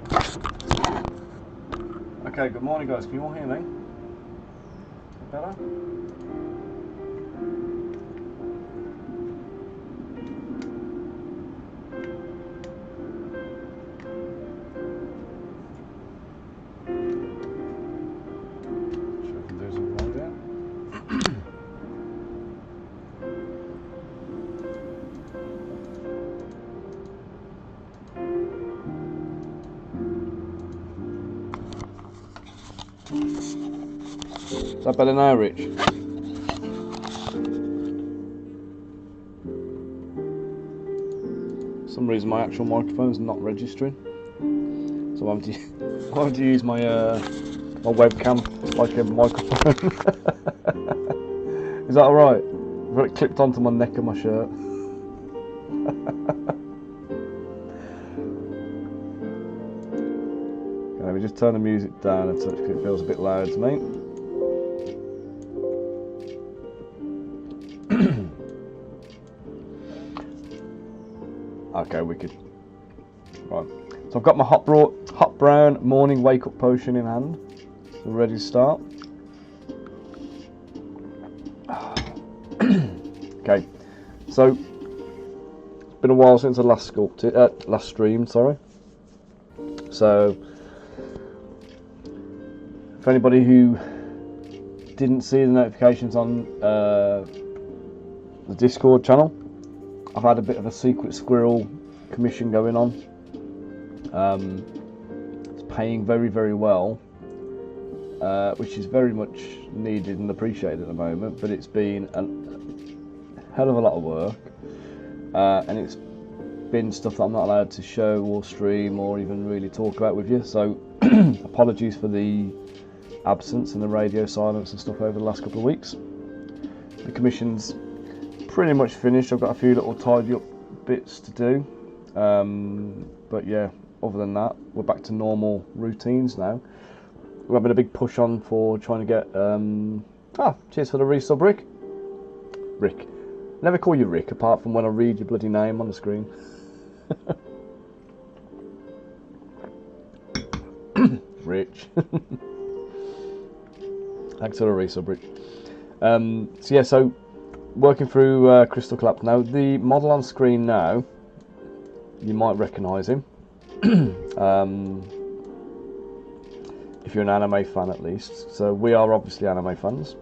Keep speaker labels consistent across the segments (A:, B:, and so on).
A: Okay, good morning guys, can you all hear me? Better? Sure I can do something like that. Is that better now, Rich? For some reason my actual microphone's not registering, so I'm having to use my my webcam like a microphone. Is that alright? I've got it clipped onto my neck of my shirt. Okay, let me just turn the music down a touch because it feels a bit loud to me. Okay, wicked. Right, so I've got my hot brown morning wake up potion in hand, so we're ready to start. Okay, so it's been a while since I last streamed, sorry. So for anybody who didn't see the notifications on the Discord channel, I've had a bit of a secret squirrel commission going on. It's paying very, very well, which is very much needed and appreciated at the moment, but it's been a hell of a lot of work, and it's been stuff that I'm not allowed to show or stream or even really talk about with you, so apologies for the absence and the radio silence and stuff over the last couple of weeks. The commission's pretty much finished. I've got a few little tidy up bits to do, but yeah, other than that we're back to normal routines now. We're having a big push on for trying to get cheers for the resub, Rick. Never call you Rick apart from when I read your bloody name on the screen. Rich. Thanks for the resub, Rich. So yeah, so working through Crystal Collapse now. The model on screen now, you might recognise him. If you're an anime fan at least. So we are obviously anime fans.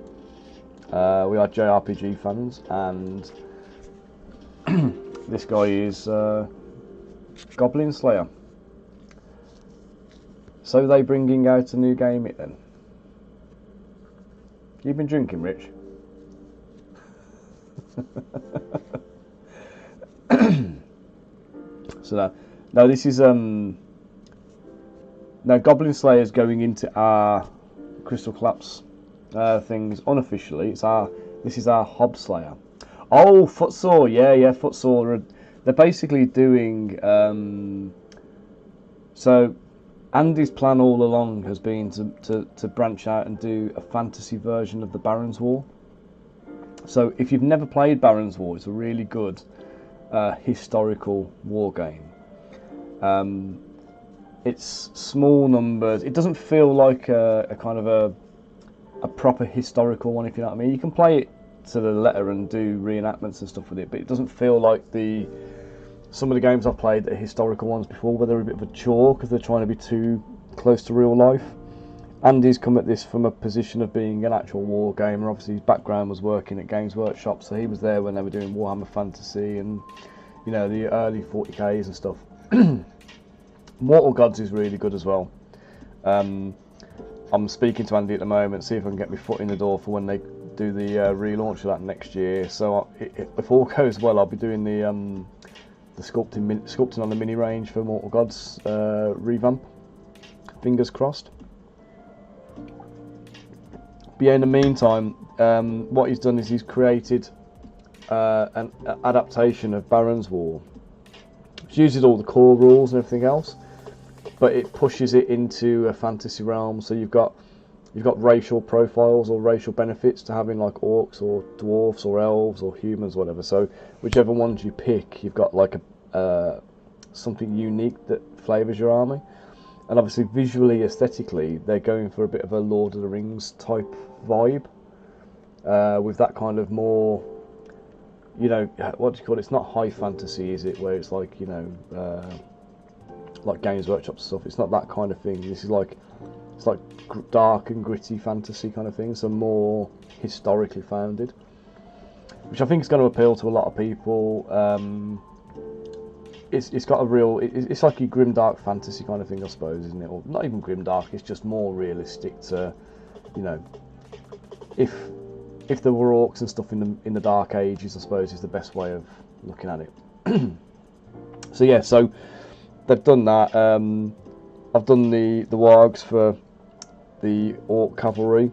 A: We are JRPG fans, and this guy is Goblin Slayer. So they bringing out a new game then? You've been drinking, Rich? So now this is now Goblin Slayer is going into our Crystal Collapse things unofficially. This is our Hob Slayer. Oh, Footsore, yeah, Footsore. They're basically doing so. Andy's plan all along has been to branch out and do a fantasy version of the Baron's War. So if you've never played Baron's War, it's a really good historical war game. It's small numbers. It doesn't feel like a kind of a proper historical one, if you know what I mean. You can play it to the letter and do reenactments and stuff with it, but it doesn't feel like some of the games I've played that are historical ones before, where they're a bit of a chore because they're trying to be too close to real life. Andy's come at this from a position of being an actual war gamer. Obviously his background was working at Games Workshop, so he was there when they were doing Warhammer Fantasy and, you know, the early 40Ks and stuff. Mortal Gods is really good as well. I'm speaking to Andy at the moment, see if I can get my foot in the door for when they do the relaunch of that next year. So if all goes well, I'll be doing the sculpting on the mini range for Mortal Gods revamp. Fingers crossed. But yeah, in the meantime, what he's done is he's created an adaptation of Baron's War, which uses all the core rules and everything else, but it pushes it into a fantasy realm. So you've got racial profiles or racial benefits to having like orcs or dwarfs or elves or humans, whatever. So whichever ones you pick, you've got like a something unique that flavours your army. and obviously visually, aesthetically, they're going for a bit of a Lord of the Rings type vibe, with that kind of more, you know, what do you call it? It's not high fantasy, is it? Where it's like, you know, like Games Workshop stuff. It's not that kind of thing. This is like, it's like dark and gritty fantasy kind of thing, so more historically founded, which I think is going to appeal to a lot of people. It's got a real, it's like a grimdark fantasy kind of thing, I suppose, isn't it? Or not even grimdark. It's just more realistic to, you know, if there were orcs and stuff in the Dark Ages, I suppose, is the best way of looking at it. So yeah, so they've done that. I've done the wargs for the orc cavalry.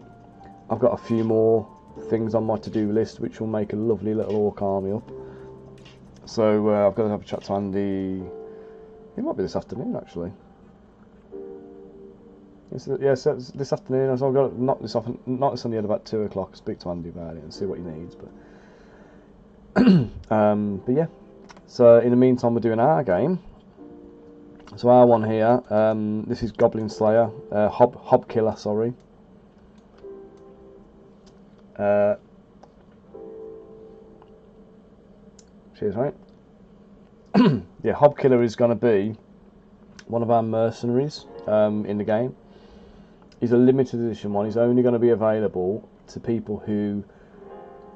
A: I've got a few more things on my to-do list which will make a lovely little orc army up. So I've got to have a chat to Andy. It might be this afternoon, actually. Yes, this afternoon. So I've got to knock this off on the head about 2 o'clock. Speak to Andy about it and see what he needs. But yeah. So in the meantime, we're doing our game. So our one here. This is Goblin Slayer, Hob Killer. Sorry. Cheers, mate. Yeah, Hob Killer is going to be one of our mercenaries in the game. He's a limited edition one. He's only going to be available to people who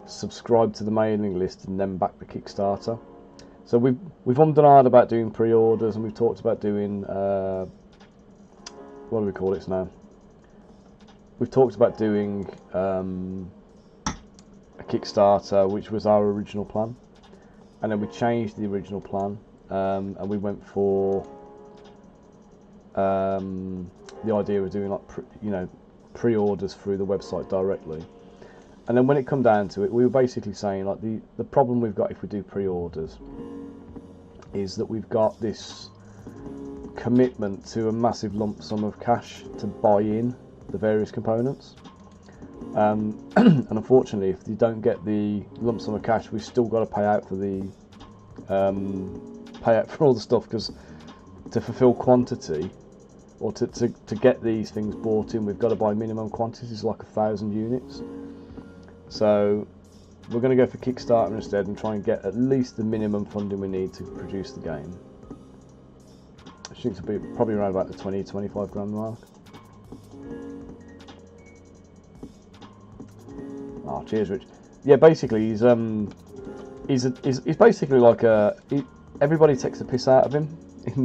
A: subscribe to the mailing list and then back the Kickstarter. So we've ummed and ahed about doing pre-orders, and we've talked about doing what do we call it now? We've talked about doing a Kickstarter, which was our original plan, and then we changed the original plan, and we went for the idea of doing, like, pre-orders through the website directly. And then when it come down to it, we were basically saying, like, the problem we've got if we do pre-orders is that we've got this commitment to a massive lump sum of cash to buy in the various components. And unfortunately, if you don't get the lump sum of cash, we've still got to pay out for the all the stuff, because to fulfill quantity, or to get these things bought in, we've got to buy minimum quantities, like 1,000 units. So we're going to go for Kickstarter instead and try and get at least the minimum funding we need to produce the game. I think it'll be probably around about the 20-25 grand mark. Oh, cheers, Rich. Yeah, basically he's basically like everybody takes the piss out of him in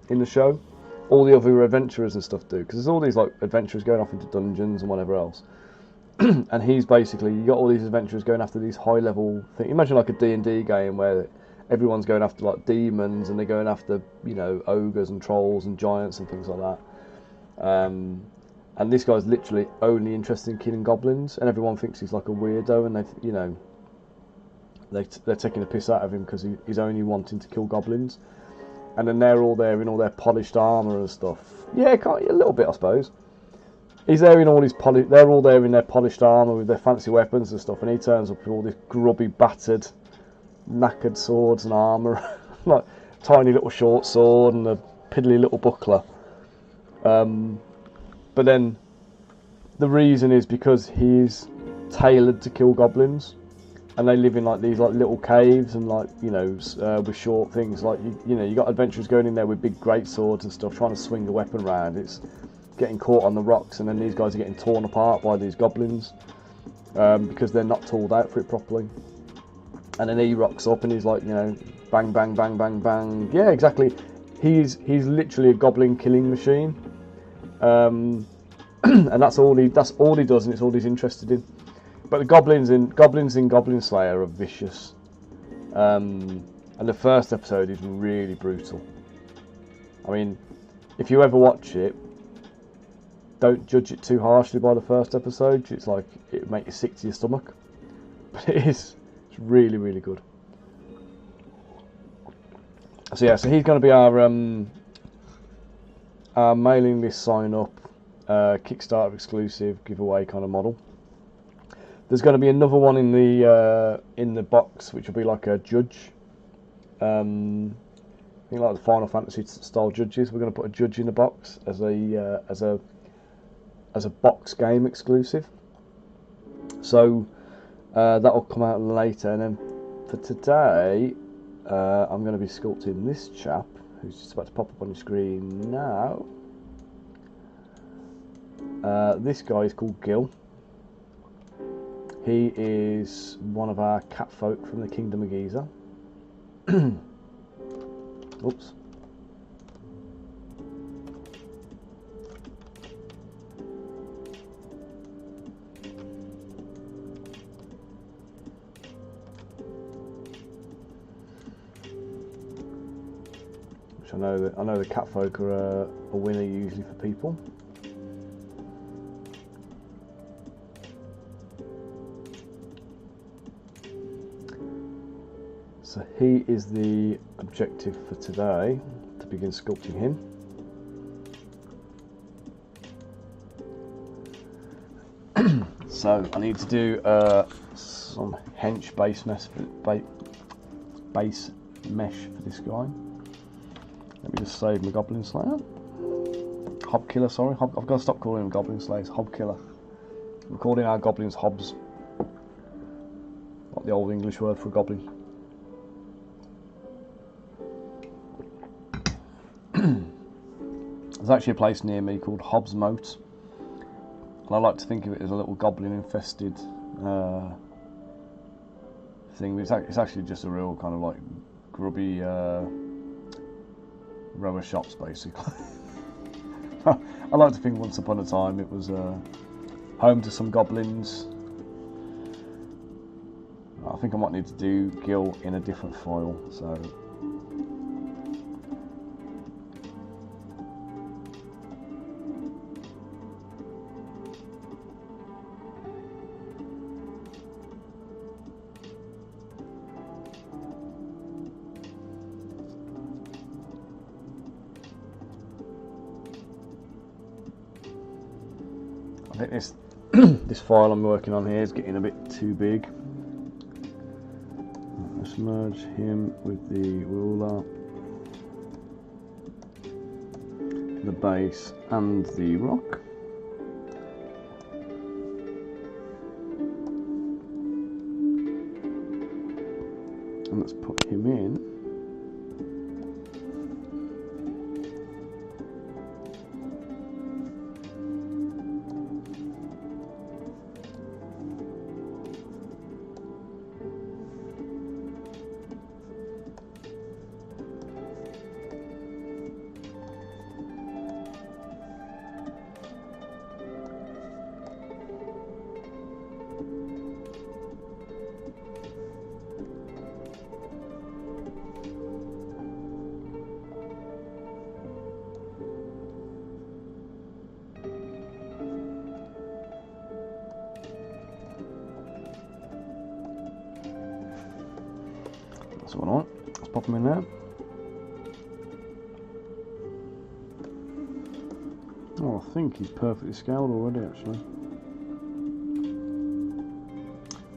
A: the show. All the other adventurers and stuff do, because there's all these, like, adventurers going off into dungeons and whatever else. And he's basically, you got all these adventurers going after these high level things. Imagine like a D&D game where everyone's going after, like, demons, and they're going after, you know, ogres and trolls and giants and things like that. And this guy's literally only interested in killing goblins, and everyone thinks he's like a weirdo, and they're taking the piss out of him because he's only wanting to kill goblins. And then they're all there in all their polished armour and stuff. Yeah, a little bit, I suppose. He's there in all his they're all there in their polished armour with their fancy weapons and stuff, and he turns up with all this grubby, battered, knackered swords and armour, like tiny little short sword and a piddly little buckler. But then the reason is because he's tailored to kill goblins, and they live in, like, these, like, little caves, and, like, you know, with short things, like, you know, you got adventurers going in there with big great swords and stuff, trying to swing the weapon around. It's getting caught on the rocks, and then these guys are getting torn apart by these goblins because they're not tooled out for it properly. And then he rocks up and he's like, you know, bang, bang, bang, bang, bang. Yeah, exactly. He's literally a goblin killing machine, and that's all he does, and it's all he's interested in. But the goblins in Goblin Slayer are vicious, and the first episode is really brutal. I mean, if you ever watch it, don't judge it too harshly by the first episode. It's like, it make you sick to your stomach, but it's really, really good. So yeah, so he's going to be our mailing list sign up, Kickstarter exclusive giveaway kind of model. There's going to be another one in the box, which will be like a judge. I think think like the Final Fantasy style judges. We're going to put a judge in the box as a box game exclusive. So that'll come out later, and then for today, I'm going to be sculpting this chap who's just about to pop up on the screen now. This guy is called Gil. He is one of our cat folk from the Kingdom of Giza. Oops. Which I know the cat folk are a winner usually for people. So he is the objective for today, to begin sculpting him. So I need to do some hench base mesh for this guy. Let me just save my Goblin Slayer. Hob Killer, sorry. I've got to stop calling him Goblin Slayers. Hob Killer. We're calling our goblins hobs. Not the old English word for a goblin. There's actually a place near me called Hobbs Moat, and I like to think of it as a little goblin-infested thing. It's actually just a real kind of like grubby row of shops, basically. I like to think once upon a time it was home to some goblins. I think I might need to do Gil in a different foil, so. I think this file I'm working on here is getting a bit too big. Let's merge him with the ruler, the base and the rock. And let's put him in. That's what I want. Let's pop them in there. Oh, I think he's perfectly scaled already, actually.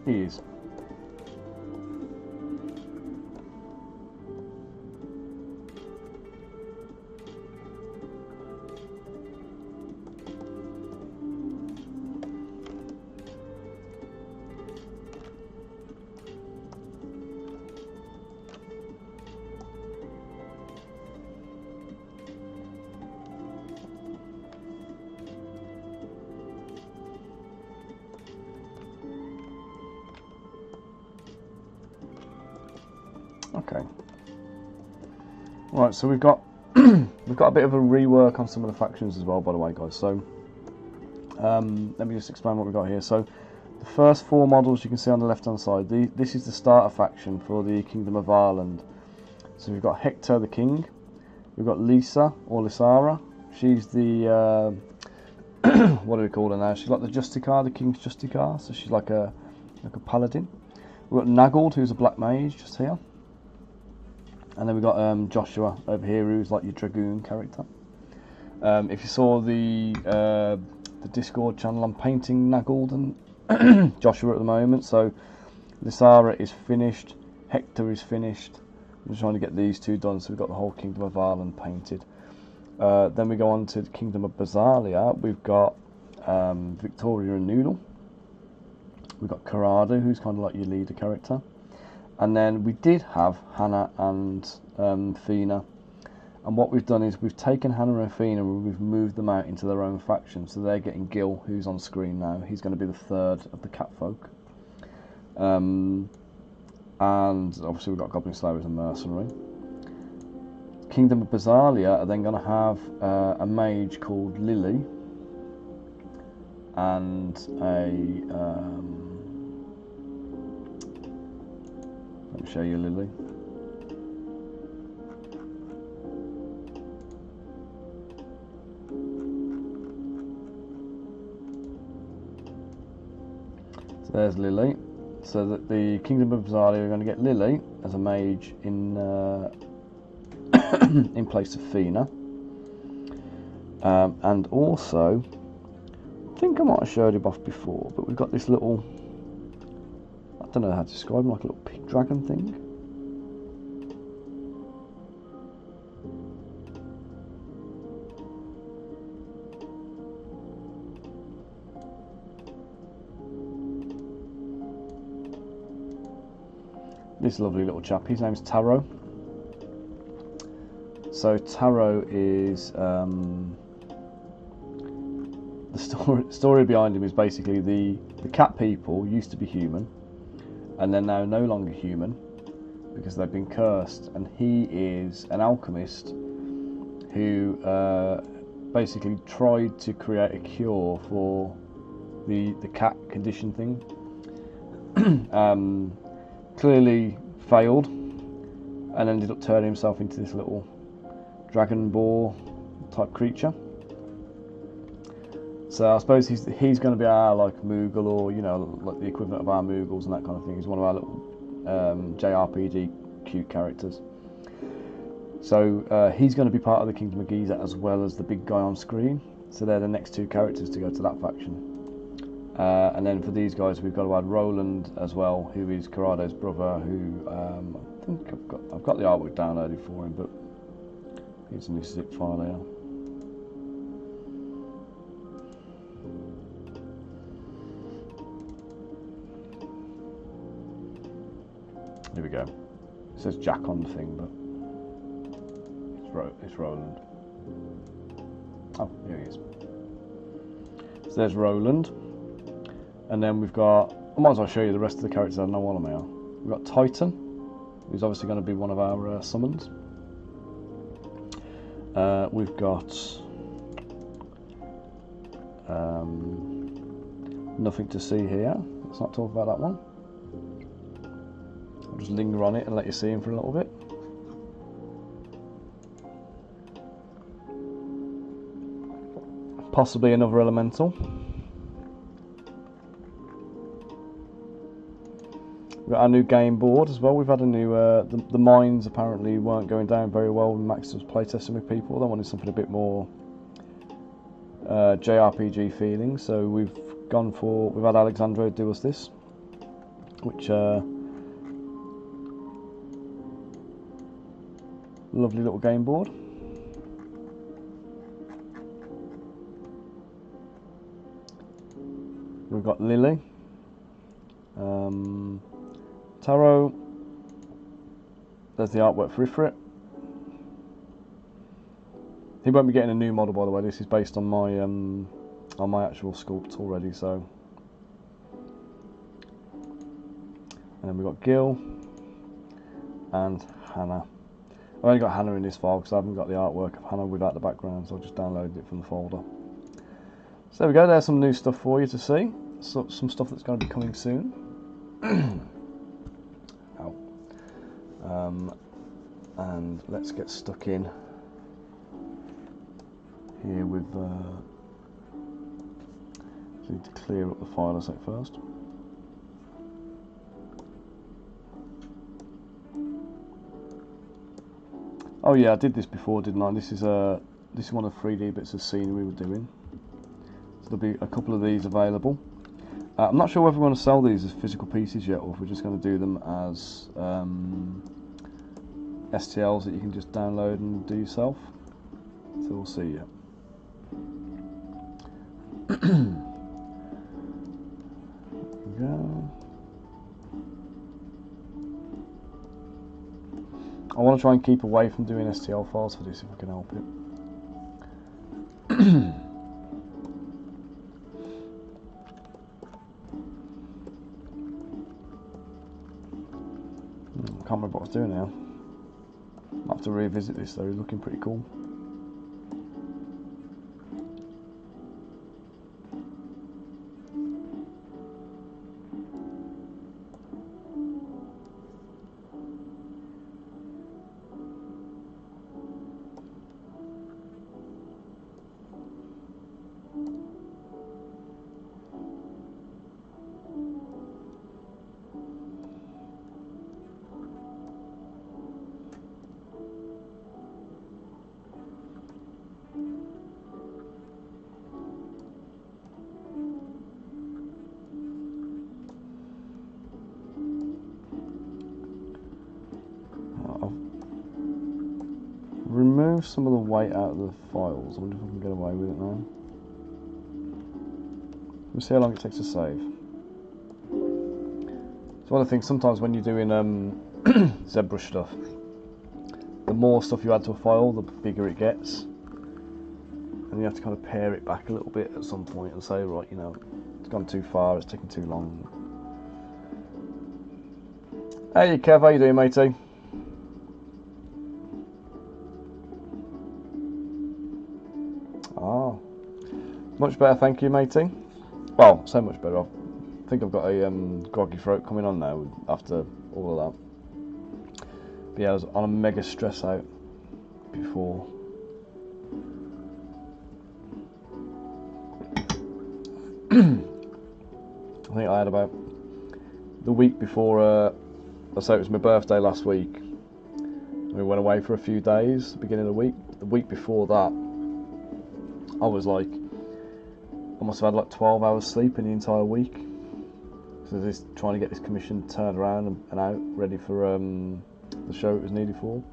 A: He is. Okay. Right, so we've got we've got a bit of a rework on some of the factions as well, by the way, guys. So let me just explain what we've got here. So the first four models you can see on the left-hand side. This is the starter faction for the Kingdom of Ireland. So we've got Hector the King. We've got Lisa or Lysara. She's the what do we call her now? She's like the Justicar, the King's Justicar. So she's like a paladin. We've got Naggled, who's a black mage, just here. And then we've got Joshua over here, who's like your Dragoon character. If you saw the Discord channel, I'm painting Naggled and Joshua at the moment. So Lysara is finished, Hector is finished, I'm just trying to get these two done, so we've got the whole Kingdom of Ireland painted. Then we go on to the Kingdom of Basalia. We've got Victoria and Noodle. We've got Karada, who's kind of like your leader character. And then we did have Hannah and Fina. And what we've done is we've taken Hannah and Fina and we've moved them out into their own faction. So they're getting Gil, who's on screen now. He's going to be the third of the Catfolk. And obviously we've got Goblin Slayer as a mercenary. Kingdom of Basalia are then going to have a mage called Lily and let me show you Lily. So there's Lily. So that the Kingdom of Basalia are going to get Lily as a mage in in place of Fina. And also, I think I might have showed him off before, but we've got this little, I don't know how to describe him, like a little pig dragon thing. This lovely little chap, his name's Taro. So Taro is the story behind him is basically the cat people used to be human, and they're now no longer human because they've been cursed. And he is an alchemist who basically tried to create a cure for the cat condition thing. Clearly failed, and ended up turning himself into this little dragon boar type creature. So I suppose he's going to be our like Moogle, or you know, like the equivalent of our Moogles and that kind of thing. He's one of our little JRPG cute characters. So he's going to be part of the Kingdom of Giza as well as the big guy on screen. So they're the next two characters to go to that faction. And then for these guys, we've got to add Roland as well, who is Carado's brother. Who I think I've got the artwork downloaded for him, but it's in this zip file here. Here we go. It says Jack on the thing, but it's Roland. Oh, here he is. So there's Roland. And then we've got, I might as well show you the rest of the characters. I don't know what they are. We've got Titan, who's obviously going to be one of our summons. We've got Nothing to See Here. Let's not talk about that one. I'll just linger on it and let you see him for a little bit. Possibly another elemental. We've got our new game board as well. We've had a new, the mines apparently weren't going down very well when Max was playtesting with people. They wanted something a bit more JRPG feeling, so we've had Alexandro do us this, which lovely little game board. We've got Lily. Taro. There's the artwork for Ifrit. He won't be getting a new model, by the way. This is based on my actual sculpt already. So, and then we've got Gil and Hannah. I've only got Hannah in this file because I haven't got the artwork of Hannah without the background, so I just downloaded it from the folder. So there we go. There's some new stuff for you to see. So, some stuff that's going to be coming soon. And let's get stuck in here with need to clear up the file a sec first. Oh yeah, I did this before, didn't I? This is one of the 3D bits of scenery we're doing. So there'll be a couple of these available. I'm not sure whether we're going to sell these as physical pieces yet, or if we're just going to do them as STLs that you can just download and do yourself. So we'll see you. Go. I want to try and keep away from doing STL files for this if I can help it. I can't remember what I was doing now. I'll have to revisit this though, it's looking pretty cool. Remove some of the weight out of the files. I wonder if I can get away with it now. We'll see how long it takes to save. So one of the things, sometimes when you're doing Zbrush stuff, the more stuff you add to a file, the bigger it gets. And you have to kind of pare it back a little bit at some point and say, right, you know, it's gone too far, it's taking too long. Hey Kev, how you doing, matey? Much better, thank you, matey. Well, so much better. I think I've got a groggy throat coming on now after all of that. But yeah, I was on a mega stress out before. I think I had about the week before, so it was my birthday last week. We went away for a few days, the beginning of the week. The week before that, I was like, I must have had like 12 hours sleep in the entire week. So just trying to get this commission turned around and out, ready for the show it was needed for.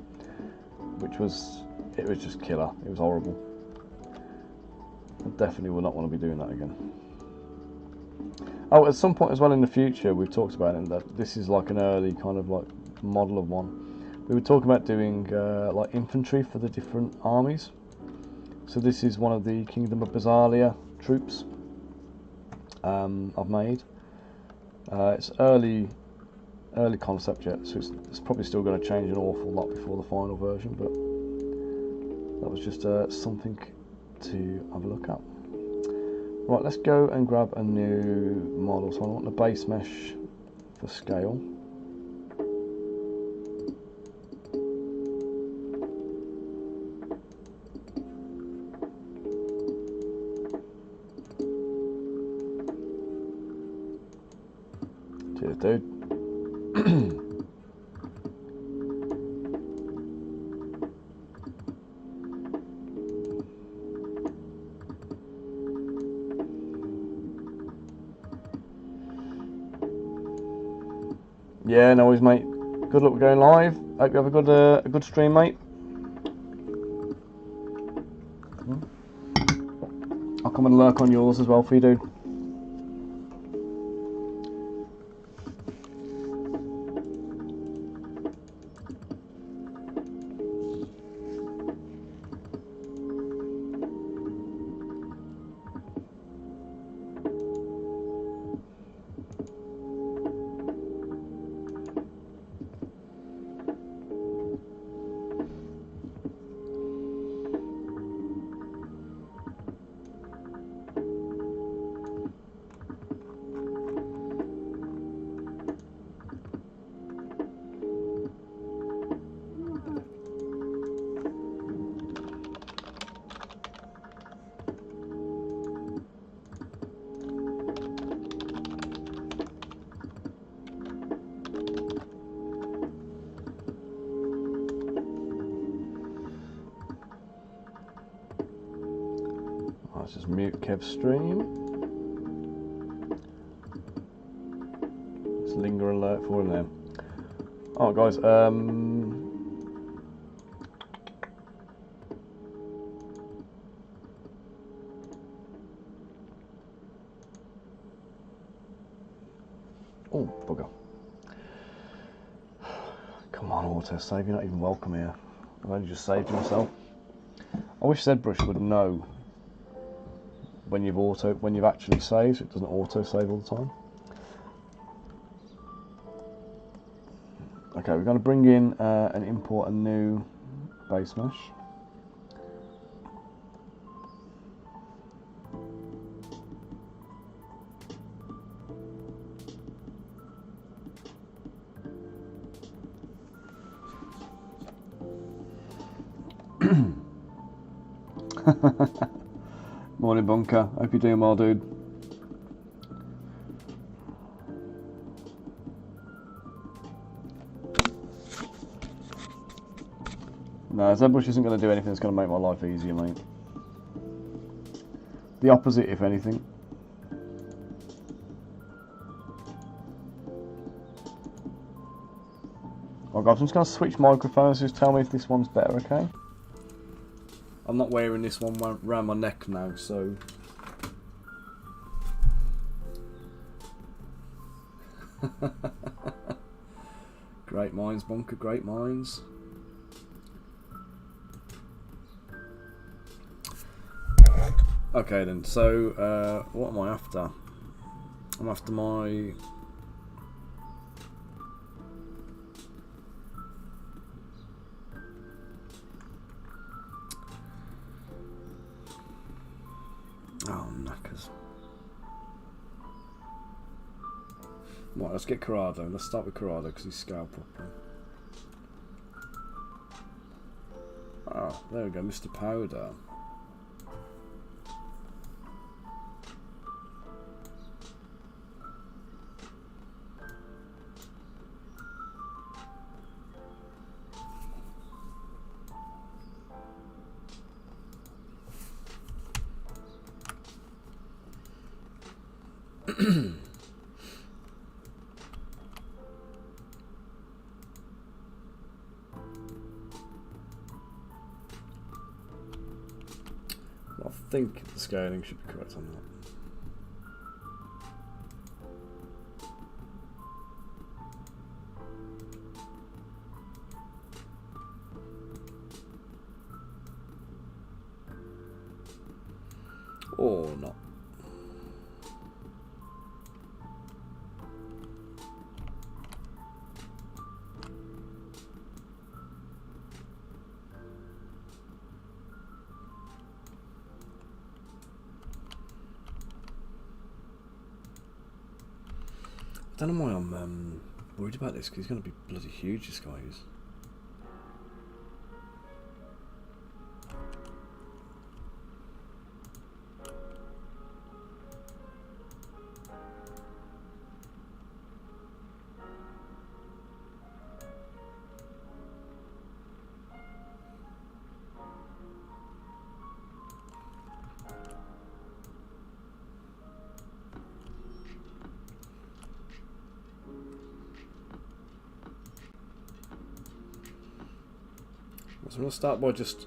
A: It was just killer. It was horrible. I definitely will not want to be doing that again. Oh, at some point as well in the future, we've talked about it, that this is like an early kind of like model of one. We were talking about doing like infantry for the different armies. So this is one of the Kingdom of Giza troops I've made. It's early concept yet, so it's probably still going to change an awful lot before the final version, but that was just something to have a look at. Right, let's go and grab a new model. So I want the base mesh for scale. Cheers, dude. Yeah, no worries, mate. Good luck with going live. Hope you have a good stream, mate. I'll come and lurk on yours as well for you, dude. Let's just mute Kev's stream. Let's linger alert for him there. Alright guys, Oh, bugger. Come on, autosave, you're not even welcome here. I've only just saved myself. I wish Zbrush would know when you've actually saved, so it doesn't auto-save all the time. Okay, we're going to bring in and import a new base mesh. Morning, Bunker. Hope you're doing well, dude. No, Zbrush isn't going to do anything that's going to make my life easier, mate. The opposite, if anything. Oh God, I'm just going to switch microphones. Just tell me if this one's better, okay? I'm not wearing this one around my neck now, so... Great minds, Bunker, great minds. Okay then, so what am I after? I'm after my... Oh, knackers. Right, let's get Corrado. Let's start with Corrado because he's scaled properly. Ah, there we go, Mr. Powder. I think the scaling should be correct on that. Or not. I don't know why I'm worried about this, because he's going to be bloody huge, this guy is. So I'm going to start by just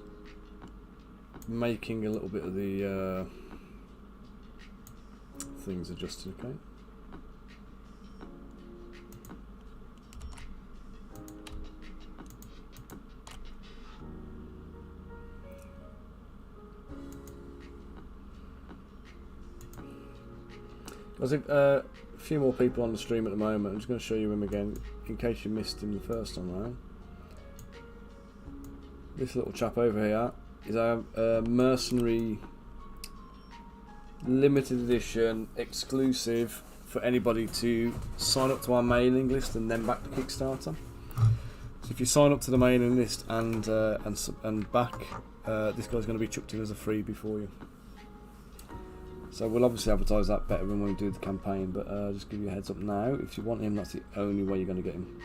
A: making a little bit of the things adjusted, okay? There's a few more people on the stream at the moment. I'm just going to show you him again in case you missed him the first time around. This little chap over here is our mercenary limited edition exclusive for anybody to sign up to our mailing list and then back to Kickstarter. So if you sign up to the mailing list and back, this guy's going to be chucked in as a freebie for you. So we'll obviously advertise that better when we do the campaign, but just give you a heads up now. If you want him, that's the only way you're going to get him.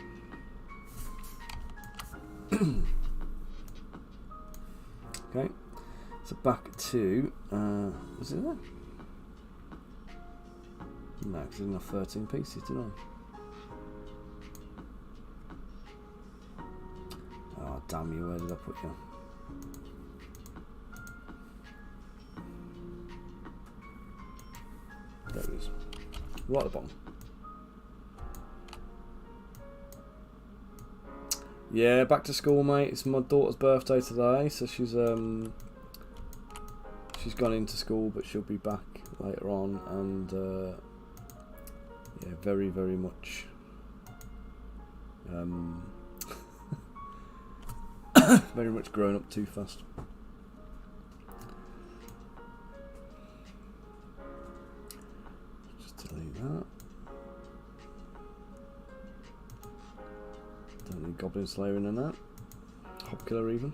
A: Okay, so back to, was it there? No, because there's enough 13 pieces, didn't I? Oh, damn you, where did I put you? There it is. Right at the bottom. Yeah, back to school, mate. It's my daughter's birthday today, so she's gone into school, but she'll be back later on, and yeah, very, very much very much grown up too fast. Just delete that. Don't need Goblin Slayer in that. Hop Killer even.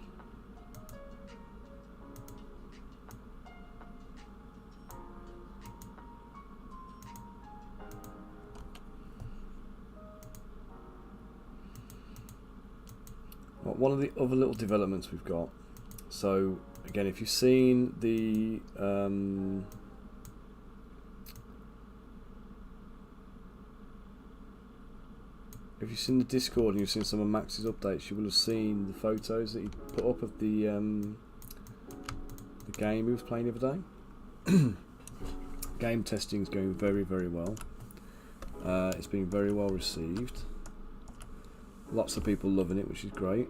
A: One of the other little developments we've got. So again, if you've seen the Discord and you've seen some of Max's updates, you will have seen the photos that he put up of the game he was playing the other day. Game testing is going very, very well. It's been very well received. Lots of people loving it, which is great.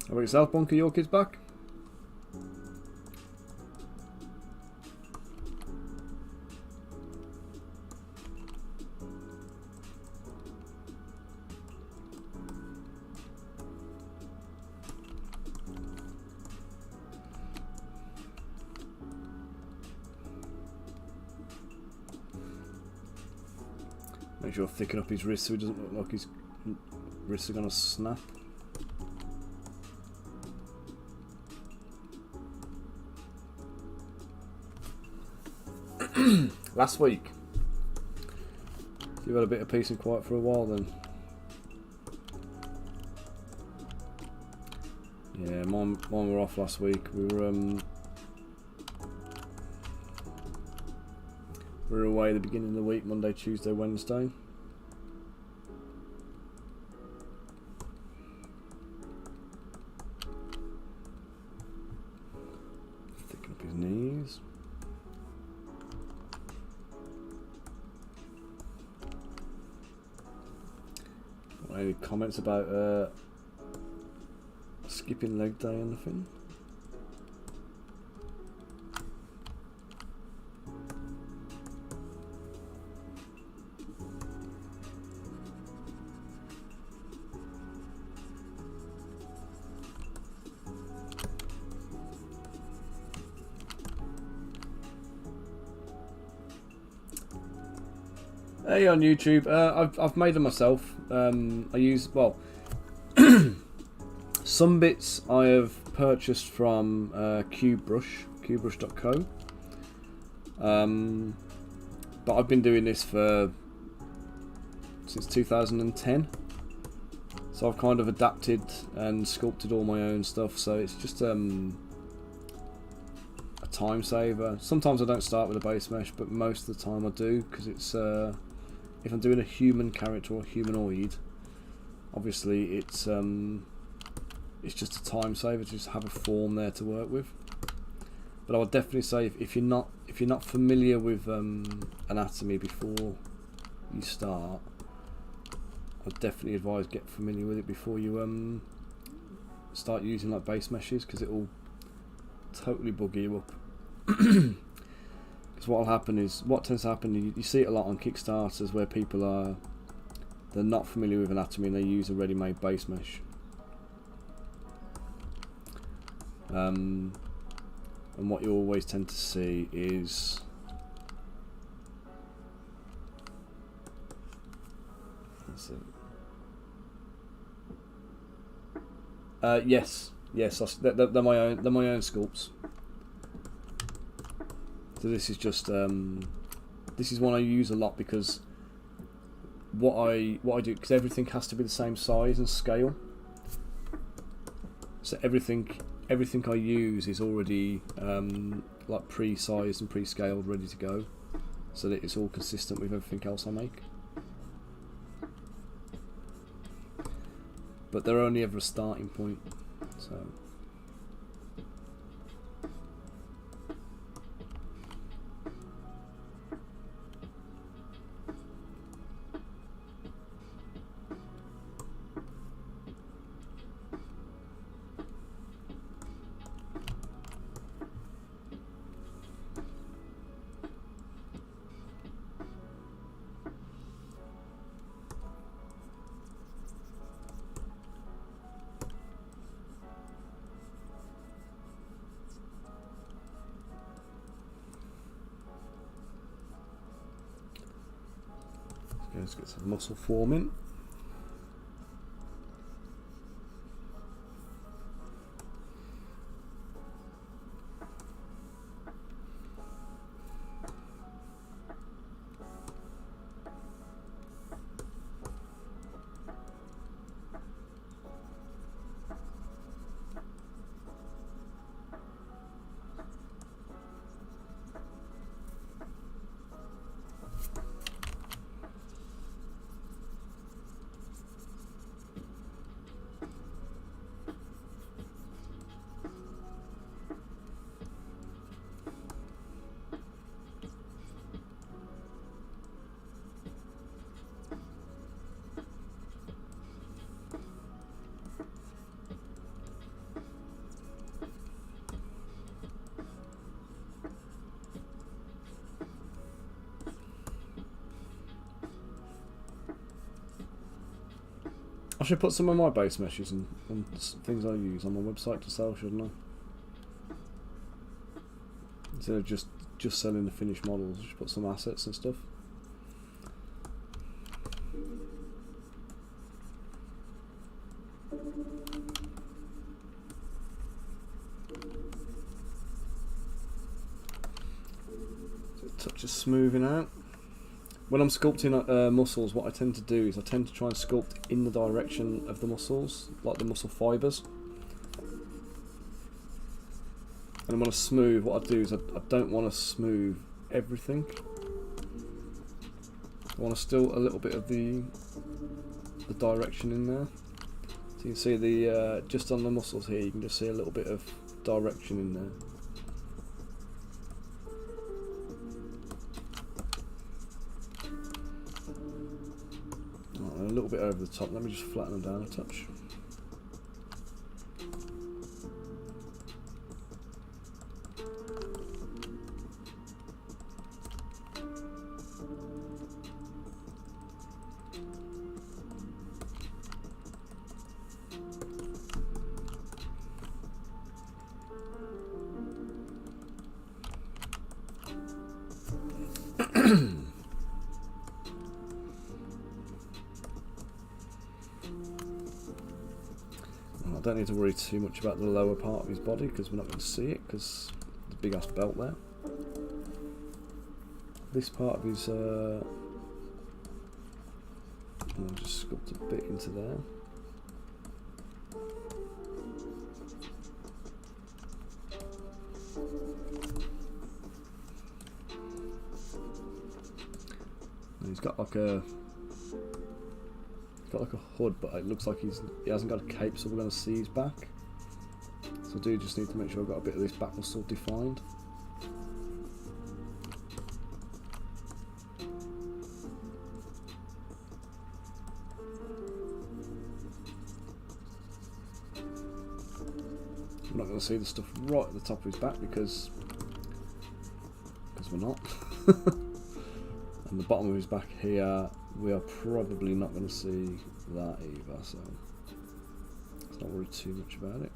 A: How about yourself, Bunker? Your kids back? Make sure thicken up his wrists so he doesn't look like his wrists are going to snap. Last week, you've had a bit of peace and quiet for a while then. Yeah, mine were off last week. We were away at the beginning of the week, Monday, Tuesday, Wednesday. Thicken up his knees. Any comments about skipping leg day or anything? Hey, on YouTube, I've made them myself. I use, well, some bits I have purchased from Zbrush.co. But I've been doing this since 2010. So I've kind of adapted and sculpted all my own stuff. So it's just a time saver. Sometimes I don't start with a base mesh, but most of the time I do, because it's if I'm doing a human character or humanoid, obviously it's just a time saver to just have a form there to work with. But I would definitely say if you're not familiar with anatomy before you start, I'd definitely advise get familiar with it before you start using like base meshes, because it will totally bugger you up. Because what tends to happen, you see it a lot on Kickstarters where people they're not familiar with anatomy and they use a ready-made base mesh. And what you always tend to see is yes, they're my own sculpts. So this is just this is one I use a lot because what I do, because everything has to be the same size and scale. So everything I use is already like pre-sized and pre-scaled, ready to go, so that it's all consistent with everything else I make. But they're only ever a starting point, so. Let's get some muscle forming. I should put some of my base meshes and things I use on my website to sell, shouldn't I? Instead of just selling the finished models, I should put some assets and stuff. So a touch of smoothing out. When I'm sculpting muscles, what I tend to do is I tend to try and sculpt in the direction of the muscles, like the muscle fibres. And when I smooth, what I do is I don't want to smooth everything. I want to still a little bit of the direction in there. So you can see the just on the muscles here, you can just see a little bit of direction in there. A little bit over the top. Let me just flatten them down a touch. I don't need to worry too much about the lower part of his body because we're not going to see it because the big ass belt there. This part of his I'll just sculpt a bit into there. And he's got like a hood, but it looks like he hasn't got a cape, so we're going to see his back. So I do just need to make sure I've got a bit of this back muscle defined. We're not going to see the stuff right at the top of his back because we're not. And the bottom of his back here, we are probably not going to see that either, so let's not worry too much about it.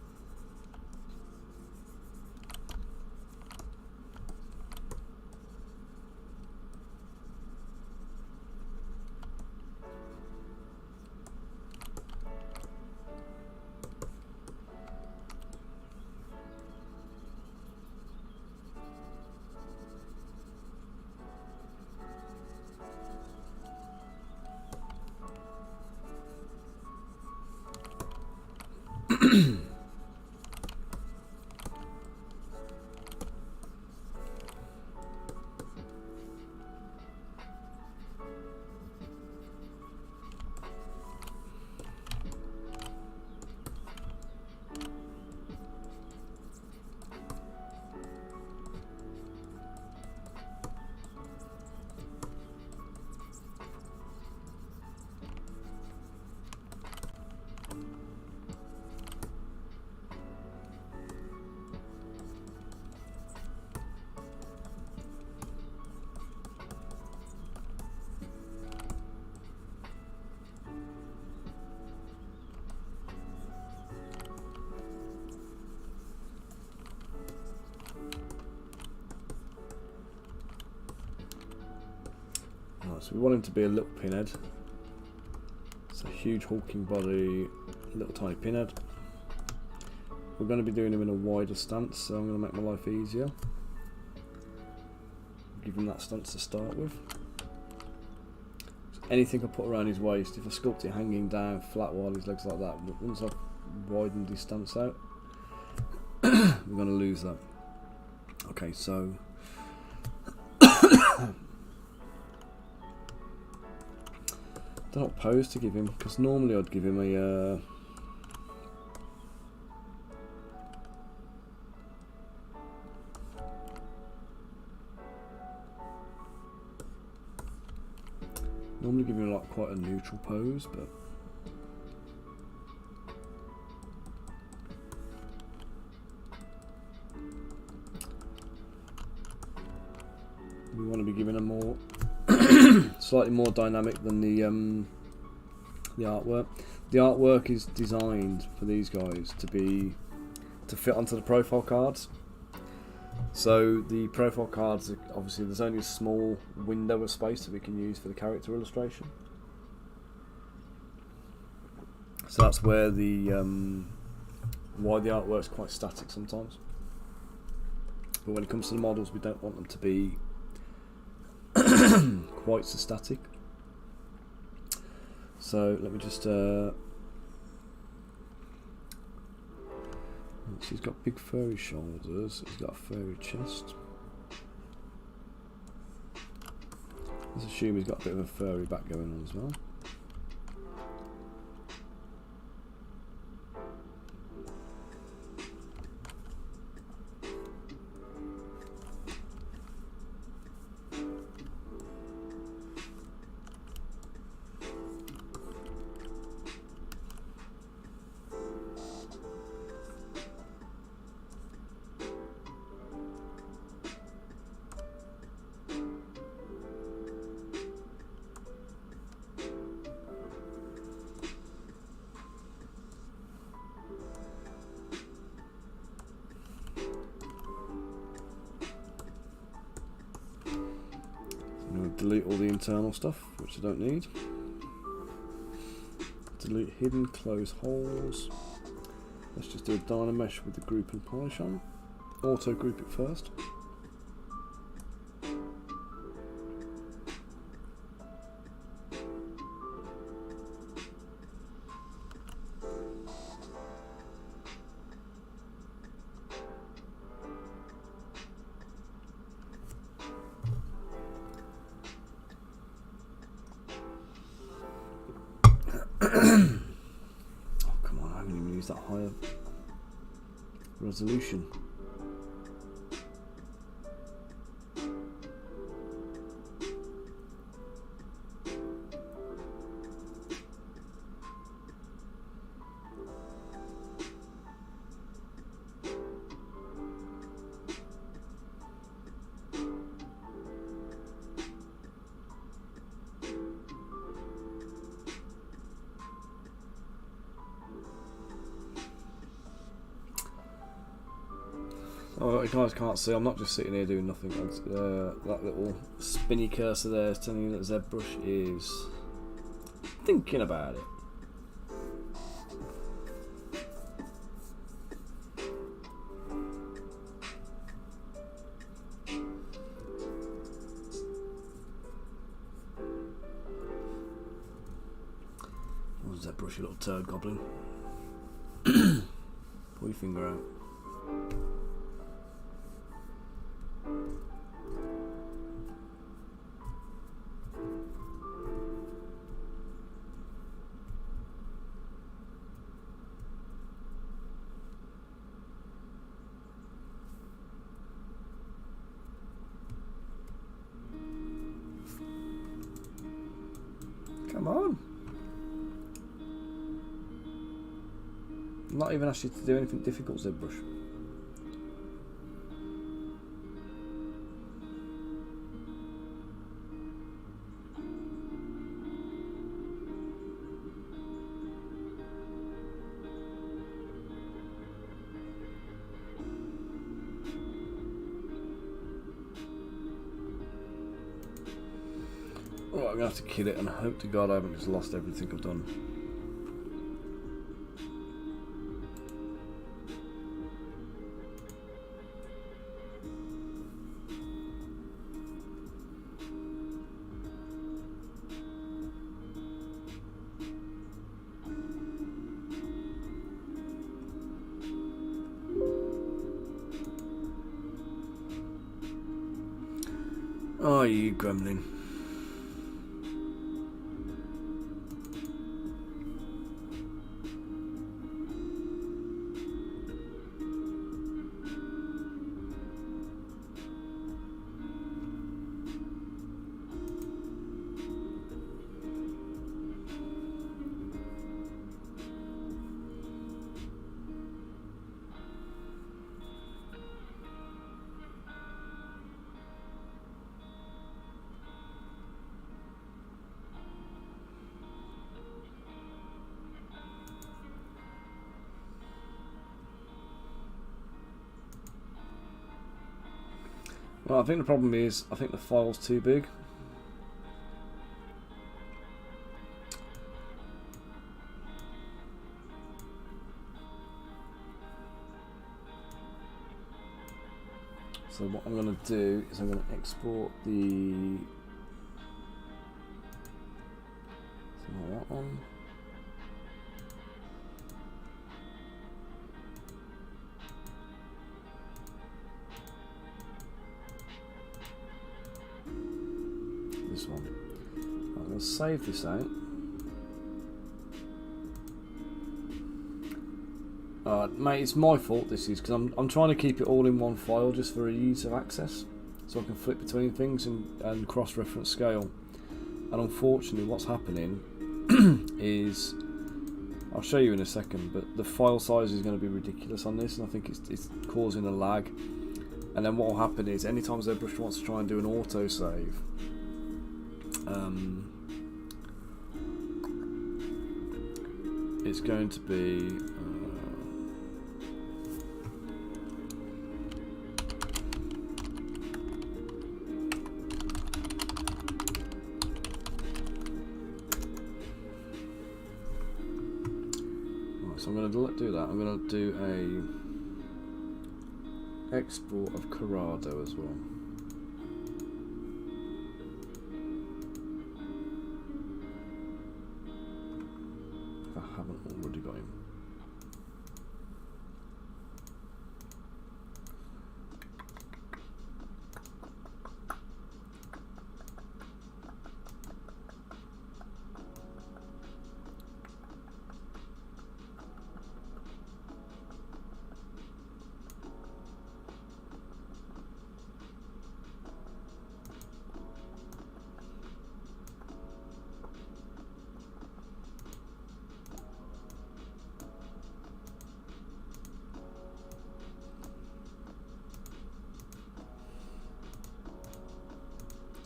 A: So we want him to be a little pinhead. It's a huge hulking body, little tiny pinhead. We're going to be doing him in a wider stance, so I'm going to make my life easier. Give him that stance to start with. So anything I put around his waist, if I sculpt it hanging down flat while his legs like that, once I've widened his stance out, we're going to lose that. Okay, so don't know what pose to give him, because normally I'd give him a normally give him like quite a neutral pose, but we want to be giving a more slightly more dynamic than the artwork. The artwork is designed for these guys to fit onto the profile cards. So the profile cards, obviously there's only a small window of space that we can use for the character illustration. So that's where why the artwork's quite static sometimes. But when it comes to the models, we don't want them to be quite so static. So let me just she's got big furry shoulders, she's got a furry chest. Let's assume he's got a bit of a furry back going on as well. Delete all the internal stuff, which I don't need. Delete hidden, close holes. Let's just do a Dynamesh with the group and polish on. Auto group it first. Oh come on, I haven't even used that higher resolution. Oh, you guys can't see, I'm not just sitting here doing nothing. That little spinny cursor there is telling you that Zbrush is thinking about it. Oh, Zbrush, you little turd goblin. Pull your finger out. Come on. I'm not even asked you to do anything difficult, Zbrush. Right, I'm gonna have to kill it and hope to God I haven't just lost everything I've done. Oh, you gremlin. Well, I think the problem is, I think the file's too big. So what I'm going to do is I'm going to export the... that one. This one. I'm going to save this out. Mate, it's my fault this is, because I'm trying to keep it all in one file just for ease of access, so I can flip between things and cross-reference scale. And unfortunately what's happening is, I'll show you in a second, but the file size is going to be ridiculous on this, and I think it's causing a lag. And then what will happen is, anytime Zbrush wants to try and do an autosave, it's going to be so I'm going to do that. I'm going to do a export of Corrado as well. If I haven't already got him.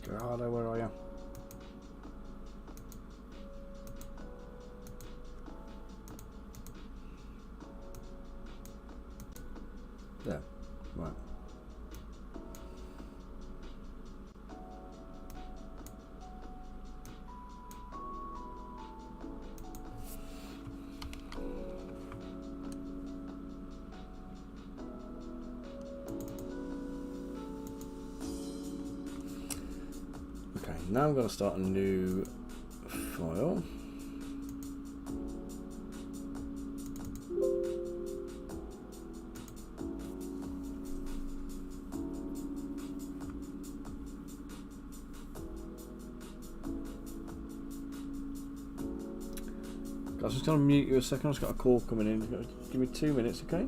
A: Gerardo, where are you? There, right. Okay, now I'm going to start a new file. I was just going to mute you a second. I've just got a call coming in. Give me 2 minutes, okay?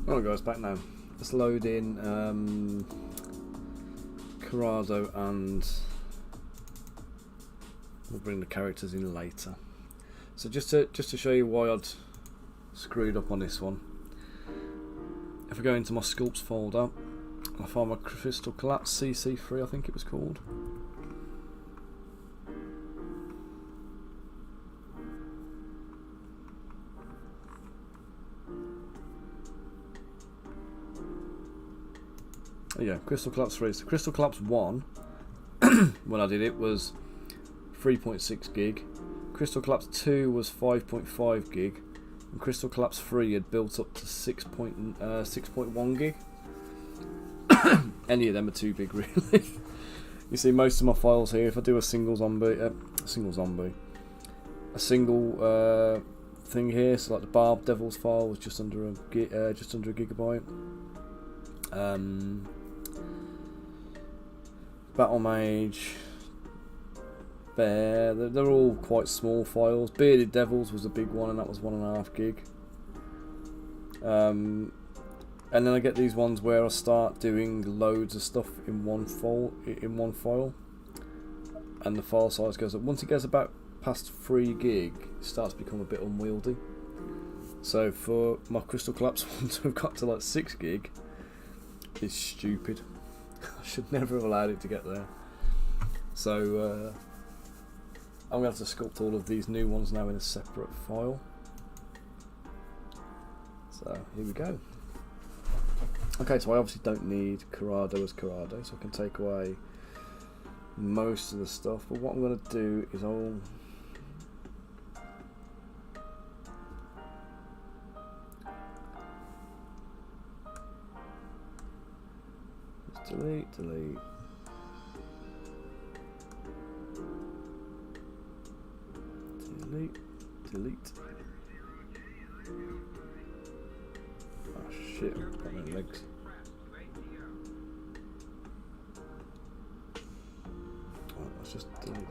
A: Alright guys, back now. Let's load in Corrado and we'll bring the characters in later. So just to show you why I'd screwed up on this one. If I go into my sculpts folder, I find my crystal collapse CC3, I think it was called. Yeah, Crystal Collapse 3. So Crystal Collapse 1, when I did it, was 3.6 gig. Crystal Collapse 2 was 5.5 gig. And Crystal Collapse 3 had built up to 6.1 gig. Any of them are too big, really. You see, most of my files here, if I do a single thing here, so like the Barb Devils file was just under a gigabyte. Battle Mage, Bear, they're all quite small files. Bearded Devils was a big one, and that was 1.5 gig. And then I get these ones where I start doing loads of stuff in one file, and the file size goes up. Once it goes about past 3 gig, it starts to become a bit unwieldy. So for my Crystal Collapse one to have got to like 6 gig is stupid. I should never have allowed it to get there. So I'm going to have to sculpt all of these new ones now in a separate file. So here we go. Okay, so I obviously don't need Corrado as Corrado, so I can take away most of the stuff. But what I'm going to do is delete. Delete. Oh shit, I've got no legs. Right, let's just delete it.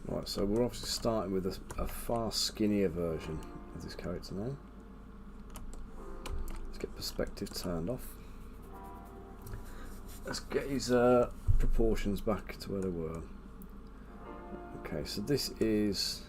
A: Right, so we're obviously starting with a far skinnier version of this character now. Let's get perspective turned off. Let's get his proportions back to where they were. Okay, so this is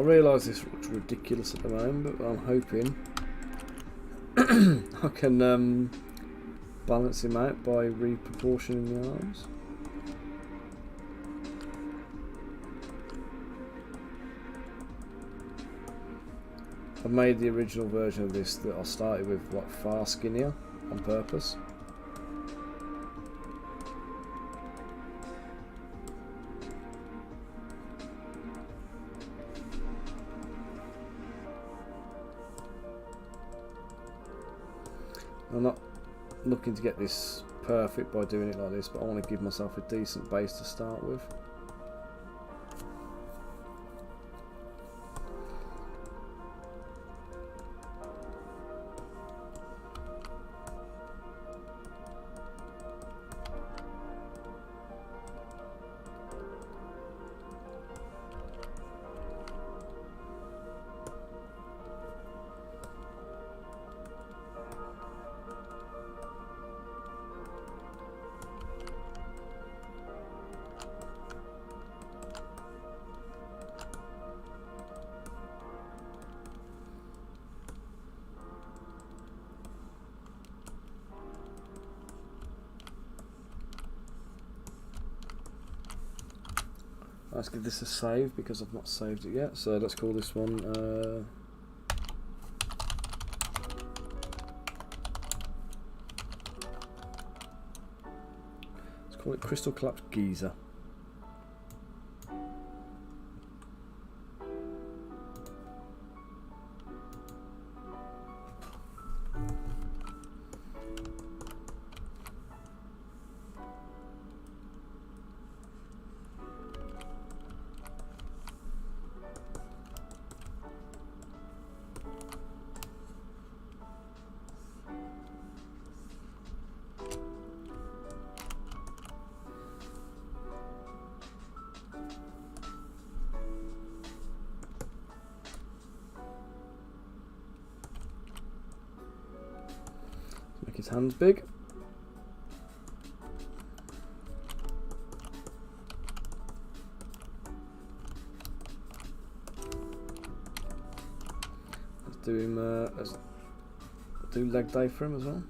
A: realise this looks ridiculous at the moment, but I'm hoping I can balance him out by reproportioning the arms. I've made the original version of this that I started with like far skinnier on purpose. I'm not looking to get this perfect by doing it like this, but I want to give myself a decent base to start with. Let's give this a save because I've not saved it yet. So let's call this one. Let's call it Crystal Collapse Giza. Make his hands big. Let's do him. Let's do leg day for him as well.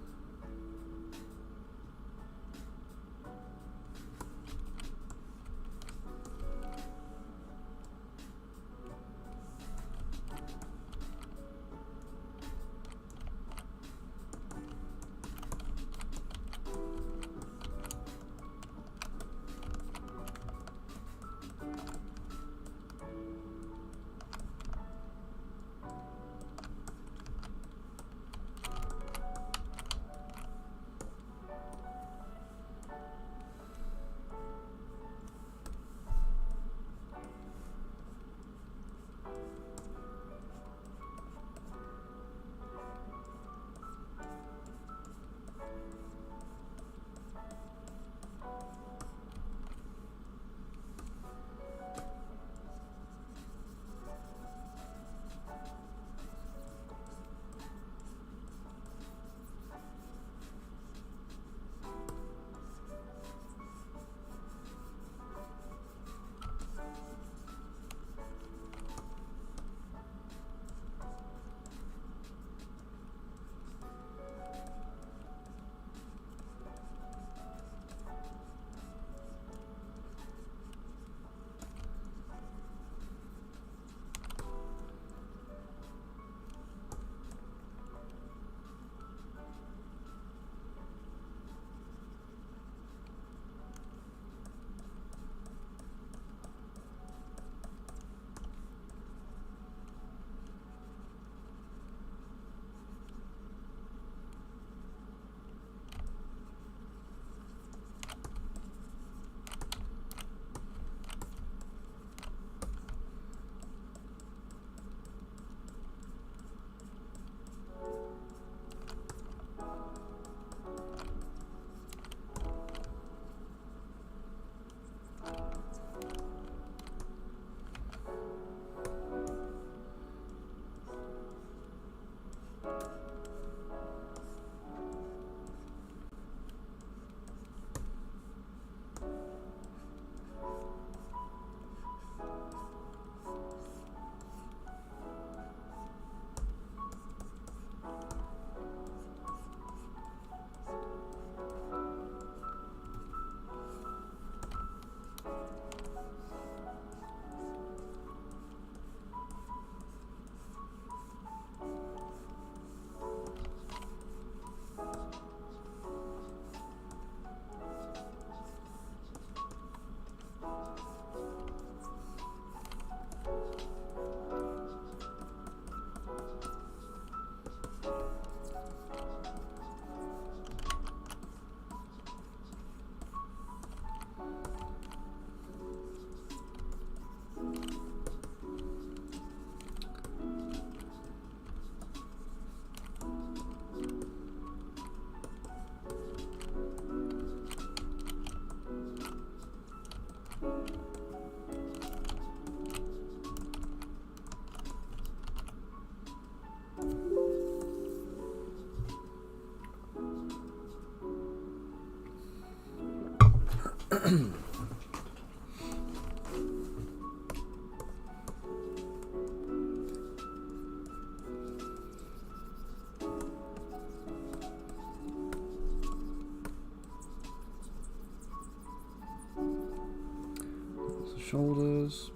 B: Shoulders.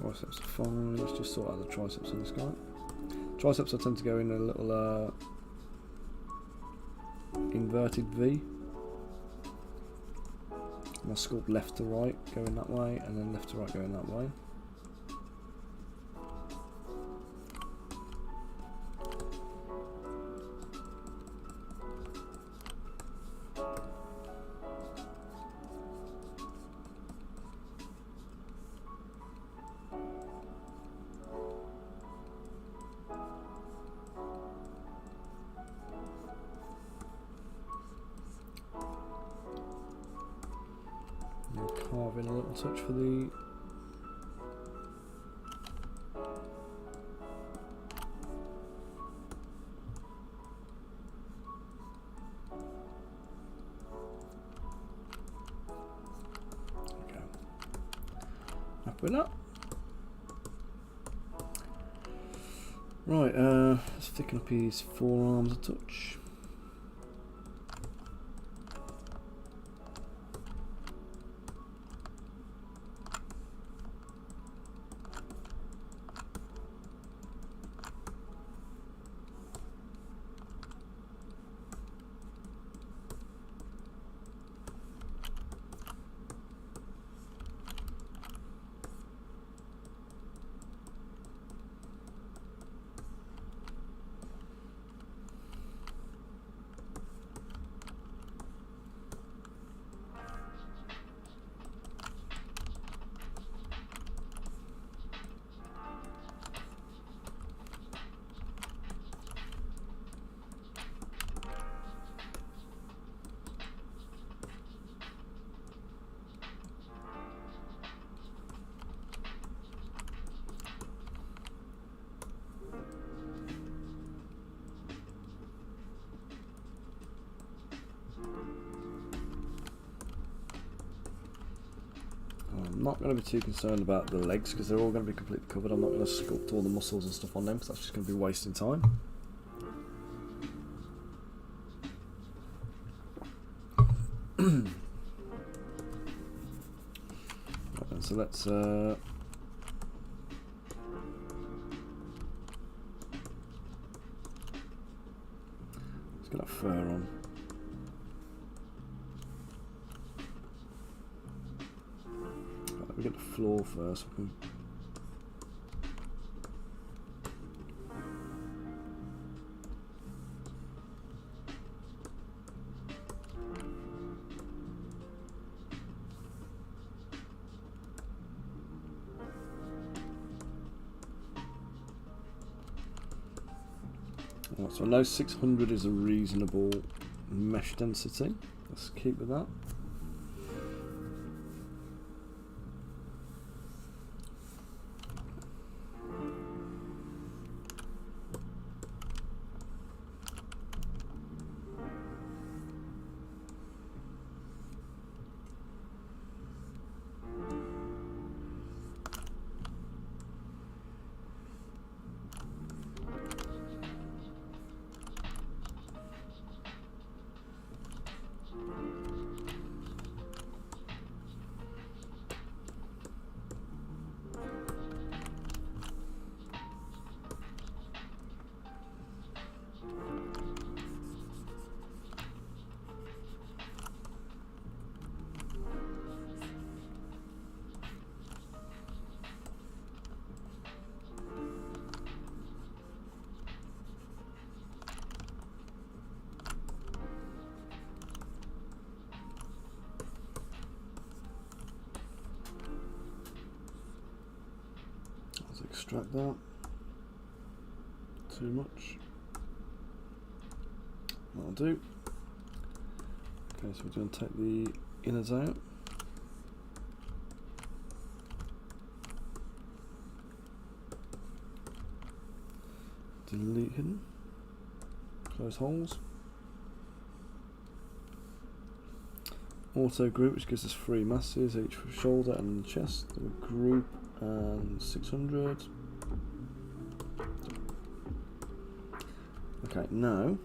B: Biceps are fine. Let's just sort out the triceps on this guy. Triceps I tend to go in a little inverted V. And I sculpt left to right going that way, and then left to right going that way. Carve in a little touch for the happy with that. Right, let's thicken up his forearms a touch. I'm not going to be too concerned about the legs because they're all going to be completely covered. I'm not going to sculpt all the muscles and stuff on them because that's just going to be wasting time. Right, so let's get that fur on. We get the floor first. Right, so I know 600 is a reasonable mesh density. Let's keep with that. Extract that. Too much. That'll do. Okay, so we're going to take the innards out. delete hidden, close holes. Auto group, which gives us 3 masses, each for shoulder and chest. Group and 600. Okay, now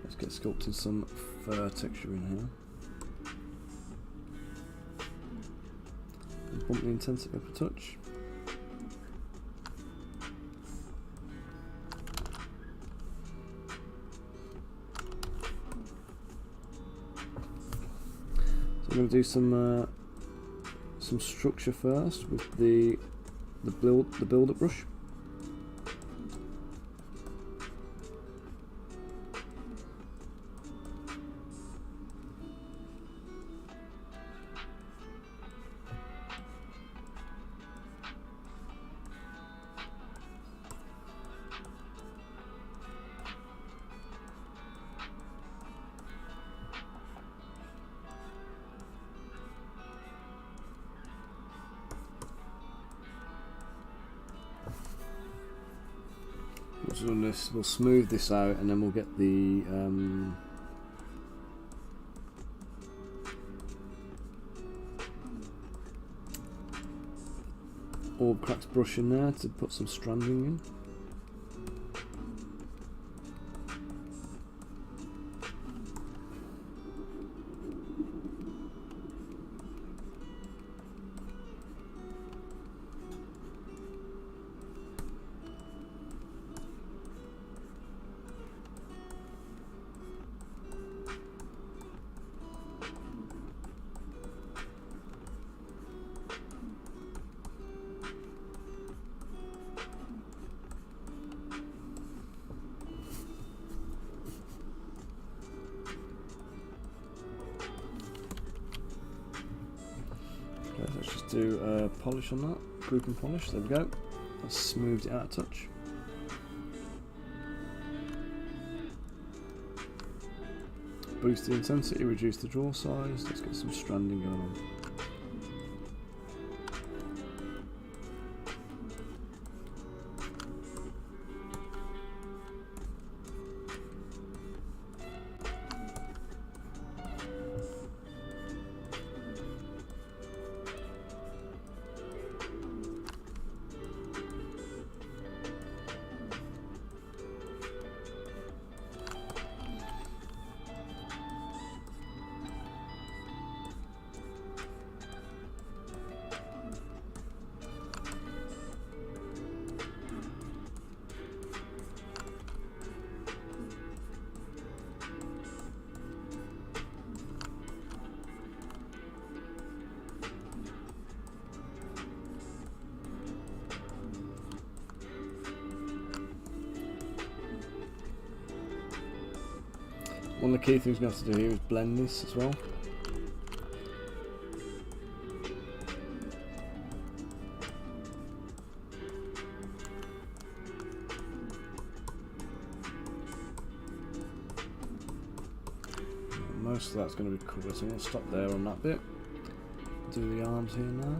B: let's get sculpting some fur texture in here. And bump the intensity up a touch. So I'm going to do some structure first with the build-up brush. We'll smooth this out, and then we'll get the orb cracks brush in there to put some stranding in. Let's just do a polish on that, group and polish, there we go. That's smoothed it out a touch. Boost the intensity, reduce the draw size, let's get some stranding going on. One of the key things we have to do here is blend this as well. Most of that's going to be covered, so I'm going to stop there on that bit. Do the arms here now.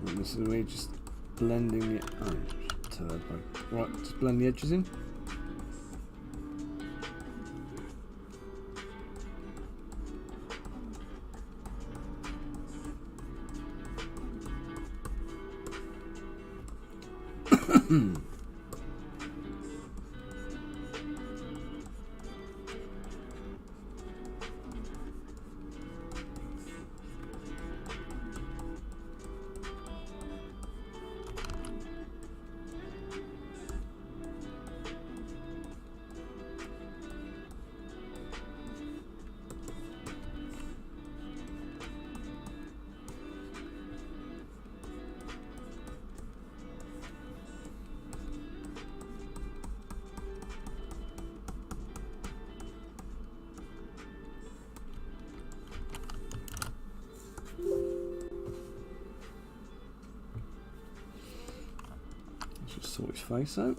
B: And this is me just blending it. Oh, turbo. Right, just blend the edges in. sort his face out.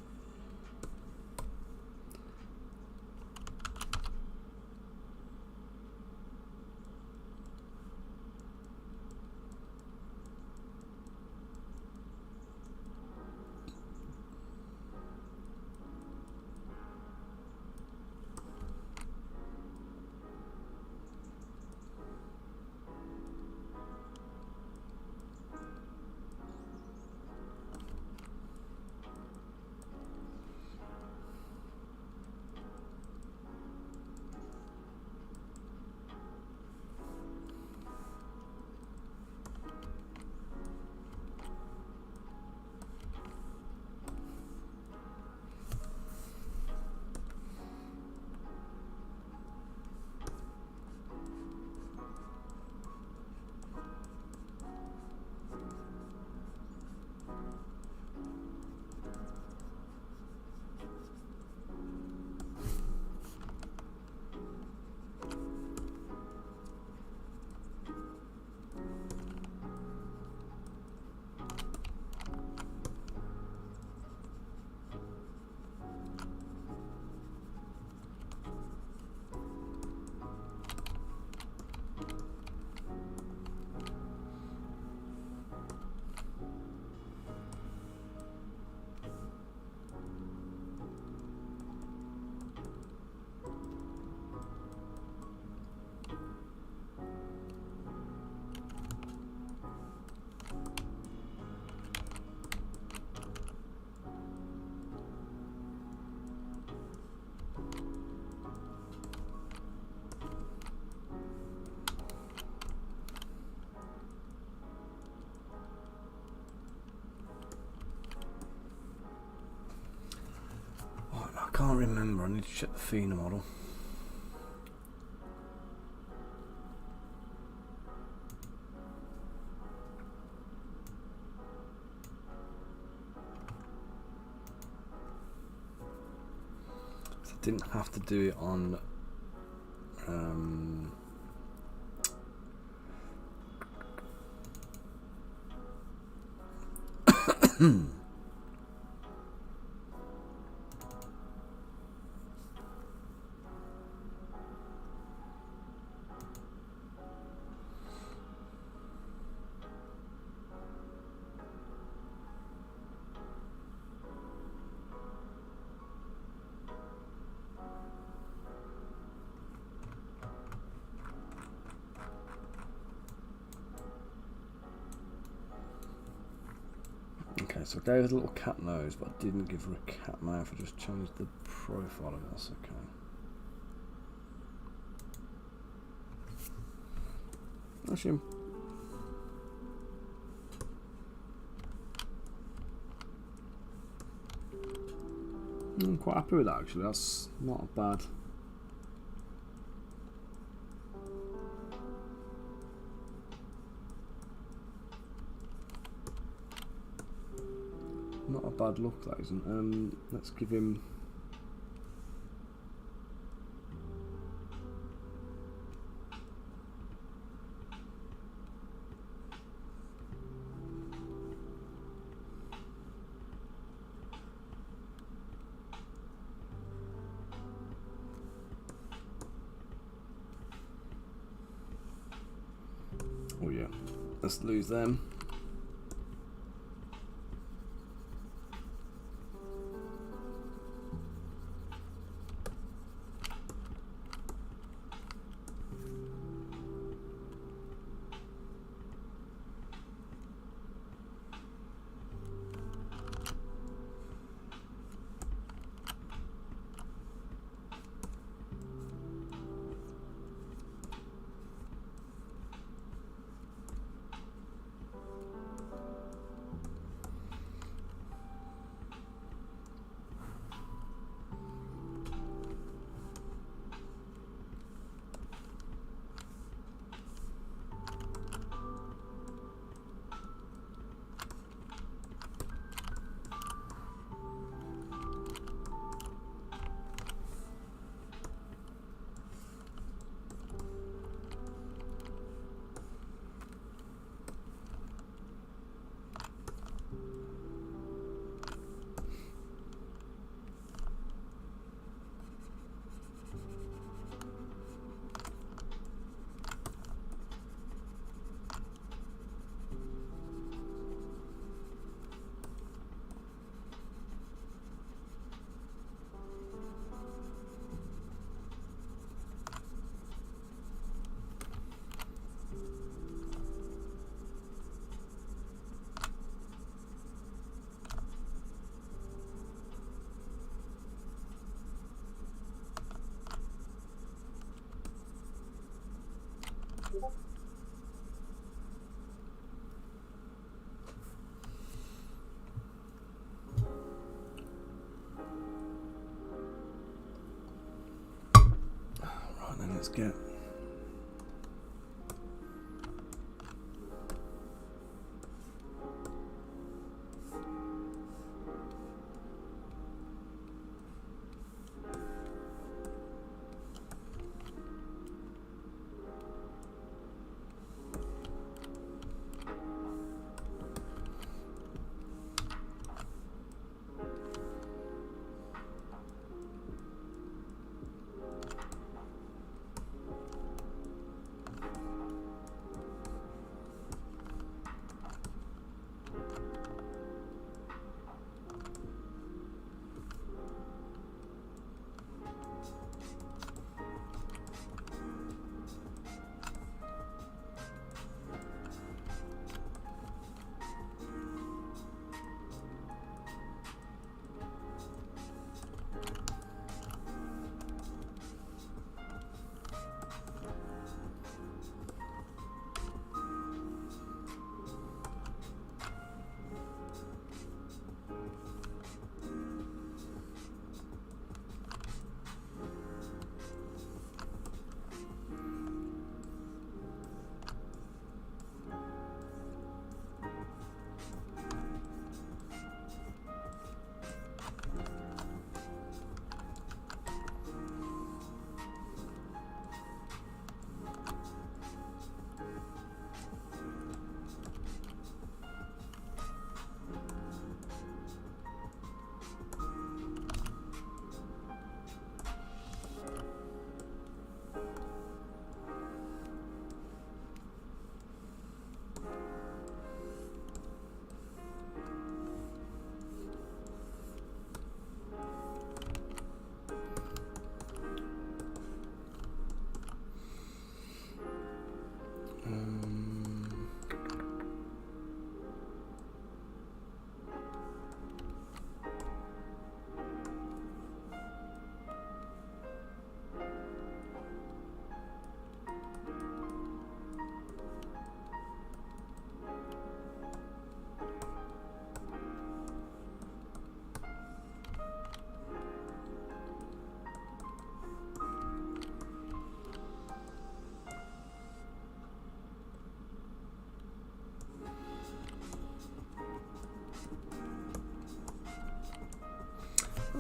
B: I can't remember, I need to check the Fina model. So I didn't have to do it on okay, so I gave her a little cat nose, but I didn't give her a cat mouth. I just changed the profile of this. Okay. Actually, I'm quite happy with that. Actually, that's not bad. Not a bad look, that isn't. Let's give him. Oh yeah, let's lose them. Right then, let's get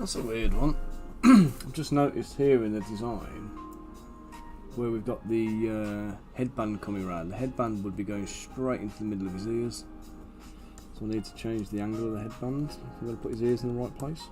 B: That's a weird one. I've just noticed here in the design where we've got the headband coming around. The headband would be going straight into the middle of his ears. So I need to change the angle of the headband. I'm going to put his ears in the right place.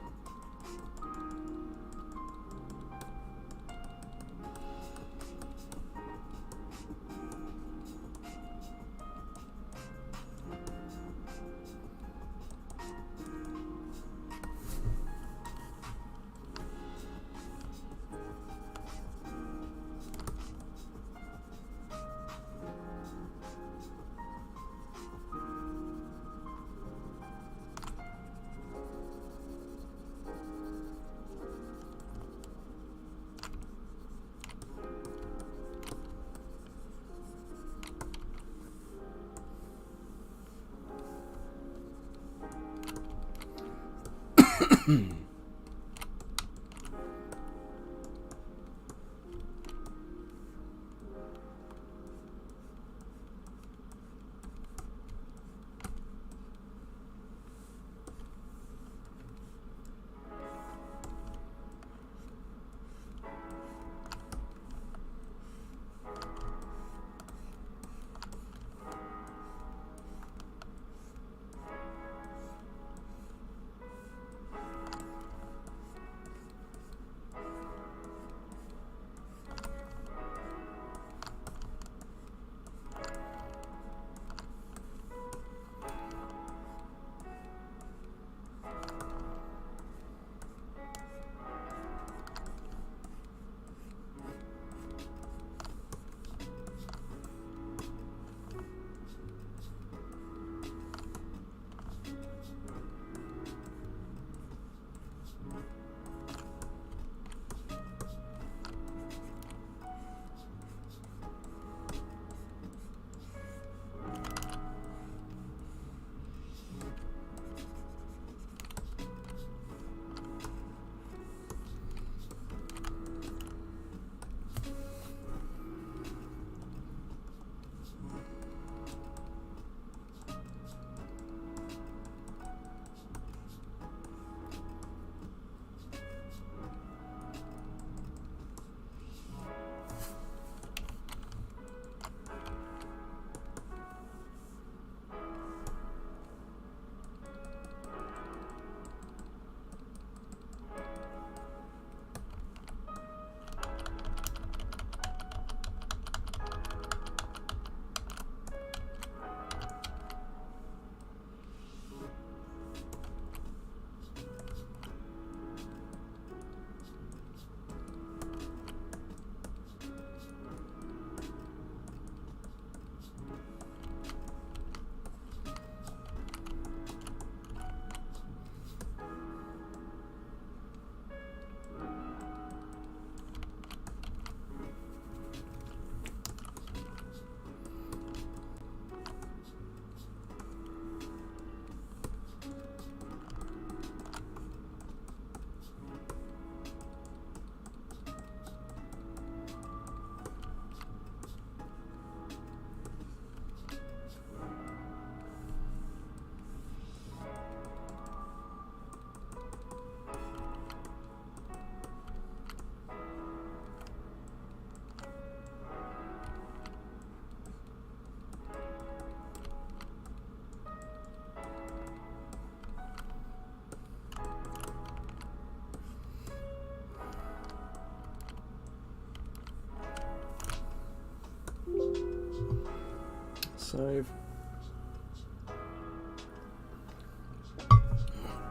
B: Save.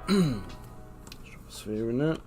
B: Let's drop a sphere in there.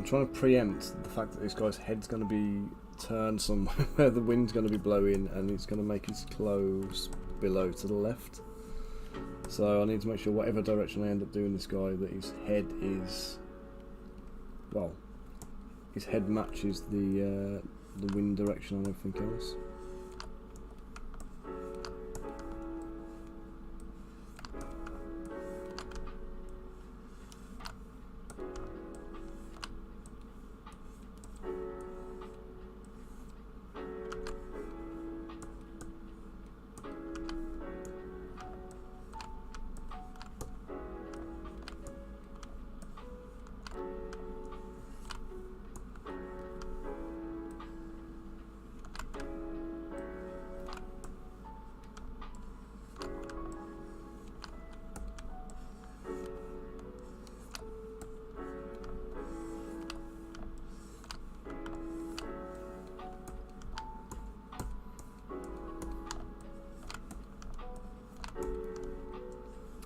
B: Trying to preempt the fact that this guy's head's going to be turned somewhere the wind's going to be blowing and it's going to make his clothes below to the left. So I need to make sure whatever direction I end up doing this guy, that his head is, well, his head matches the wind direction and everything else.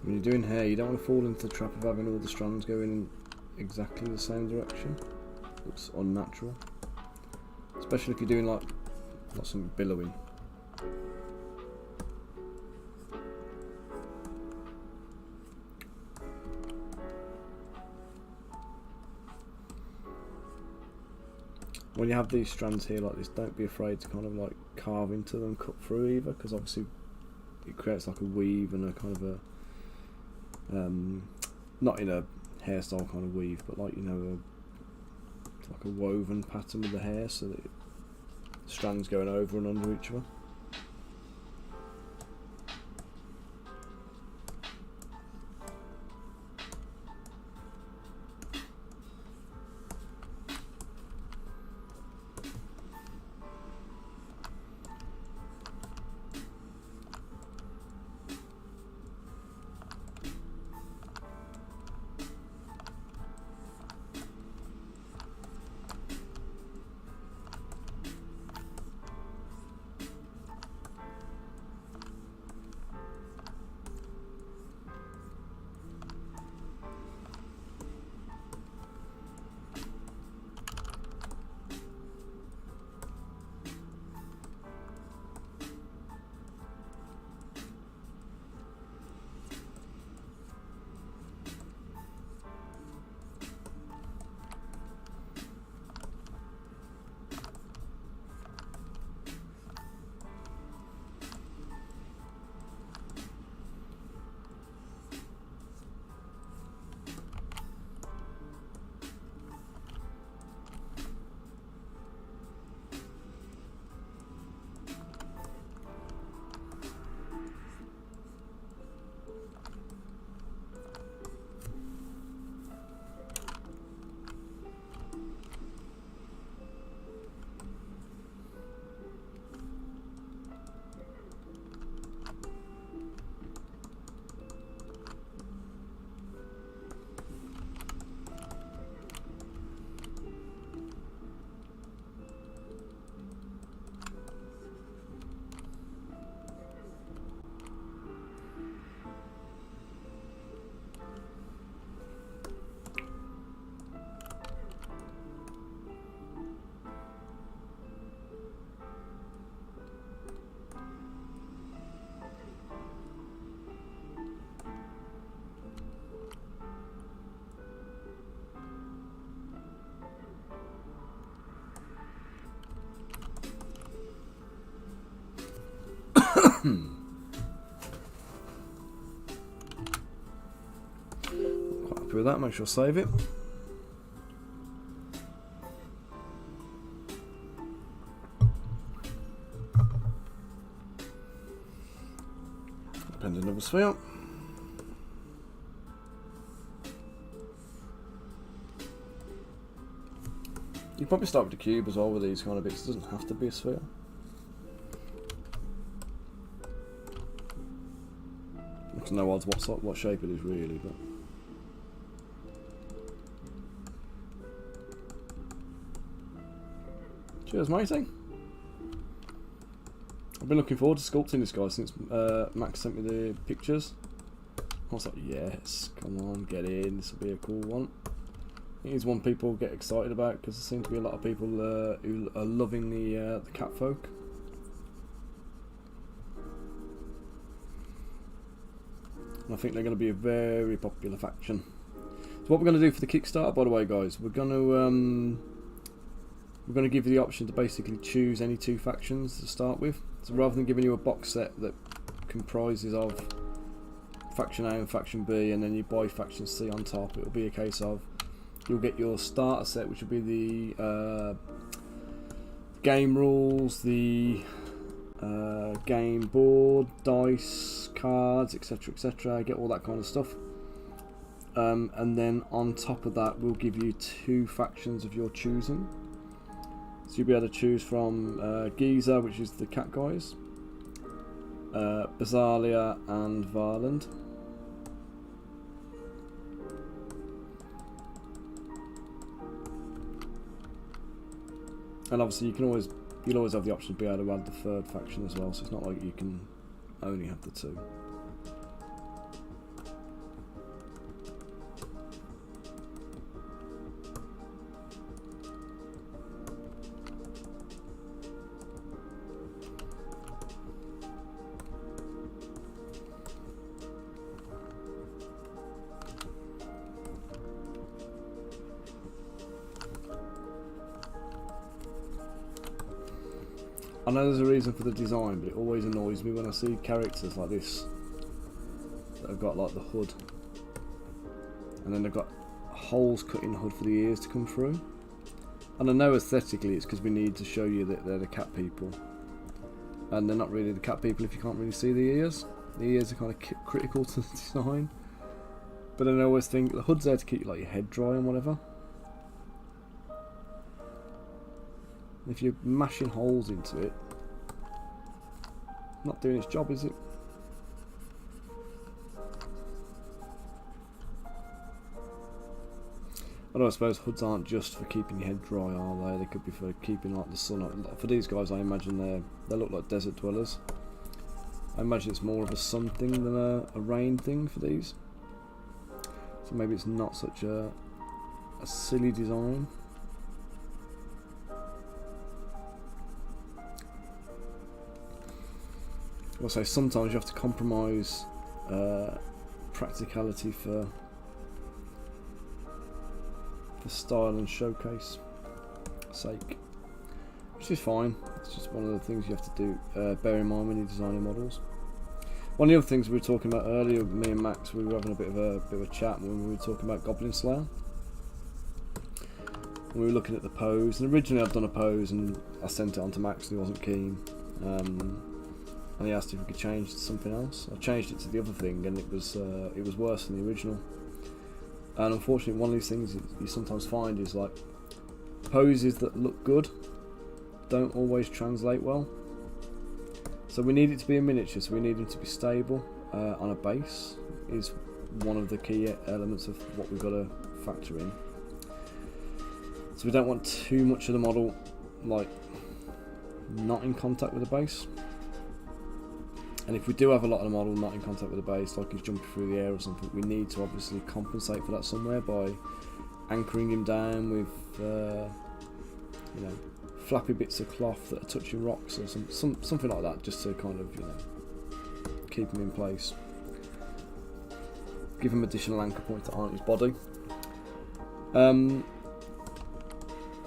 B: When you're doing hair, you don't want to fall into the trap of having all the strands going in exactly the same direction. Looks unnatural. Especially if you're doing like some billowing. When you have these strands here like this, don't be afraid to kind of like carve into them, cut through either, because obviously it creates like a weave and a kind of a not in a hairstyle kind of weave, but like, you know, it's like a woven pattern with the hair, so that strands going over and under each other. Quite happy with that. Make sure I save it. Append another sphere. You probably start with a cube as well with these kind of bits. It doesn't have to be a sphere. There's no odds what shape it is really, but cheers, matey. I've been looking forward to sculpting this guy since Max sent me the pictures. I was like, yes, come on, get in. This will be a cool one. It is one people get excited about because there seem to be a lot of people who are loving the cat folk. And I think they're going to be a very popular faction. So what we're going to do for the Kickstarter, by the way, guys, we're going to give you the option to basically choose any 2 factions to start with. So rather than giving you a box set that comprises of faction A and faction B, and then you buy faction C on top, it will be a case of you'll get your starter set, which will be the game rules, the game board, dice, cards, etc, etc, get all that kind of stuff, and then on top of that we'll give you 2 factions of your choosing. So you'll be able to choose from Giza, which is the cat guys, Basalia and Varland. And obviously you'll always have the option to be able to add the 3rd faction as well, so it's not like you can only have the 2. I know there's a reason for the design, but it always annoys me when I see characters like this that have got like the hood, and then they've got holes cut in the hood for the ears to come through. And I know aesthetically it's because we need to show you that they're the cat people, and they're not really the cat people if you can't really see the ears. The ears are kind of critical to the design, but I always think the hood's there to keep like your head dry and whatever. If you're mashing holes into it, not doing its job, is it? Although I suppose hoods aren't just for keeping your head dry, are they? They could be for keeping like the sun out. For these guys, I imagine they look like desert dwellers. I imagine it's more of a sun thing than a rain thing for these. So maybe it's not such a silly design. I'll say sometimes you have to compromise practicality for style and showcase sake, which is fine. It's just one of the things you have to do, bear in mind when you're designing models. One of the other things we were talking about earlier, me and Max, we were having a bit of a chat when we were talking about Goblin Slayer. And we were looking at the pose, and originally I'd done a pose and I sent it on to Max and he wasn't keen. And he asked if we could change it to something else. I changed it to the other thing, and it was worse than the original. And unfortunately, one of these things you sometimes find is like poses that look good don't always translate well. So we need it to be a miniature, so we need it to be stable on a base is one of the key elements of what we've got to factor in. So we don't want too much of the model like not in contact with the base. And if we do have a lot of the model not in contact with the base, like he's jumping through the air or something, we need to obviously compensate for that somewhere by anchoring him down with, you know, flappy bits of cloth that are touching rocks or something like that, just to kind of, you know, keep him in place. Give him additional anchor points that aren't his body.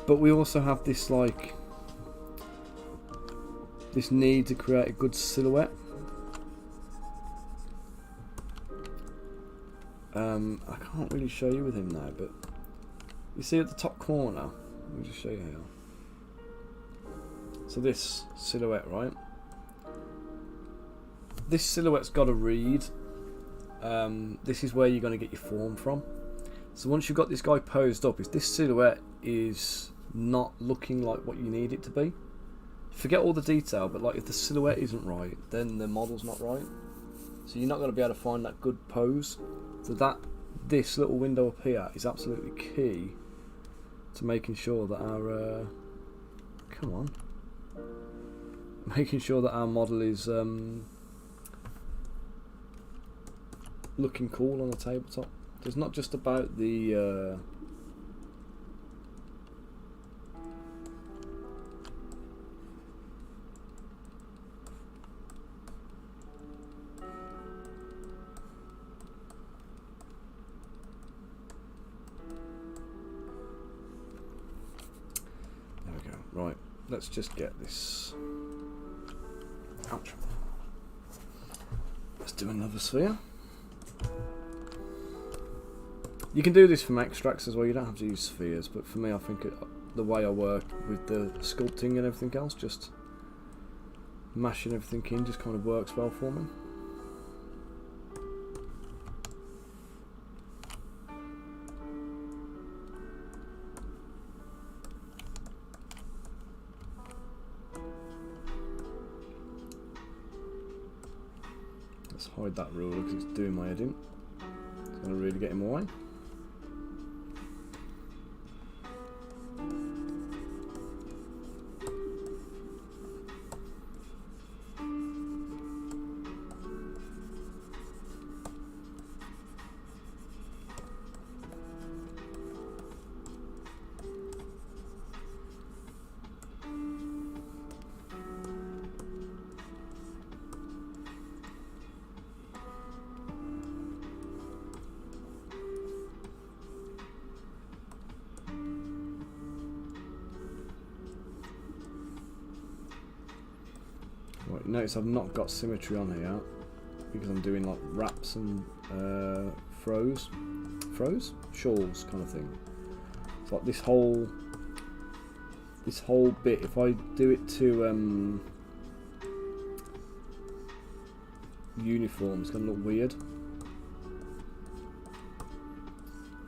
B: But we also have this this need to create a good silhouette I can't really show you with him now, but you see at the top corner, let me just show you here. So this silhouette, right? This silhouette's got to read. This is where you're going to get your form from. So once you've got this guy posed up, if this silhouette is not looking like what you need it to be, forget all the detail, but like if the silhouette isn't right, then the model's not right. So you're not going to be able to find that good pose. So this little window up here is absolutely key to making sure that our making sure that our model is looking cool on the tabletop. So it's not just about the there we go. Right, let's just get this. Ouch. Let's do another sphere. You can do this from extracts as well, you don't have to use spheres, but for me I think the way I work with the sculpting and everything else, just mashing everything in just kind of works well for me. Let's hide that ruler because it's doing my head in. It's going to really get in my way. Right, notice I've not got symmetry on here because I'm doing like wraps and shawls kind of thing. It's like this whole bit. If I do it to uniform, it's going to look weird.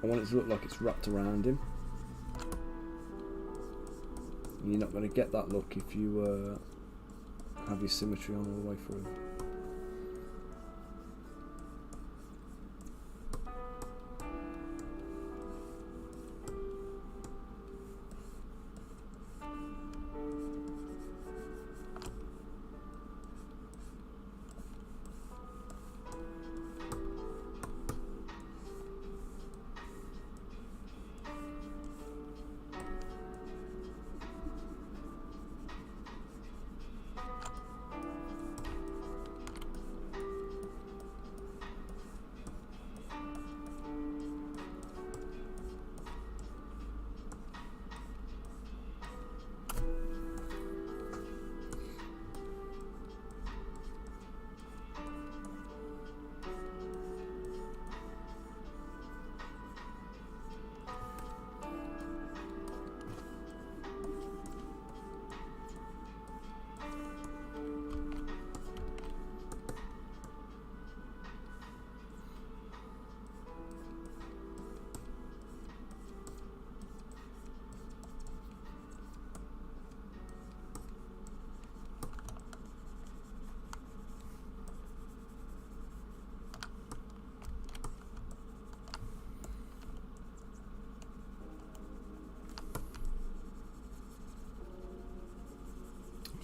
B: I want it to look like it's wrapped around him. And you're not going to get that look if you have your symmetry on all the way through.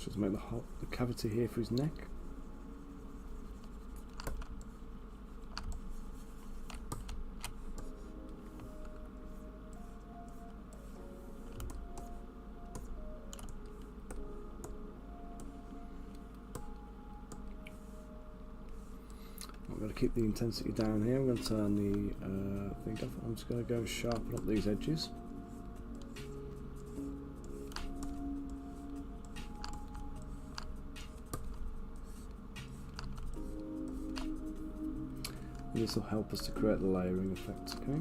B: Just make the cavity here for his neck. I'm going to keep the intensity down here. I'm going to turn the thing off. I'm just going to go and sharpen up these edges. This will help us to create the layering effects, okay?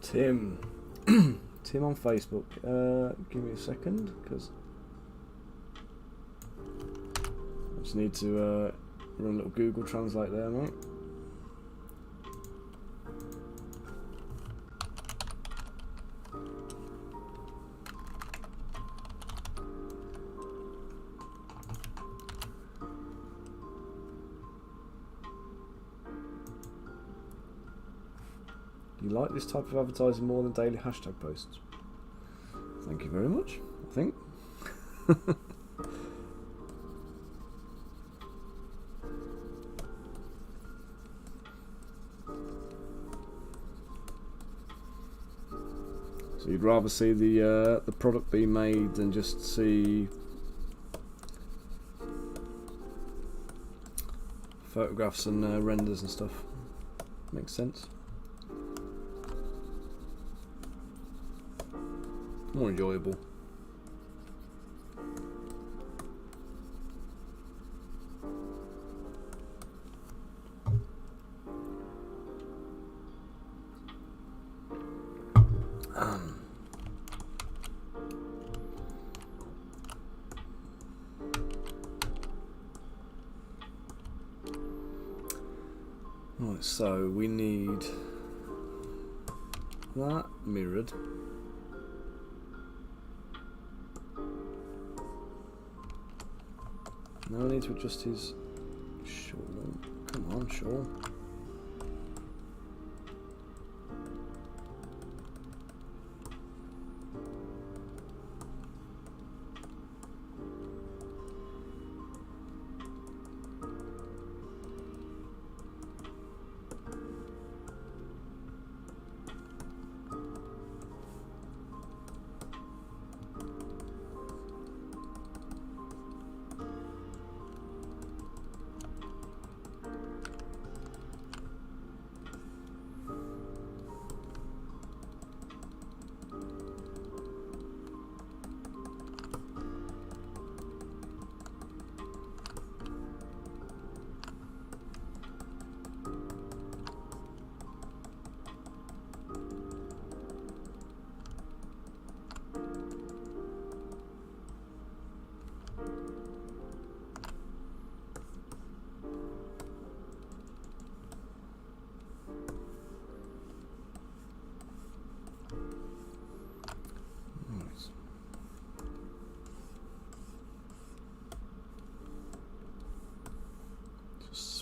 B: Tim. Tim on Facebook. Give me a second, because I just need to run a little Google Translate there, mate. You like this type of advertising more than daily hashtag posts? Thank you very much, I think. So you'd rather see the product being made than just see photographs and renders and stuff. Makes sense. More enjoyable. Right, so we need that mirrored. Now I need to adjust his shawl. Come on, shawl.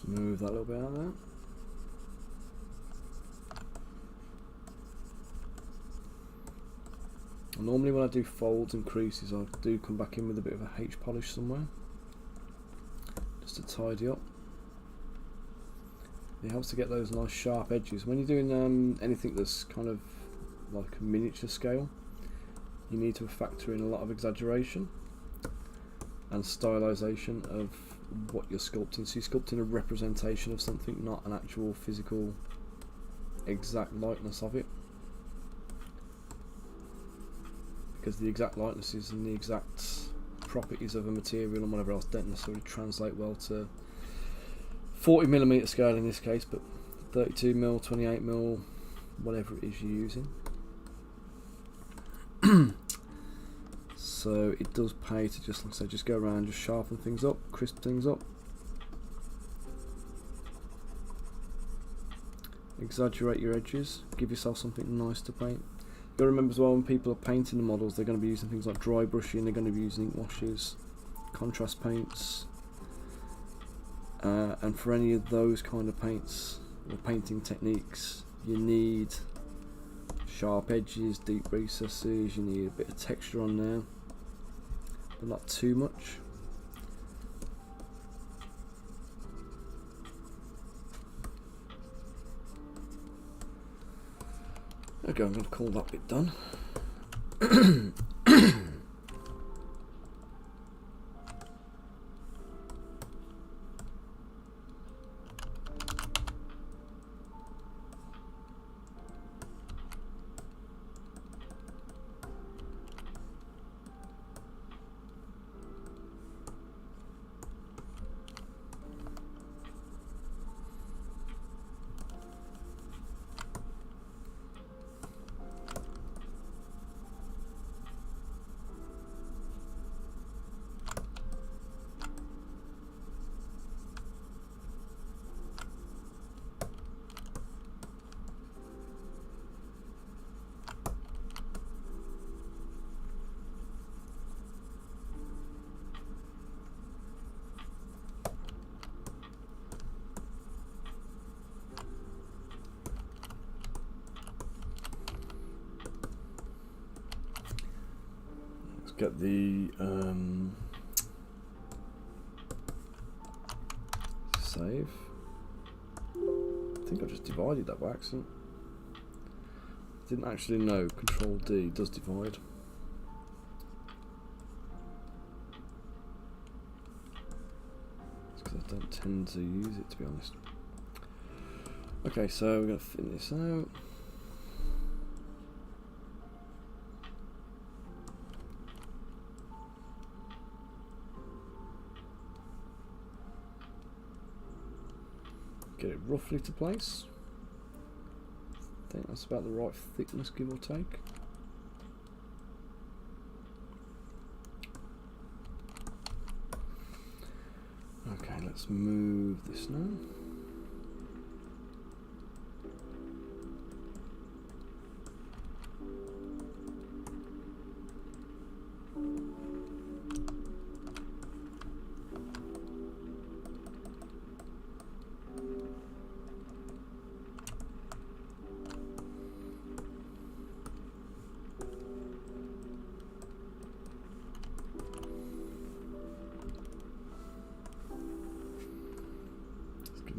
B: move that a little bit out of there. And normally when I do folds and creases, I do come back in with a bit of a H polish somewhere, just to tidy up. It helps to get those nice sharp edges. When you're doing anything that's kind of like a miniature scale, you need to factor in a lot of exaggeration and stylization of what you're sculpting. So you're sculpting a representation of something, not an actual physical exact likeness of it, because the exact likenesses and the exact properties of a material and whatever else don't necessarily translate well to 40mm scale in this case, but 32mm, 28mm, whatever it is you're using. So it does pay to just, like I say, just go around, just sharpen things up, crisp things up, exaggerate your edges, give yourself something nice to paint. You've got to remember as well, when people are painting the models, they're going to be using things like dry brushing, they're going to be using ink washes, contrast paints, and for any of those kind of paints or painting techniques, you need sharp edges, deep recesses, you need a bit of texture on there, but not too much. Okay, I'm going to call that bit done. Get the save. I think I just divided that by accident. Didn't actually know Control D does divide. It's because I don't tend to use it, to be honest. Okay, so we're going to thin this out. Get it roughly to place. I think that's about the right thickness, give or take. Okay, let's move this now.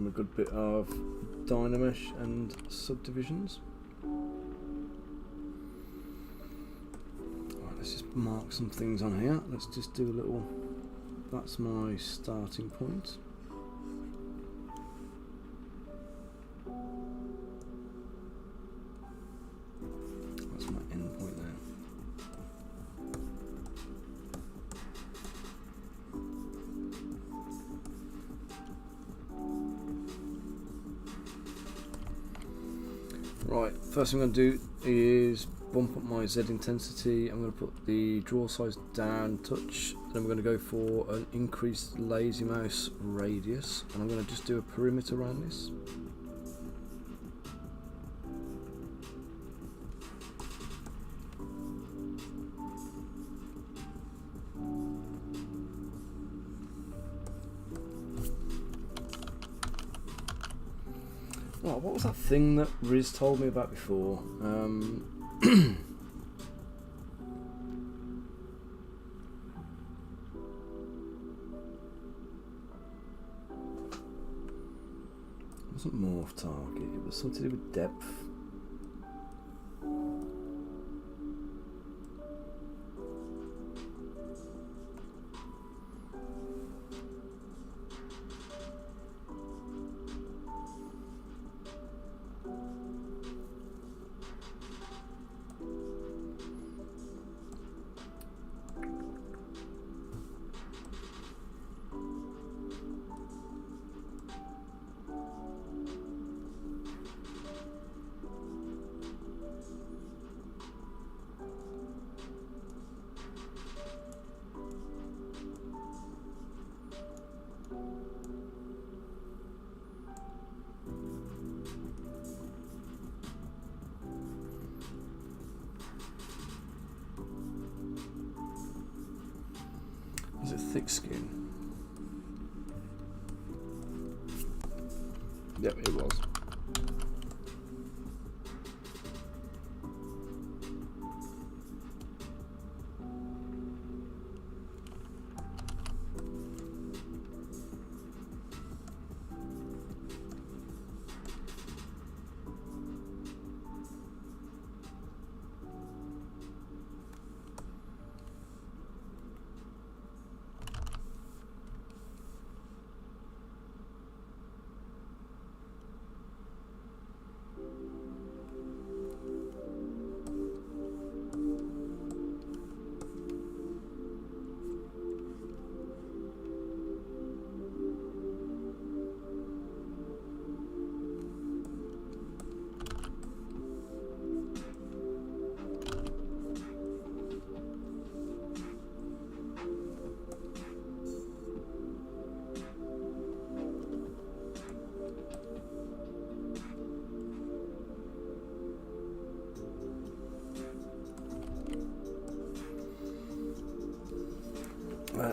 B: A good bit of Dynamesh and subdivisions. Right, let's just mark some things on here. Let's just do a little, that's my starting point. That's my end point there. Right, first thing I'm going to do is bump up my Z intensity. I'm going to put the draw size down a touch. Then we're going to go for an increased lazy mouse radius, and I'm going to just do a perimeter around this. Oh, what was that thing that Riz told me about before? It wasn't morph target, it was something to do with depth. Is it thick skin? Yep, it was.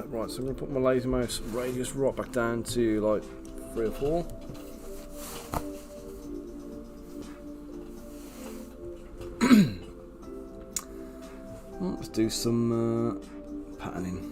B: Right, so I'm going to put my laser mouse radius right back down to like 3 or 4. Well, let's do some patterning.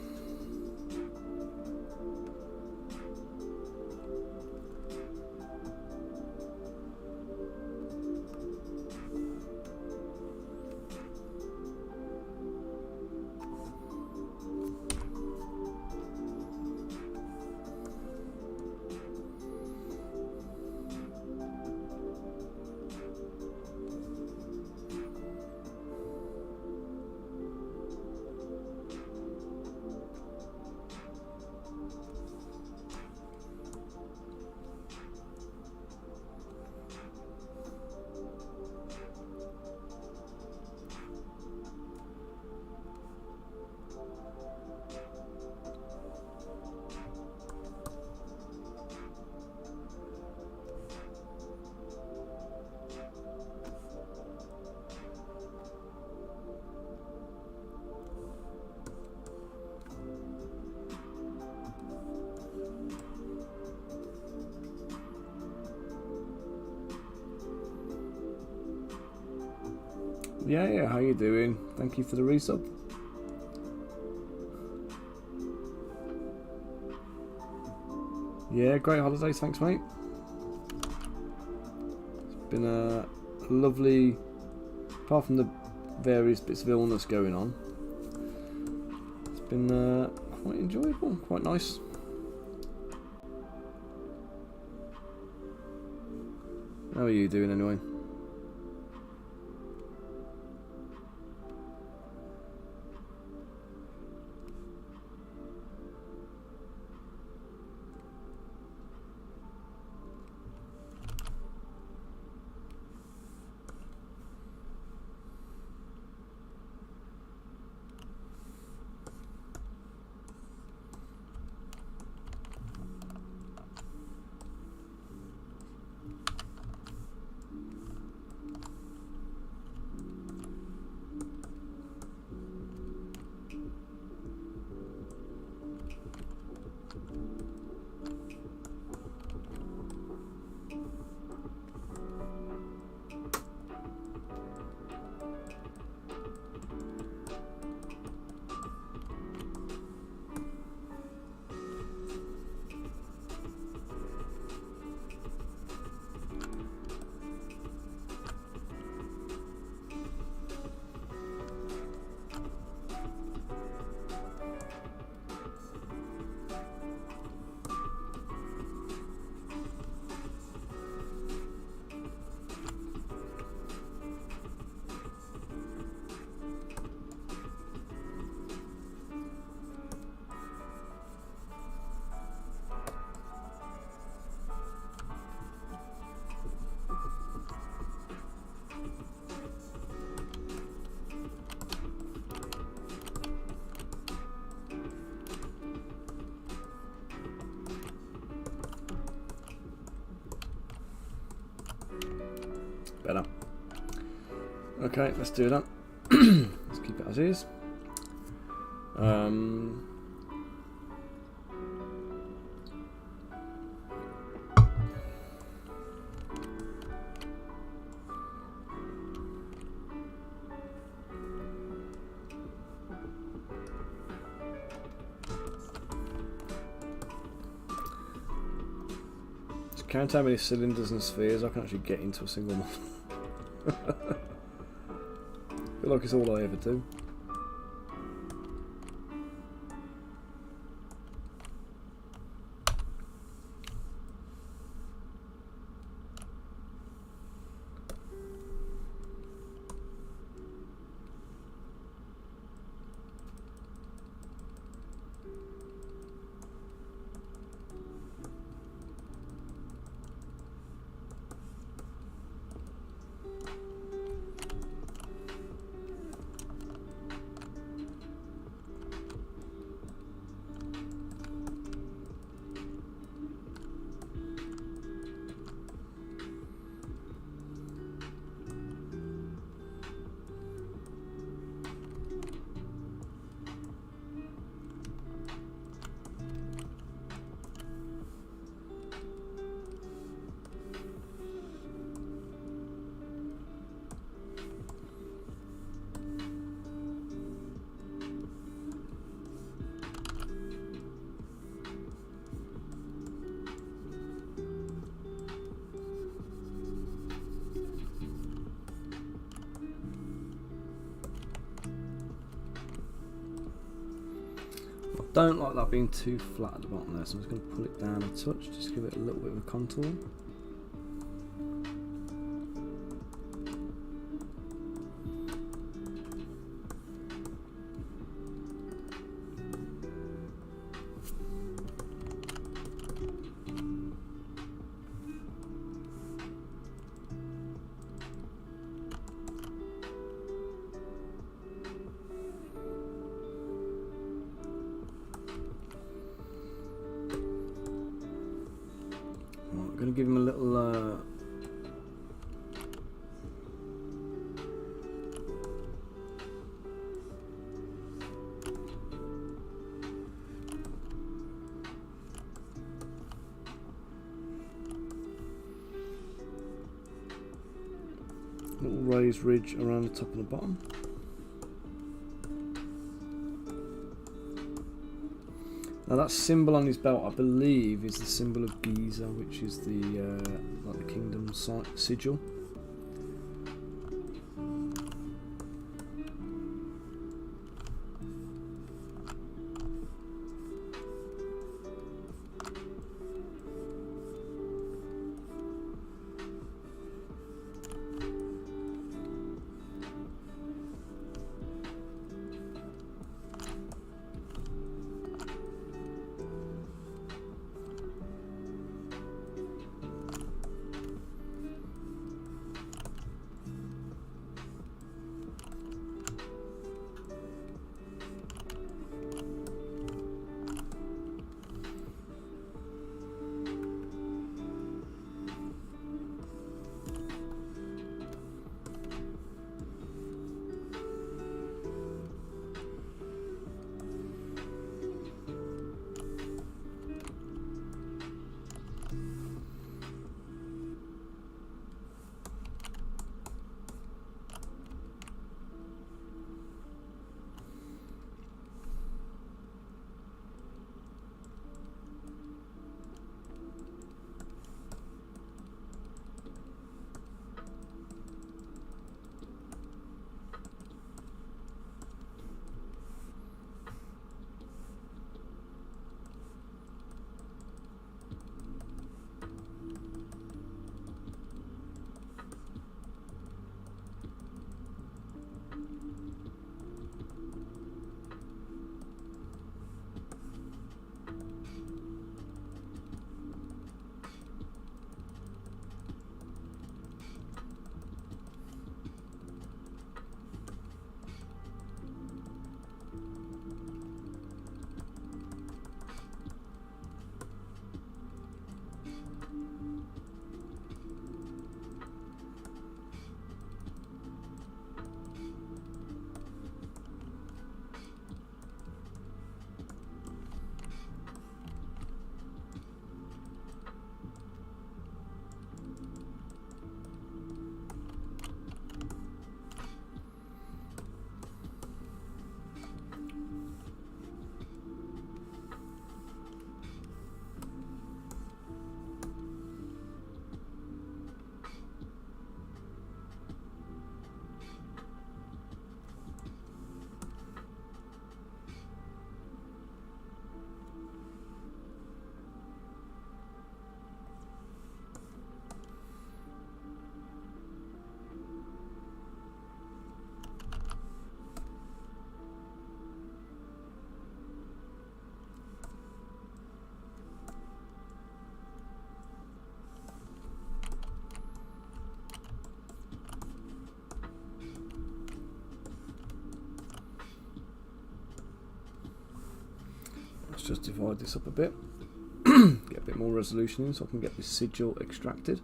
B: Yeah, how you doing? Thank you for the resub. Yeah, great holidays, thanks mate. It's been a lovely, apart from the various bits of illness going on, it's been quite enjoyable, quite nice. How are you doing anyway? Better. Okay, let's do that. Let's keep it as is. Just count how many cylinders and spheres I can actually get into a single one. I feel like it's all I ever do. Don't like that being too flat at the bottom there, so I'm just going to pull it down a touch, just give it a little bit of a contour. I'm going to give him a little raised ridge around the top and the bottom. Now that symbol on his belt, I believe, is the symbol of Giza, which is the like the kingdom sigil. just divide this up a bit, get a bit more resolution in so I can get this sigil extracted.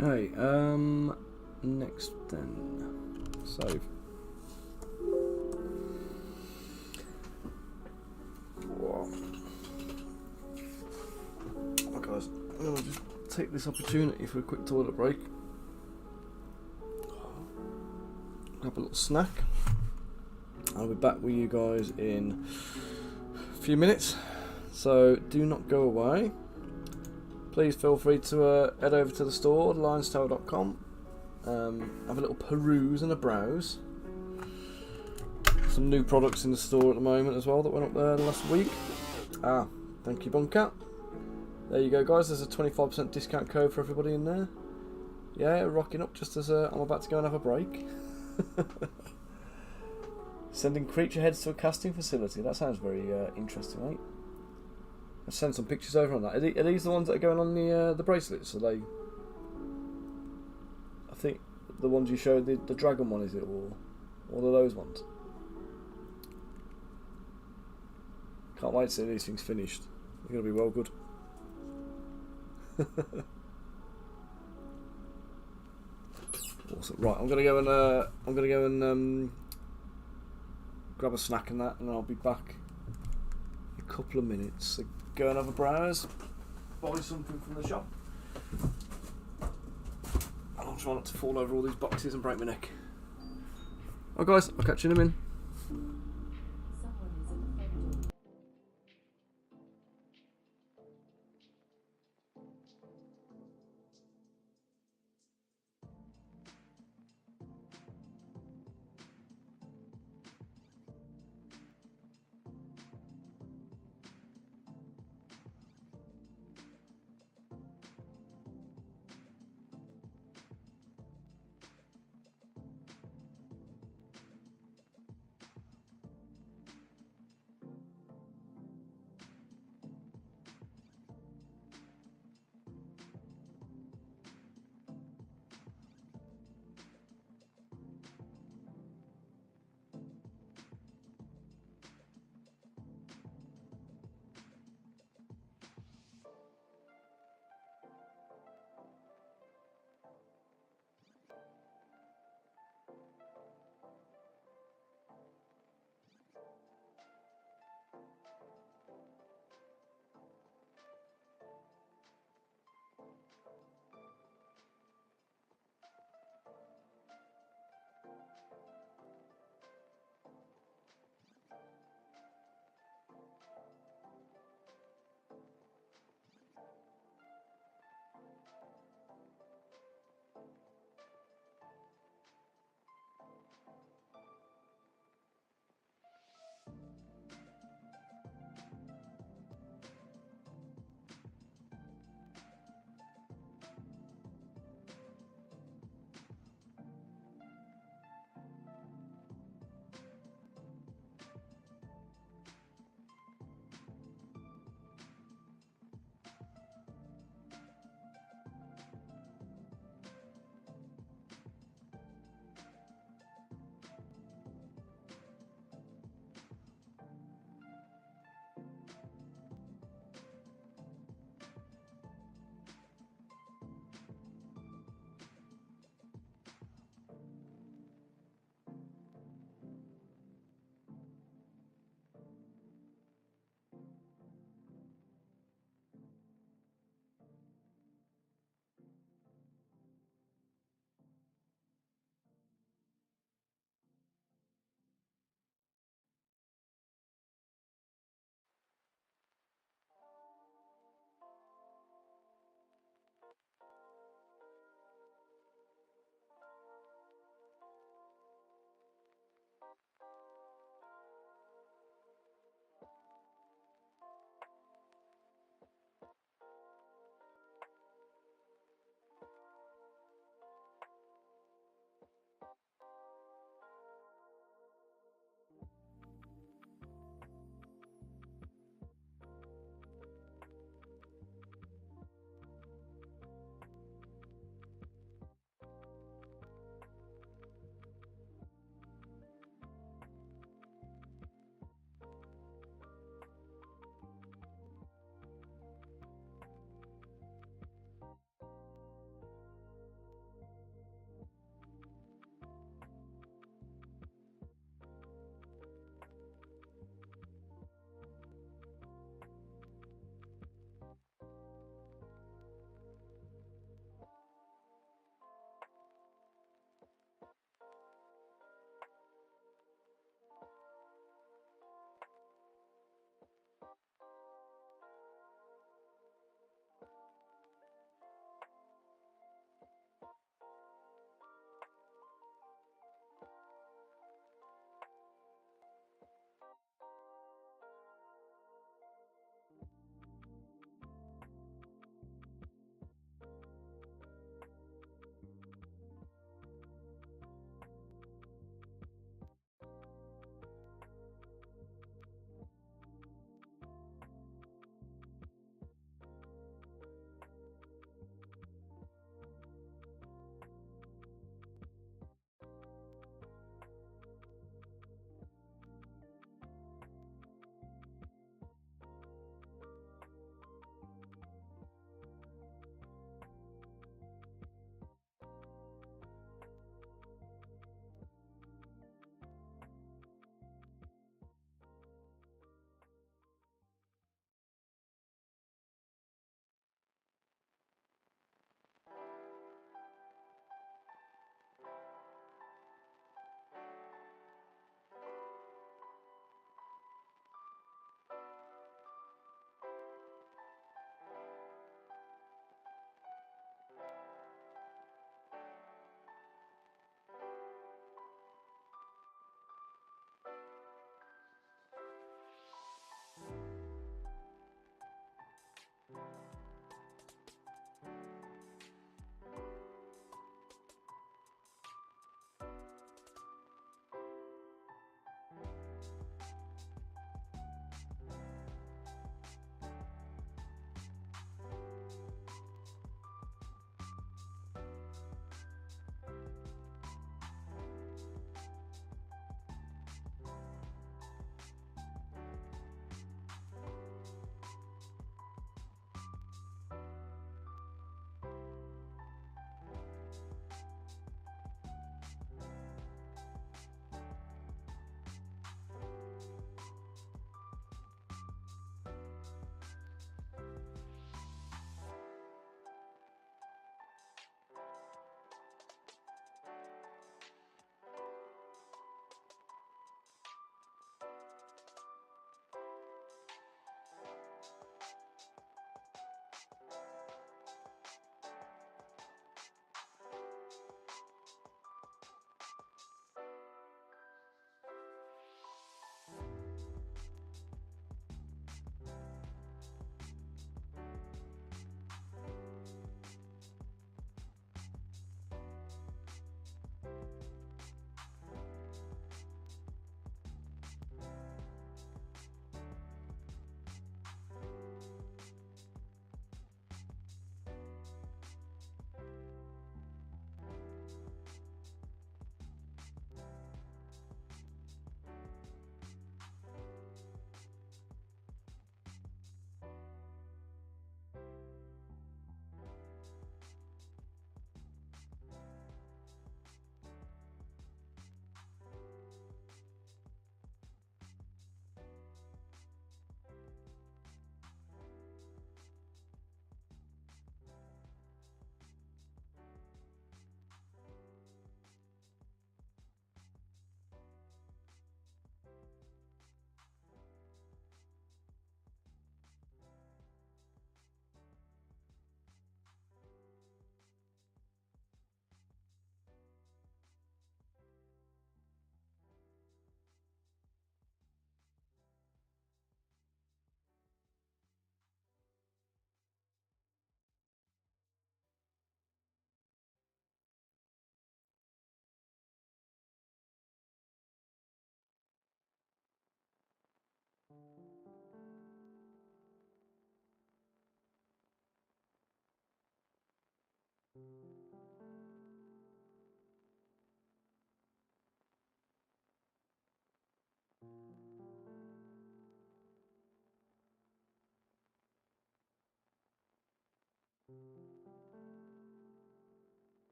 B: Okay, next then, save. Whoa. Oh guys, I'm going to just take this opportunity for a quick toilet break. Have a little snack. I'll be back with you guys in a few minutes, so do not go away. Please feel free to head over to the store, lionstower.com, have a little peruse and a browse. Some new products in the store at the moment as well that went up there last week. Thank you, Bunker. There you go, guys. There's a 25% discount code for everybody in there. Yeah, rocking up just as I'm about to go and have a break. Sending creature heads to a casting facility. That sounds very interesting, mate. I'll send some pictures over on that. Are these the ones that are going on the bracelets? Are they? I think the ones you showed, the dragon one, is it, or all of those ones? Can't wait to see these things finished. They're gonna be well good. Awesome. Right, I'm gonna go and grab a snack and that, and I'll be back in a couple of minutes. So go and have a browse, buy something from the shop. I'll try not to fall over all these boxes and break my neck. Alright guys, I'll catch you in a minute.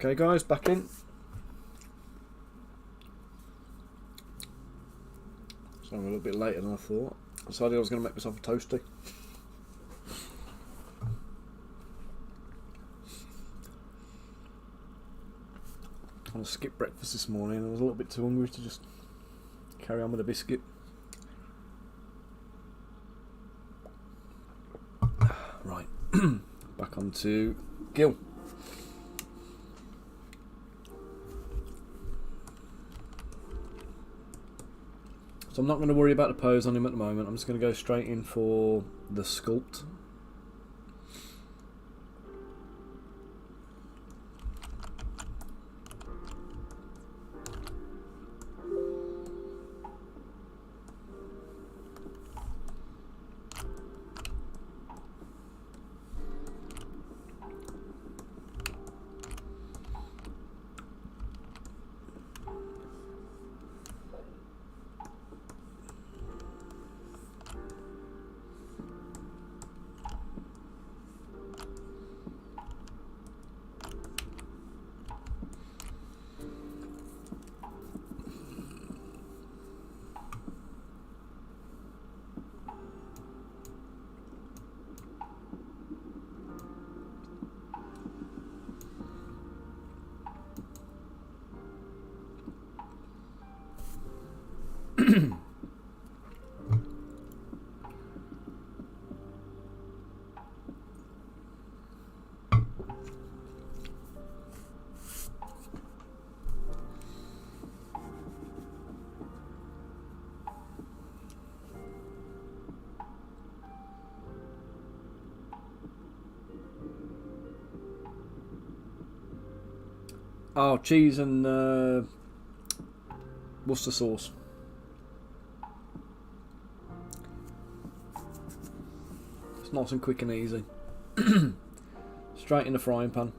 B: Okay guys, back in. So I'm a little bit later than I thought. I decided I was going to make myself a toasty. I skipped breakfast this morning and I was a little bit too hungry to just carry on with a biscuit. Right, back onto Gil. So I'm not going to worry about the pose on him at the moment. I'm just going to go straight in for the sculpt. Oh, cheese and Worcester sauce. It's nice and quick and easy. Straight in the frying pan.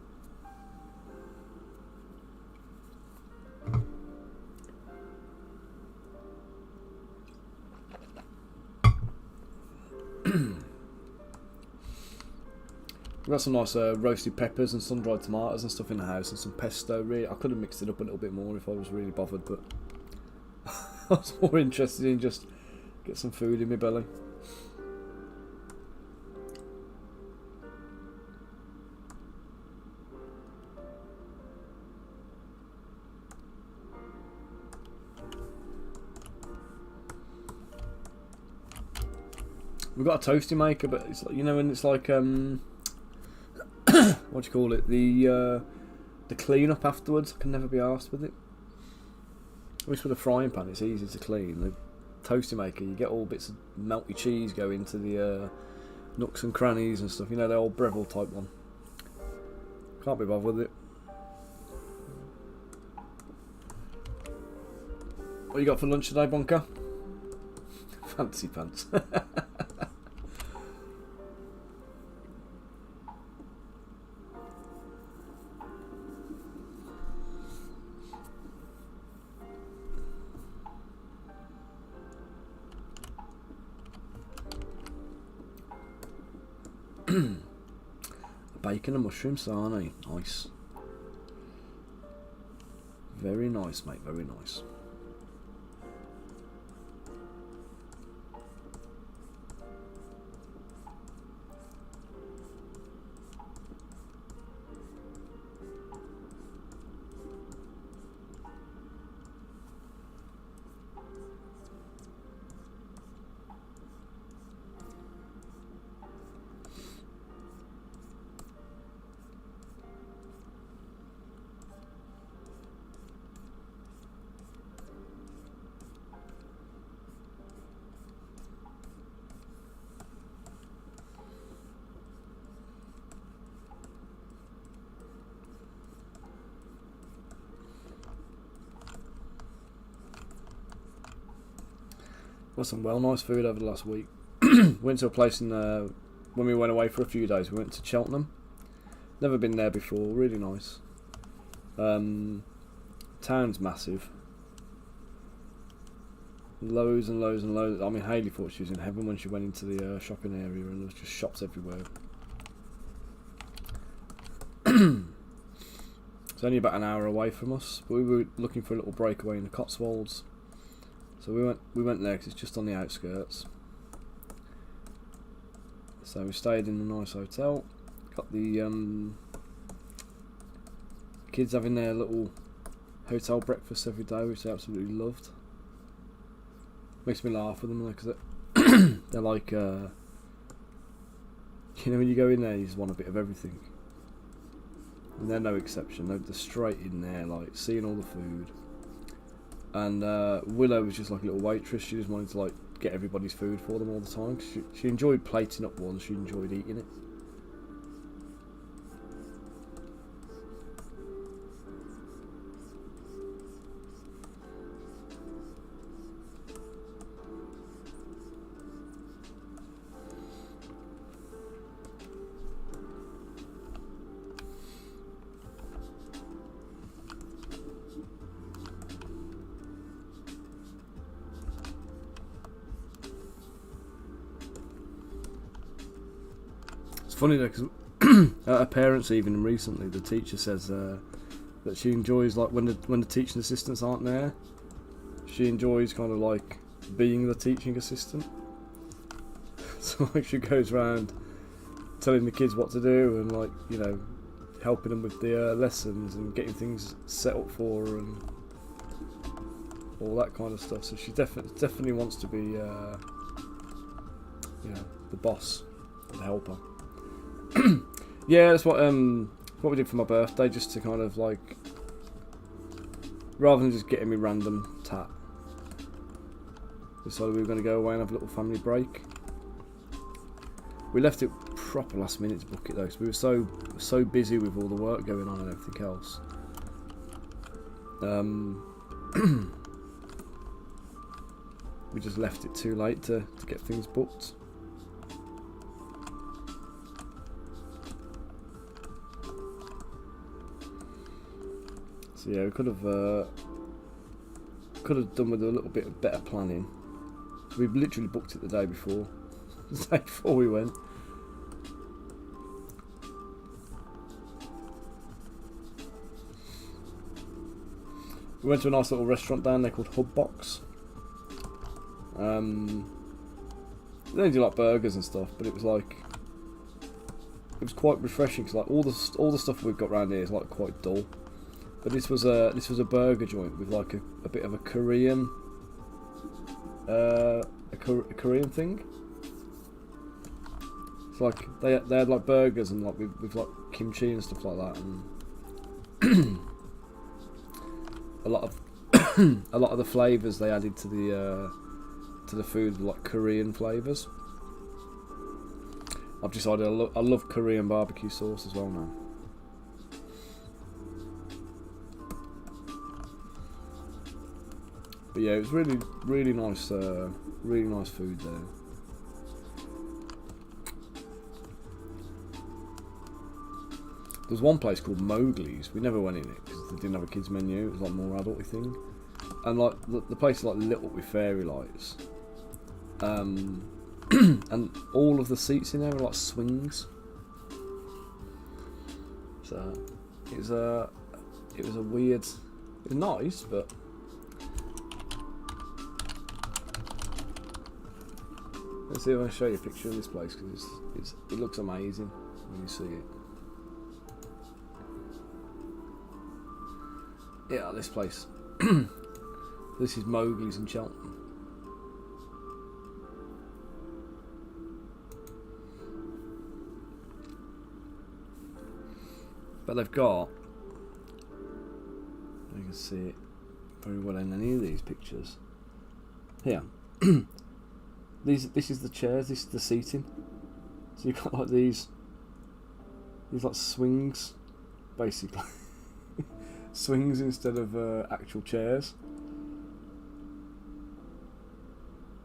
B: We've got some nice roasted peppers and sun-dried tomatoes and stuff in the house, and some pesto. Really, I could have mixed it up a little bit more if I was really bothered, but I was more interested in just get some food in my belly. We've got a toasty maker, but it's like, you know, when it's like what do you call it? The clean up afterwards. I can never be arsed with it. At least with a frying pan, it's easy to clean. The toasty maker, you get all bits of melty cheese go into the nooks and crannies and stuff. You know, the old Breville type one. Can't be bothered with it. What you got for lunch today, Bonker? Fancy pants. Bacon and mushroom sarnie. Nice. Very nice, mate. Very nice. Got some well nice food over the last week. Went to a place in when we went away for a few days. We went to Cheltenham. Never been there before. Really nice. Town's massive. Loads and loads and loads. I mean, Hayley thought she was in heaven when she went into the shopping area, and there was just shops everywhere. It's only about an hour away from us, but we were looking for a little breakaway in the Cotswolds. So we went there because it's just on the outskirts. So we stayed in a nice hotel. Got the kids having their little hotel breakfast every day, which they absolutely loved. Makes me laugh with them because they're like, you know, when you go in there, you just want a bit of everything. And they're no exception. They're straight in there, like seeing all the food. And Willow was just like a little waitress. She just wanted to like get everybody's food for them all the time. She enjoyed plating up one. She enjoyed eating it. Funny though, because at her parents' evening recently, the teacher says that she enjoys like when the teaching assistants aren't there. She enjoys kind of like being the teaching assistant. So like she goes around telling the kids what to do and like, you know, helping them with the lessons and getting things set up for her and all that kind of stuff. So she definitely wants to be, you know, the boss, the helper. Yeah, that's what we did for my birthday, just to kind of like, rather than just getting me random tat, decided we were going to go away and have a little family break. We left it proper last minute to book it though, because we were so busy with all the work going on and everything else. We just left it too late to get things booked. So yeah, we could have done with a little bit of better planning. So we literally booked it the day before, the day before we went. We went to a nice little restaurant down there called Hub Box. They do like burgers and stuff, but it was quite refreshing because like all the stuff we've got around here is like quite dull. But this was a burger joint with like a bit of a Korean Korean thing. It's like they had like burgers and like with like kimchi and stuff like that, and a lot of the flavours they added to the food were like Korean flavours. I've decided I love Korean barbecue sauce as well now. But yeah, it was really nice food there. There was one place called Mowgli's. We never went in it because they didn't have a kids menu. It was like more adulty thing, and like the place is like lit up with fairy lights. And all of the seats in there were like swings. So it was a weird. It was nice, but. Let's see if I can show you a picture of this place because it looks amazing when you see it. Yeah, this place. This is Mowgli's in Cheltenham. But they've got, you can see it very well in any of these pictures. Here. This is the chairs, this is the seating. So you've got like these like swings, basically. Swings instead of actual chairs.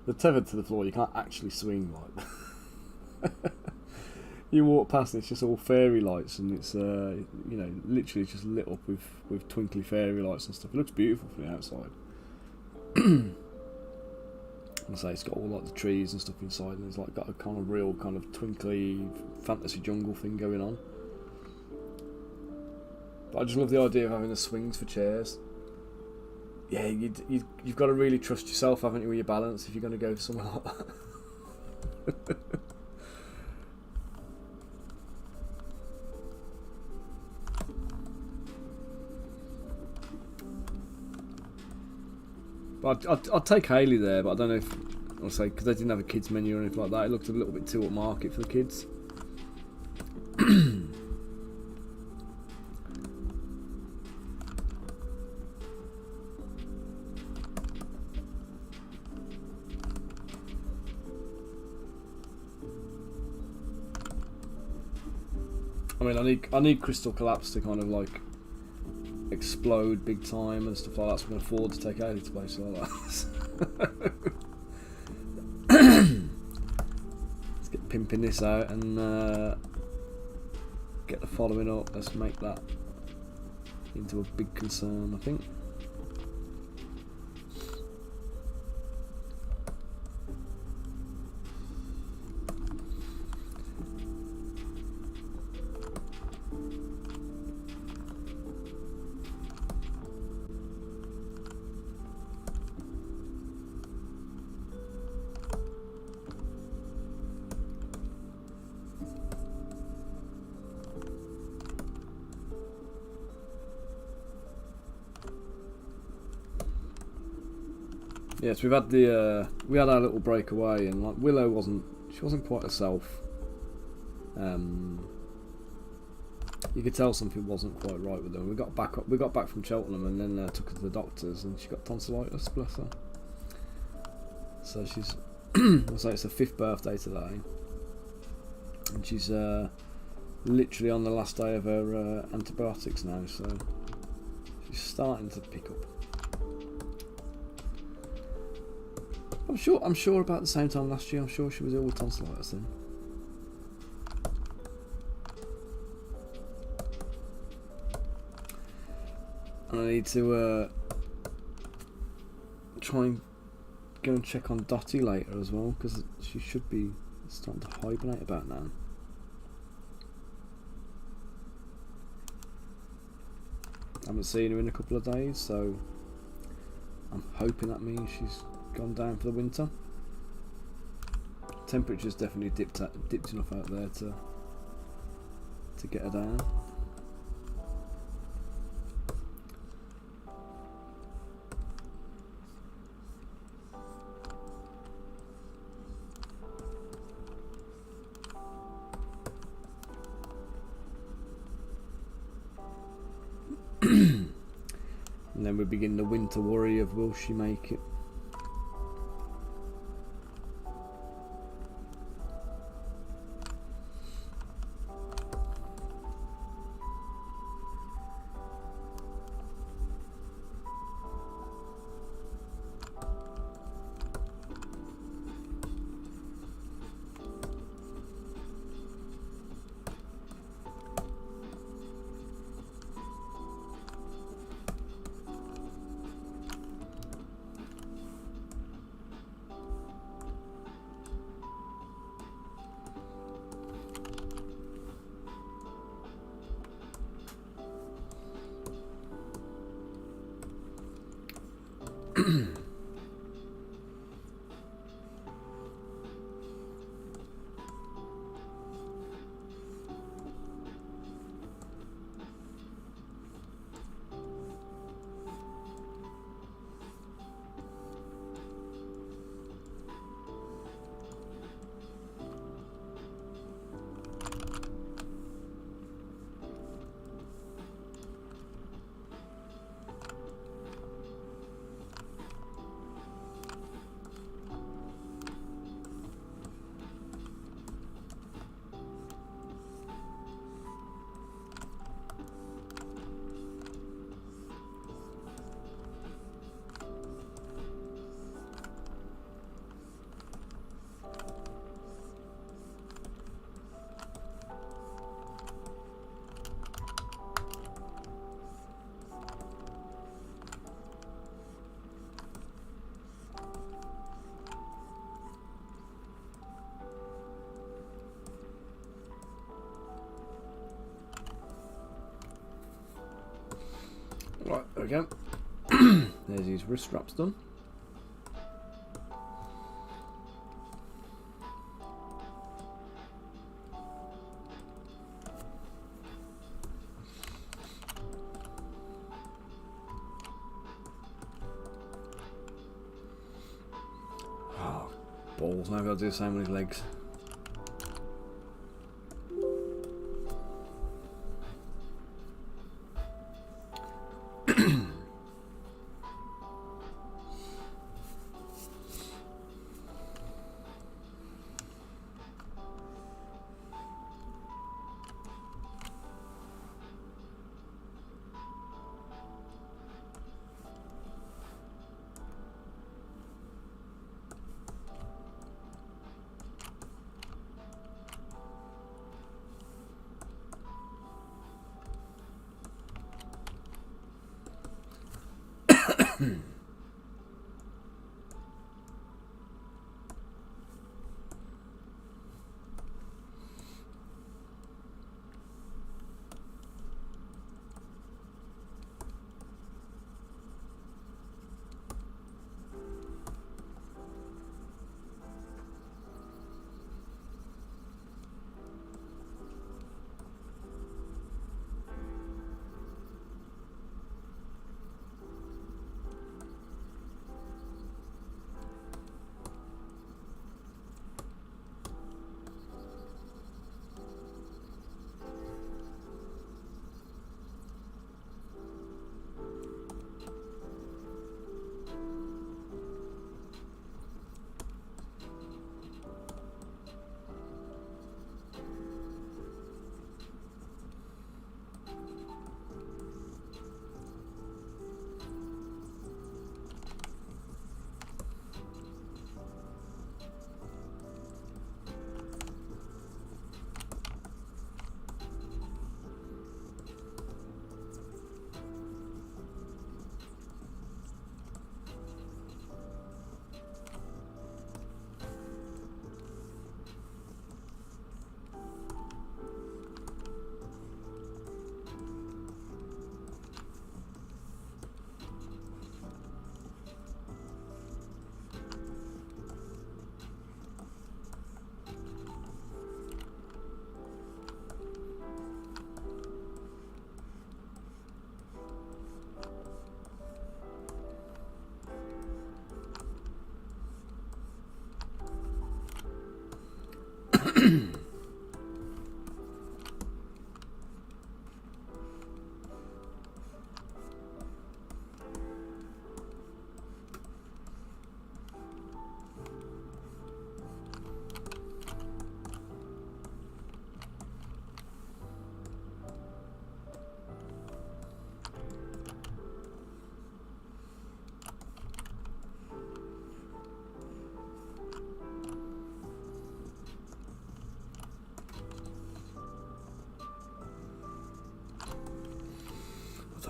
B: They're tethered to the floor, you can't actually swing like that. You walk past and it's just all fairy lights and it's you know, literally just lit up with twinkly fairy lights and stuff. It looks beautiful from the outside. I say it's got all like the trees and stuff inside, and it's like got a kind of real kind of twinkly fantasy jungle thing going on. But I just love the idea of having the swings for chairs. Yeah, you've got to really trust yourself, haven't you, with your balance if you're going to go somewhere like that. But I'd take Hayley there, but I don't know if I'll say because they didn't have a kids menu or anything like that. It looked a little bit too upmarket for the kids. I mean, I need Crystal Collapse to kind of like explode big time and stuff like that, so I can afford to take Hayley to places like that. Let's get pimping this out and get the following up. Let's make that into a big concern, I think. Yes, we had our little breakaway, and like Willow wasn't quite herself. You could tell something wasn't quite right with her. We got back from Cheltenham, and then took her to the doctors, and she got tonsillitis, bless her. So she's, I'll say it's her 5th birthday today, and she's literally on the last day of her antibiotics now. So she's starting to pick up. I'm sure about the same time last year, I'm sure she was ill with tonsillitis then. And I need to try and go and check on Dottie later as well, because she should be starting to hibernate about now. I haven't seen her in a couple of days, so I'm hoping that means she's gone down for the winter. Temperature's definitely dipped enough out there to get her down. And then we begin the winter worry of will she make it. we go. There's his wrist straps done. Oh, balls, now I've got to do the same with his legs.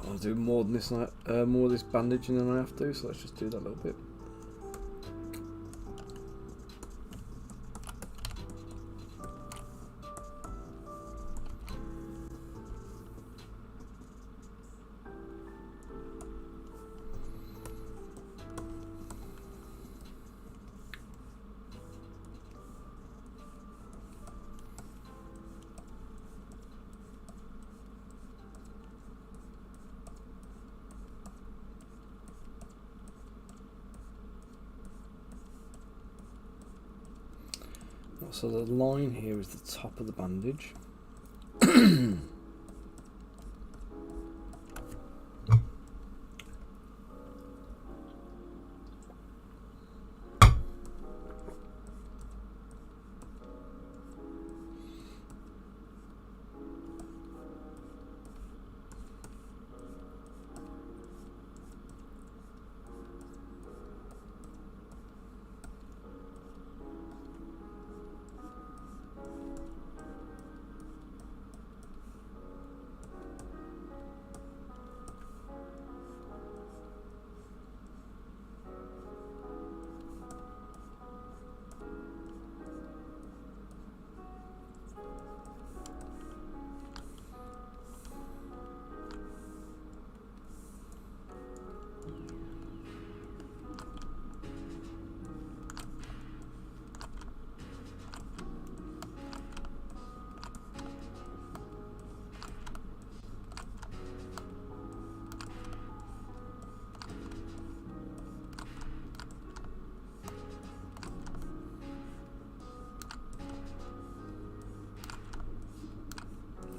B: I'll do more than this, more of this bandaging than I have to, so let's just do that a little bit. So the line here is the top of the bandage.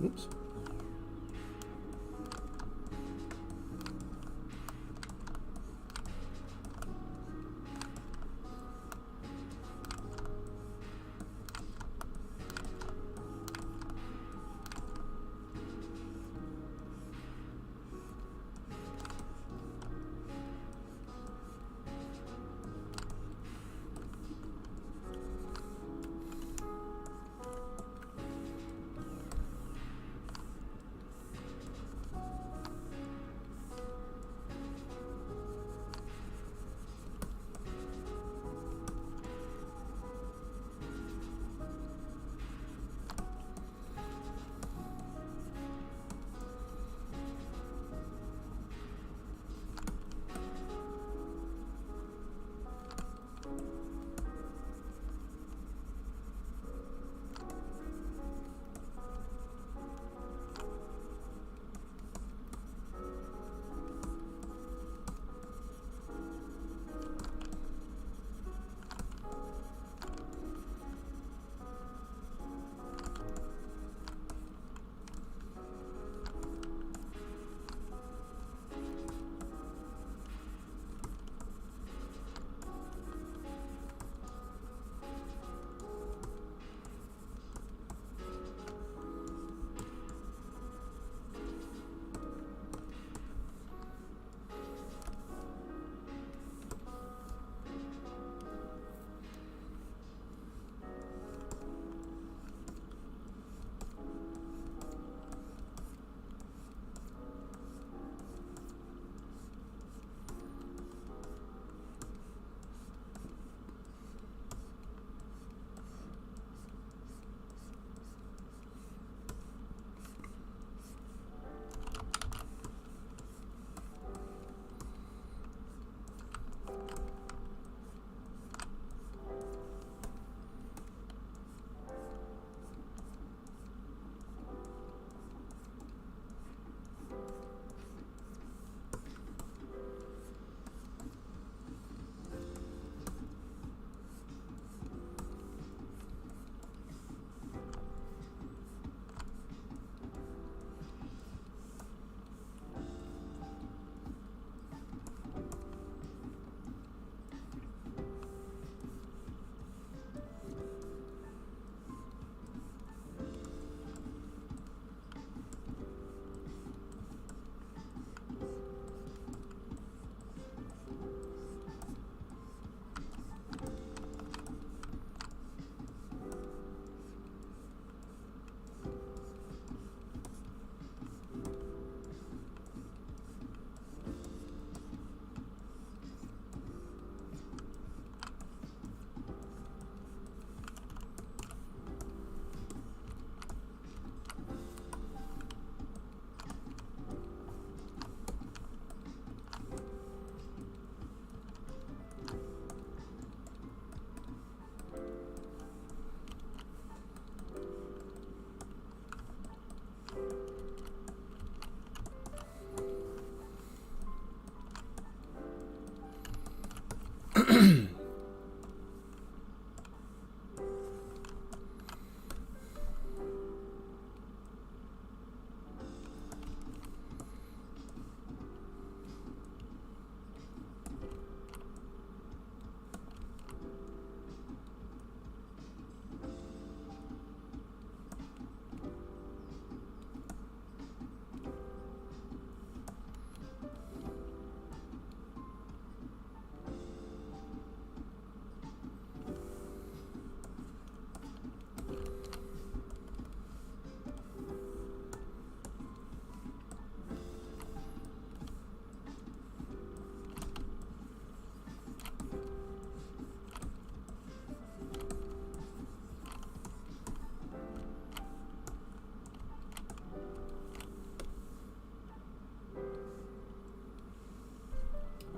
B: Oops.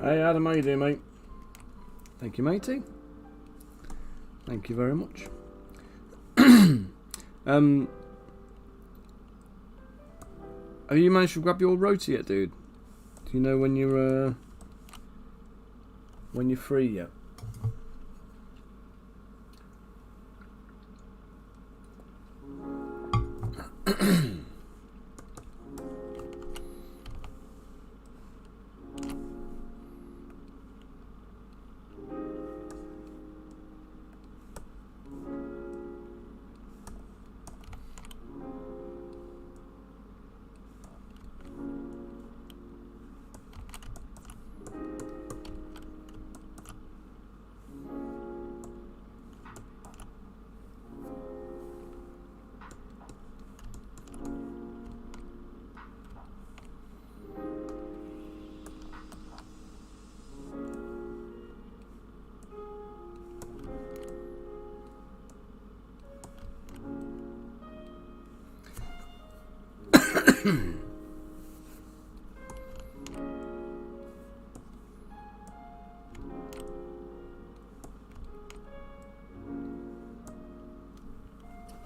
B: Hey Adam, how you doing, mate? Thank you, matey. Thank you very much. Have you managed to grab your rota yet, dude? Do you know when you're free yet?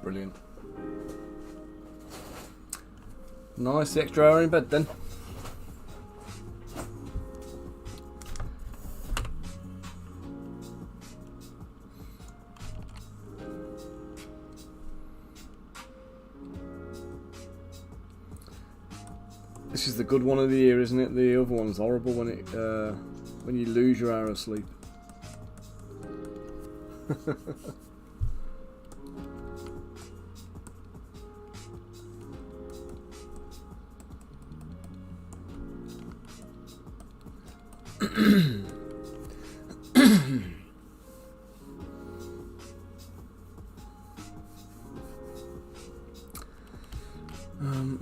B: Brilliant. Nice, the extra hour in bed then. This is the good one of the year, isn't it? The other one's horrible when you lose your hour of sleep.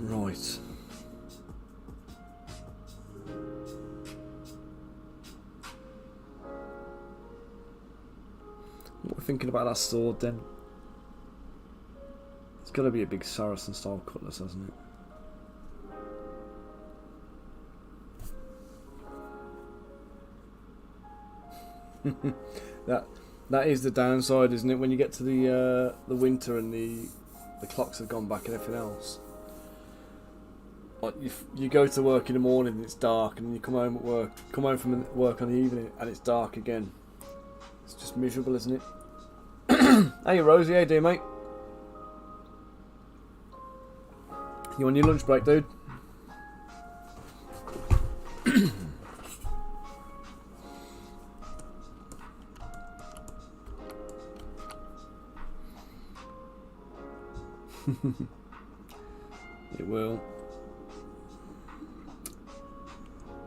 B: Right. What we're thinking about that sword then? It's got to be a big Saracen style cutlass, hasn't it? that is the downside, isn't it? When you get to the winter and the clocks have gone back and everything else. Like you go to work in the morning and it's dark, and then you come home from work on the evening and it's dark again. It's just miserable, isn't it? Hey Rosie, how you doing, mate? You on your lunch break, dude? It will.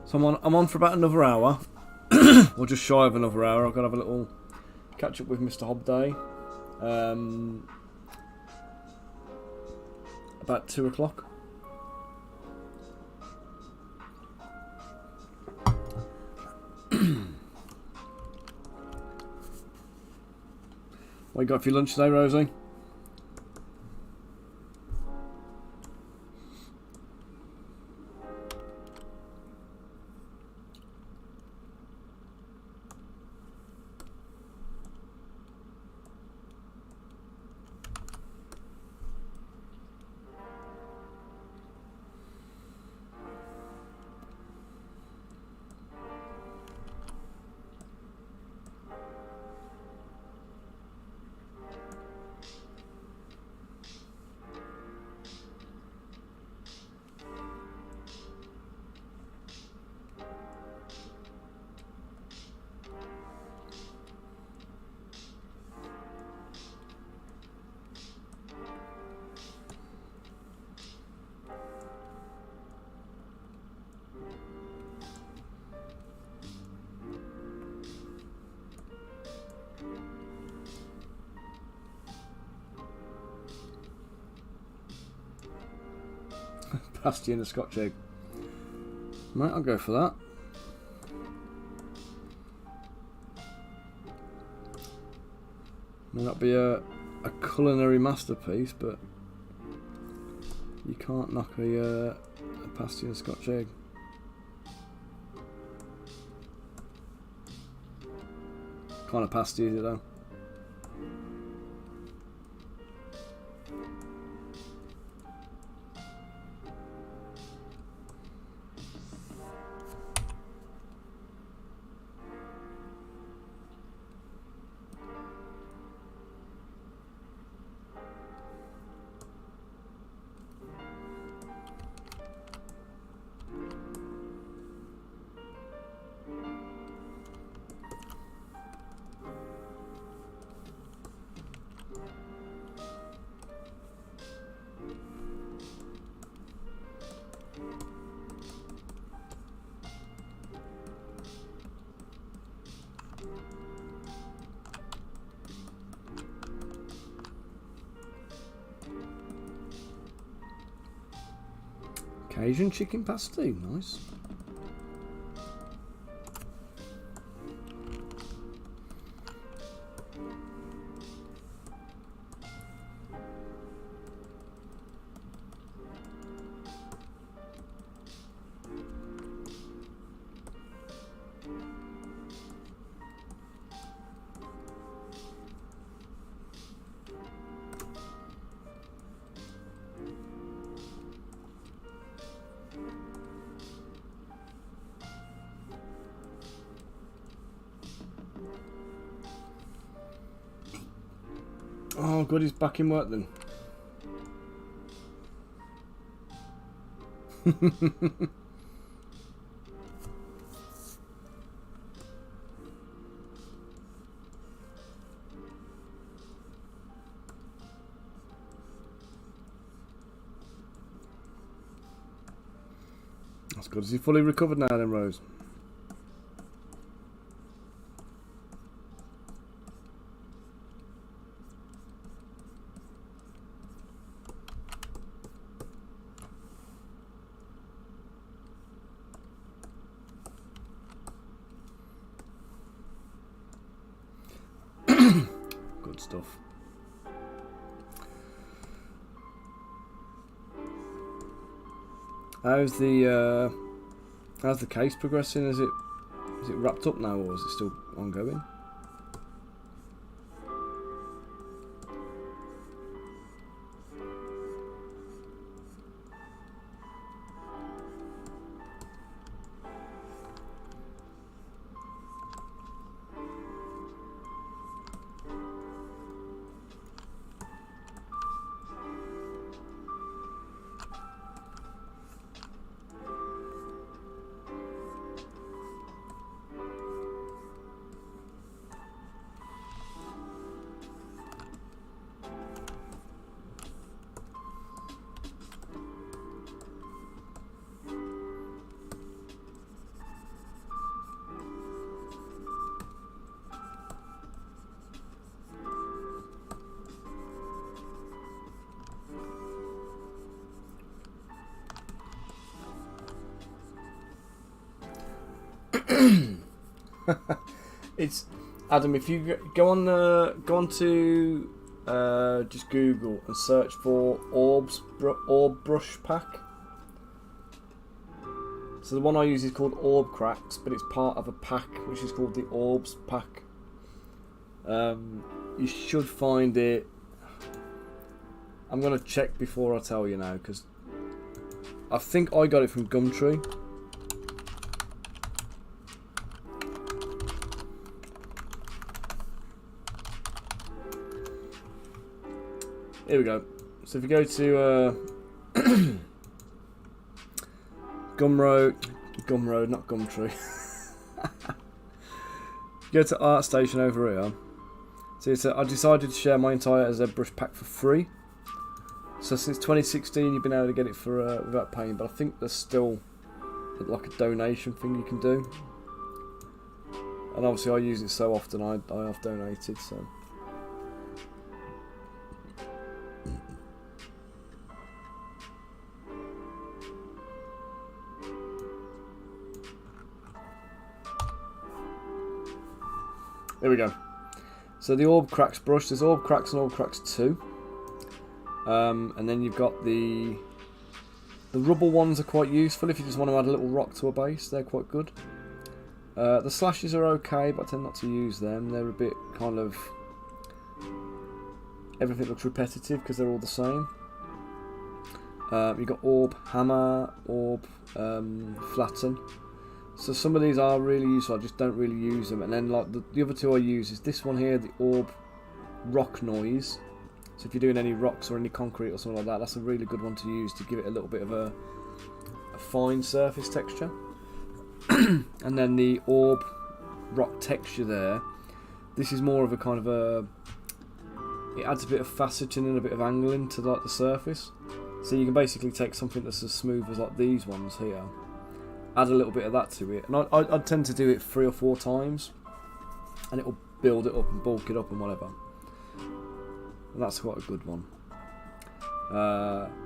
B: So I'm on for about another hour. Or just shy of another hour. I've got to have a little catch up with Mr. Hobday. About 2 o'clock. What you got for your lunch today, Rosie? Pasty and a Scotch egg. Right, I'll go for that. May not be a culinary masterpiece, but you can't knock a pasty and a Scotch egg. Kind of pasty is it though? Cajun chicken pasty, nice. Oh, good, he's back in work then. That's good. Is he fully recovered now then, Rose? Good stuff. How's the case progressing? Is it wrapped up now, or is it still ongoing? It's Adam. If you go on to just Google and search for orb brush pack. So the one I use is called Orb Cracks, but it's part of a pack which is called the Orbs pack. You should find it. I'm gonna check before I tell you now, because I think I got it from Gumtree. Here we go. So if you go to Gumroad, not Gumtree. Go to ArtStation over here. So I decided to share my entire ZBrush pack for free. So since 2016, you've been able to get it for without paying. But I think there's still like a donation thing you can do. And obviously, I use it so often. I have donated. So. There we go. So the Orb Cracks brush, there's Orb Cracks and Orb Cracks 2. And then you've got the rubble ones are quite useful if you just want to add a little rock to a base, they're quite good. The slashes are okay, but I tend not to use them. They're a bit kind of... everything looks repetitive because they're all the same. You've got Orb Hammer, Orb Flatten. So some of these are really useful, I just don't really use them. And then like the other two I use is this one here, the Orb Rock Noise. So if you're doing any rocks or any concrete or something like that, that's a really good one to use to give it a little bit of a fine surface texture. And then the Orb Rock Texture there, this is more of a kind of a... it adds a bit of faceting and a bit of angling to like the surface. So you can basically take something that's as smooth as like these ones here, add a little bit of that to it, and I tend to do it 3 or 4 times, and it will build it up and bulk it up and whatever. And that's quite a good one.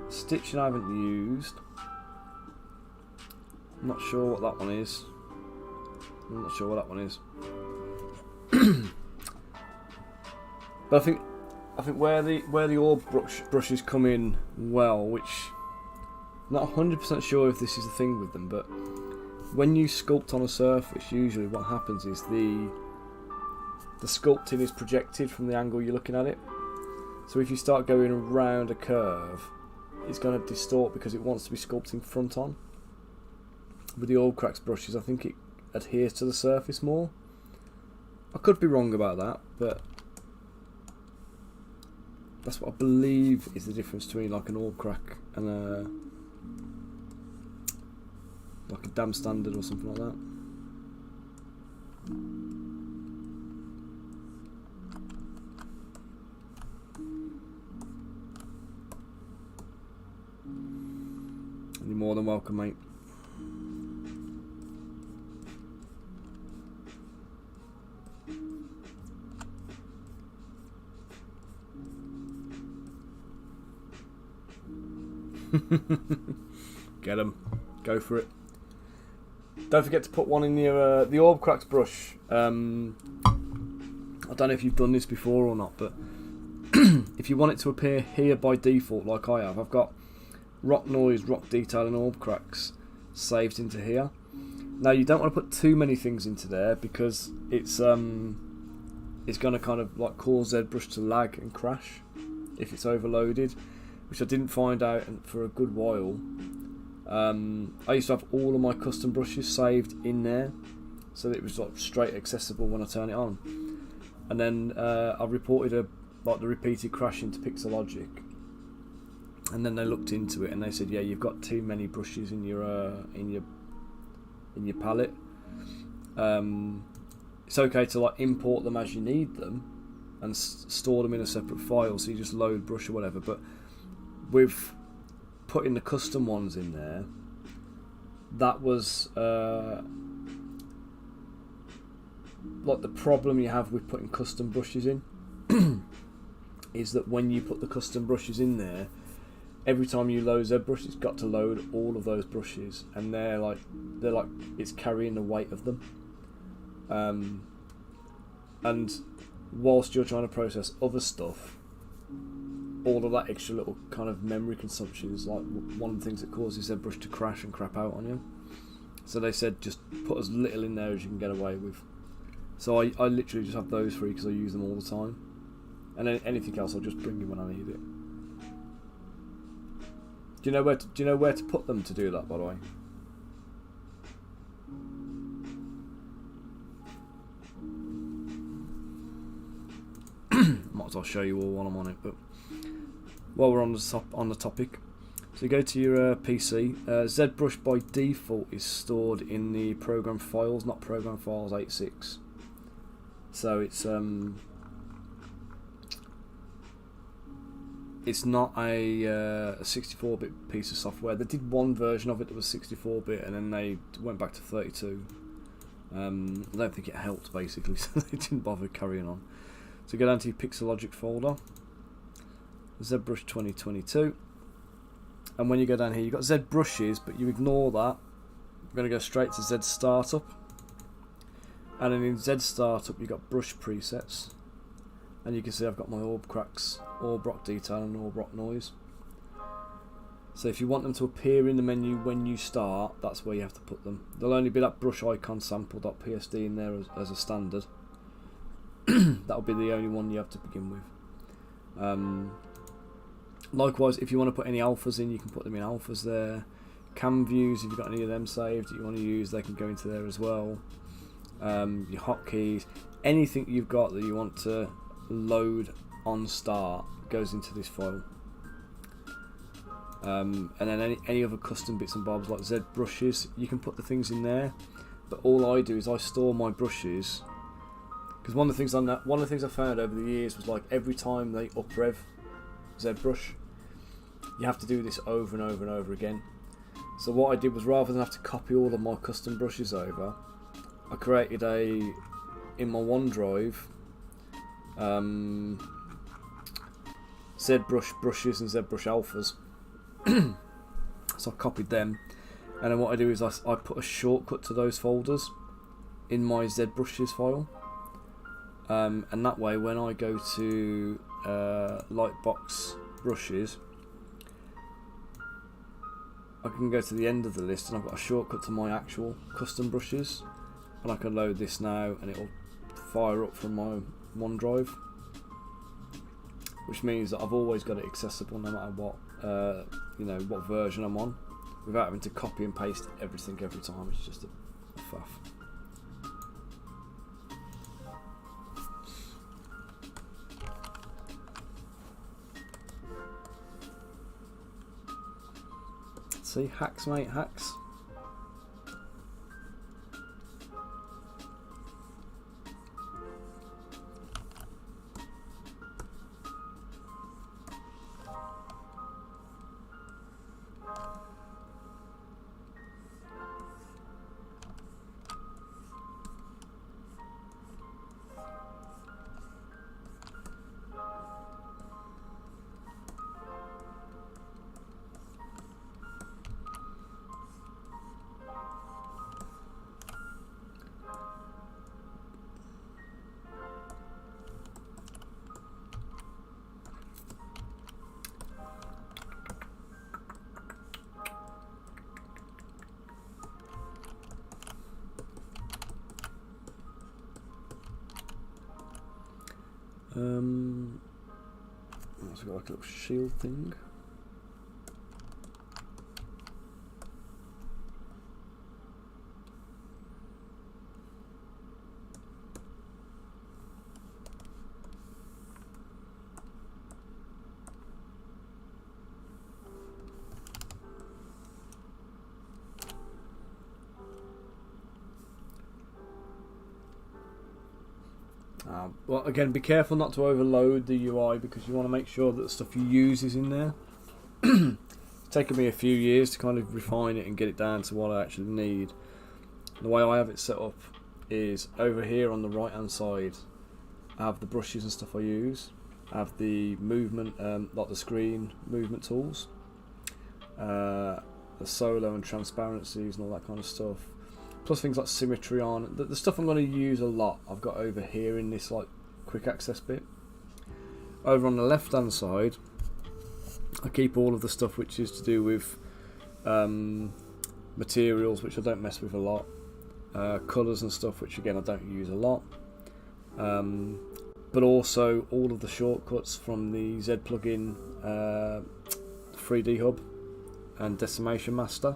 B: Stitching I haven't used. I'm not sure what that one is. But I think where the orb brushes come in well, which I'm not 100% sure if this is the thing with them, but when you sculpt on a surface, usually what happens is the sculpting is projected from the angle you're looking at it. So if you start going around a curve, it's going to distort because it wants to be sculpting front on. With the Orb Cracks brushes, I think it adheres to the surface more. I could be wrong about that, but That's what I believe is the difference between like an orb crack and like a dam standard or something like that. You're more than welcome, mate. Get them. Go for it. Don't forget to put one in your the orb cracks brush. I don't know if you've done this before or not, but if you want it to appear here by default, like I have, I've got rock noise, rock detail, and orb cracks saved into here. Now you don't want to put too many things into there because it's going to kind of like cause Zbrush to lag and crash if it's overloaded, which I didn't find out for a good while. I used to have all of my custom brushes saved in there, so that it was like straight accessible when I turn it on. And then I reported the repeated crash into Pixelogic, and then they looked into it and they said, yeah, you've got too many brushes in your palette. It's okay to like import them as you need them and store them in a separate file, so you just load brush or whatever. But with putting the custom ones in there, that was like the problem you have with putting custom brushes in is that when you put the custom brushes in there, every time you load Zbrush, it's got to load all of those brushes, and they're like it's carrying the weight of them. And whilst you're trying to process other stuff, all of that extra little kind of memory consumption is like one of the things that causes Zbrush to crash and crap out on you. So they said just put as little in there as you can get away with. So I literally just have those three because I use them all the time, and then anything else I'll just bring in when I need it. Do you know where to put them to do that, by the way? Might as well show you all while I'm on it. But while we're on the topic, so you go to your PC. Zbrush by default is stored in the program files, not program files 86. So it's not a 64-bit piece of software. They did one version of it that was 64-bit, and then they went back to 32. I don't think it helped, basically, so they didn't bother carrying on. So go down to your Pixelogic folder, Zbrush 2022, and when you go down here, you've got Zbrushes, but you ignore that. We're going to go straight to Z Startup, and then in Z Startup, you've got brush presets. And you can see I've got my orb cracks, orb rock detail, and orb rock noise. So if you want them to appear in the menu when you start, that's where you have to put them. There'll only be that brush icon sample.psd in there as a standard. That'll be the only one you have to begin with. Likewise, if you want to put any alphas in, you can put them in alphas there. Cam views, if you've got any of them saved that you want to use, they can go into there as well. Your hotkeys, anything you've got that you want to load on start goes into this file. And then any other custom bits and bobs like Zbrushes, you can put the things in there. But all I do is I store my brushes, because one of the things I found over the years was like every time they uprev Zbrush, you have to do this over and over and over again. So what I did was, rather than have to copy all of my custom brushes over, I created in my OneDrive Zbrush brushes and Zbrush alphas. So I copied them, and then what I do is I put a shortcut to those folders in my Zbrushes file, and that way when I go to Lightbox brushes, I can go to the end of the list and I've got a shortcut to my actual custom brushes, and I can load this now and it'll fire up from my OneDrive, which means that I've always got it accessible no matter what what version I'm on, without having to copy and paste everything every time. It's just a faff. See, hacks, mate, hacks. Also got like a little shield thing. Well, again, be careful not to overload the UI because you want to make sure that the stuff you use is in there. It's taken me a few years to kind of refine it and get it down to what I actually need. The way I have it set up is over here on the right hand side I have the brushes and stuff I use. I have the movement, like the screen movement tools, the solo and transparencies and all that kind of stuff. Plus things like symmetry on. The stuff I'm going to use a lot I've got over here in this like quick access bit. Over on the left hand side I keep all of the stuff which is to do with materials, which I don't mess with a lot, colours and stuff which again I don't use a lot, but also all of the shortcuts from the Z plugin, 3D Hub and Decimation Master.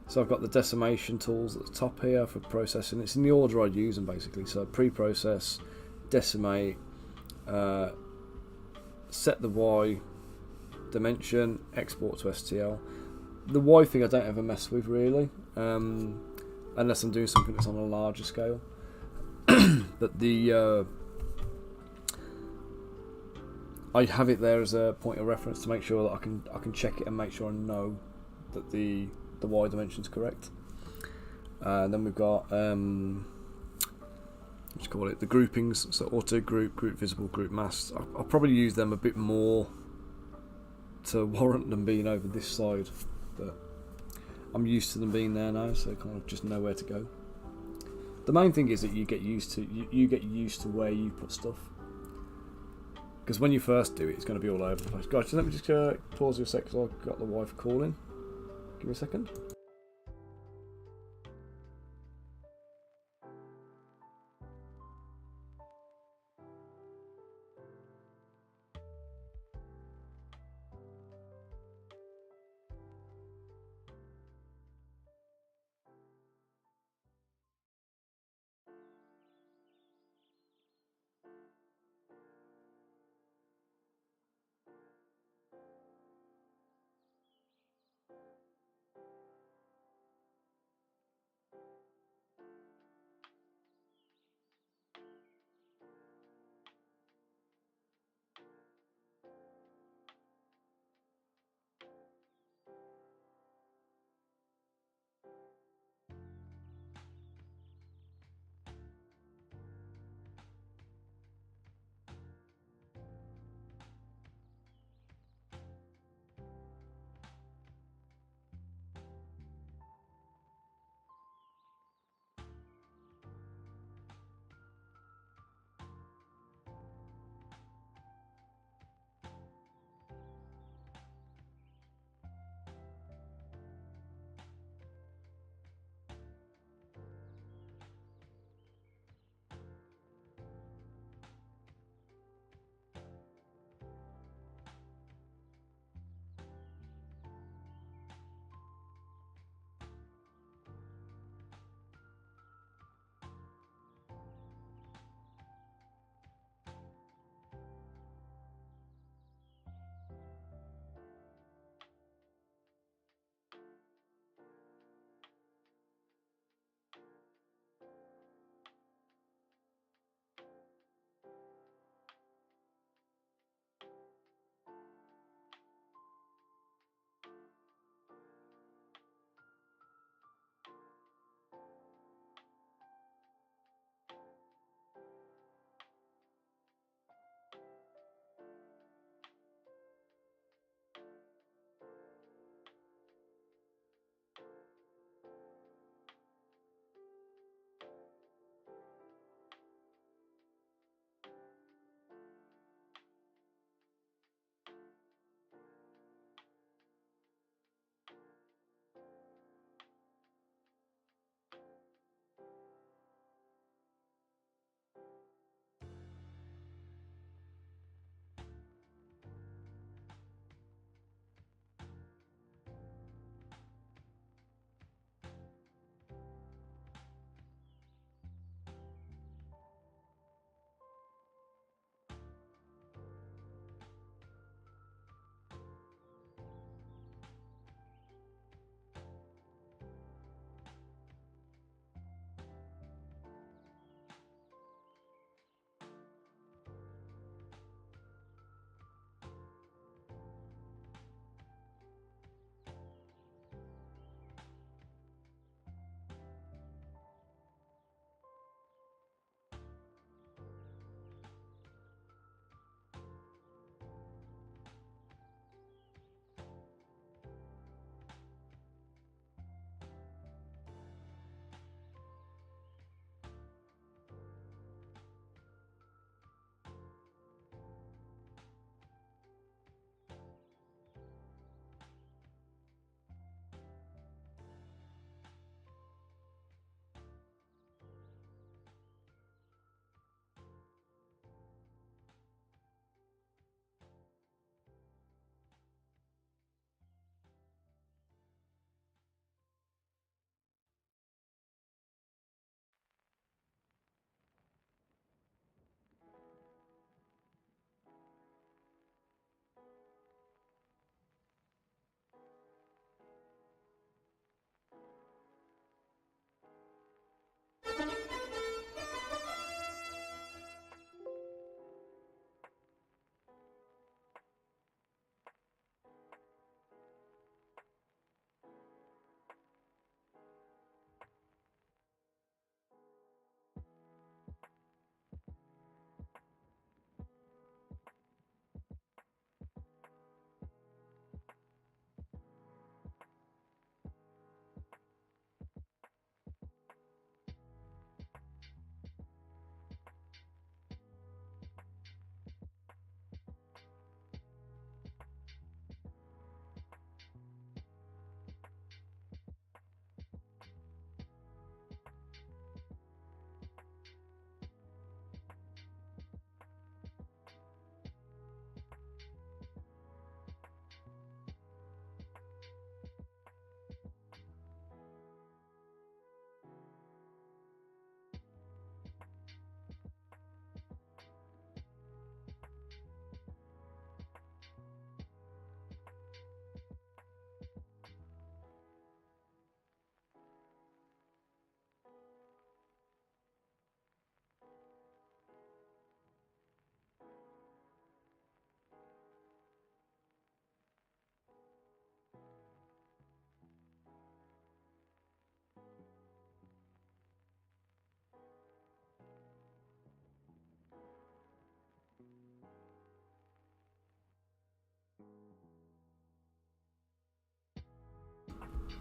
B: So I've got the decimation tools at the top here for processing. It's in the order I'd use them basically. So pre-process, decimate, set the Y dimension, export to STL. The Y thing I don't ever mess with really, unless I'm doing something that's on a larger scale. But the I have it there as a point of reference to make sure that I can check it and make sure I know that the Y dimension is correct. And then we've got let's call it the groupings. So auto group, group visible, group masked. I'll probably use them a bit more to warrant them being over this side, but I'm used to them being there now, so I kind of just know where to go. The main thing is that you get used to you get used to where you put stuff, because when you first do it, it's going to be all over the place. Guys, let me just pause you a sec because I've got the wife calling. Give me a second.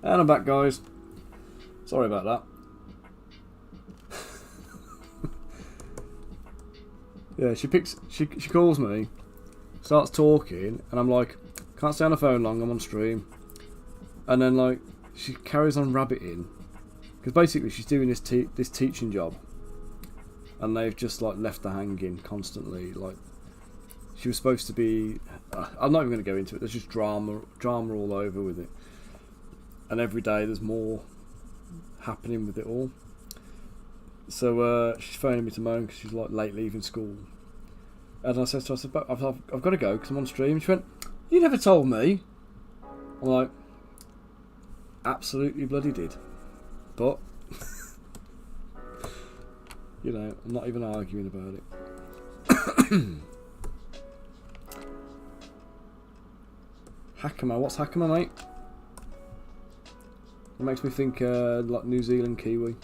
B: And I'm back, guys. Sorry about that. Yeah, she calls me, starts talking, and I'm like, can't stay on the phone long, I'm on stream. And then like she carries on rabbiting, because basically she's doing this teaching job, and they've just like left her hanging constantly. Like she was supposed to be, I'm not even going to go into it. There's just drama all over with it, and every day there's more happening with it all. So she's phoning me to moan because she's like late leaving school, and I said to her, I've got to go because I'm on stream. She went, "You never told me." I'm like, absolutely bloody did, but you know, I'm not even arguing about it. Hakama, what's Hakama, mate? It makes me think like New Zealand Kiwi.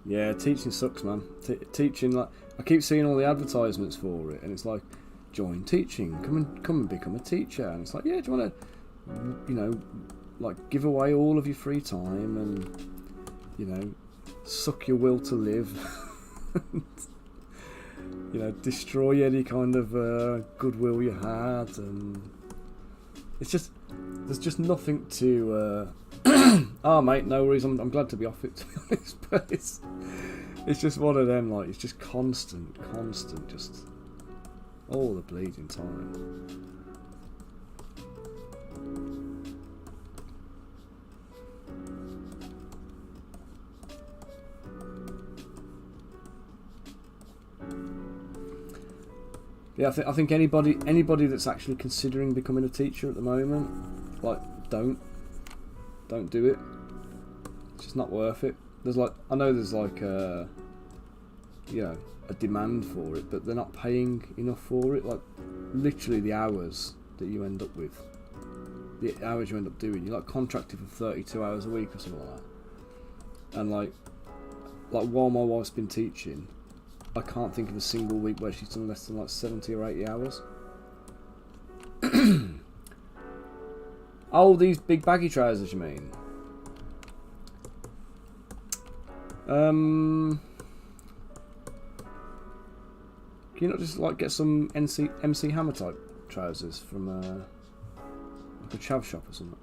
B: Yeah, teaching sucks, man. Teaching, like, I keep seeing all the advertisements for it, and it's like, join teaching, come and become a teacher, and it's like, yeah, do you want to, you know, like give away all of your free time and, you know, suck your will to live, you know, destroy any kind of goodwill you had, and it's just, there's just nothing to. Oh mate, no worries. I'm glad to be off it, to be honest. But it's just one of them. Like, it's just constant, just all the bleeding time. Yeah, I think anybody that's actually considering becoming a teacher at the moment, like, don't do it. It's just not worth it. There's like, I know there's like you know, a demand for it, but they're not paying enough for it. Like, literally the hours that you end up with, the hours you end up doing, you're like contracted for 32 hours a week or something like that. And like while my wife's been teaching, I can't think of a single week where she's done less than like 70 or 80 hours. Oh, these big baggy trousers, you mean? Can you not just like get some MC Hammer type trousers from like a chav shop or something?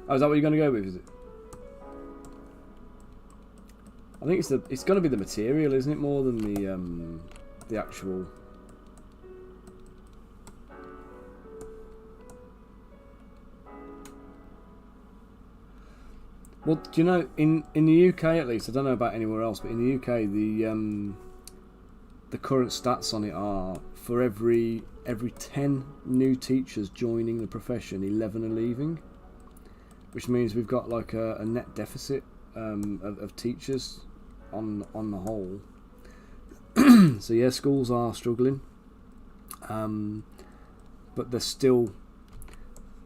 B: Oh, is that what you're going to go with? Is it? I think it's going to be the material, isn't it, more than the actual. Well, do you know, in the UK at least, I don't know about anywhere else, but in the UK the current stats on it are, for every 10 new teachers joining the profession, 11 are leaving, which means we've got like a net deficit of teachers on the whole. So yeah, schools are struggling, but they're still.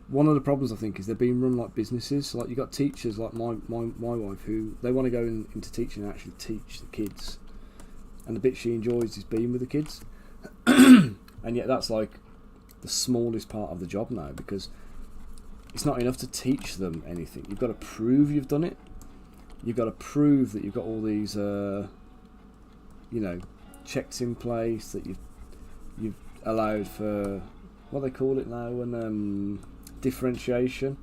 B: One of the problems, I think, is they're being run like businesses. So, like, you got teachers like my wife who they want to go into teaching and actually teach the kids, and the bit she enjoys is being with the kids. And yet that's like the smallest part of the job now, because it's not enough to teach them anything. You've got to prove you've done it. You've got to prove that you've got all these, you know, checks in place, that you've allowed for what they call it now, and differentiation.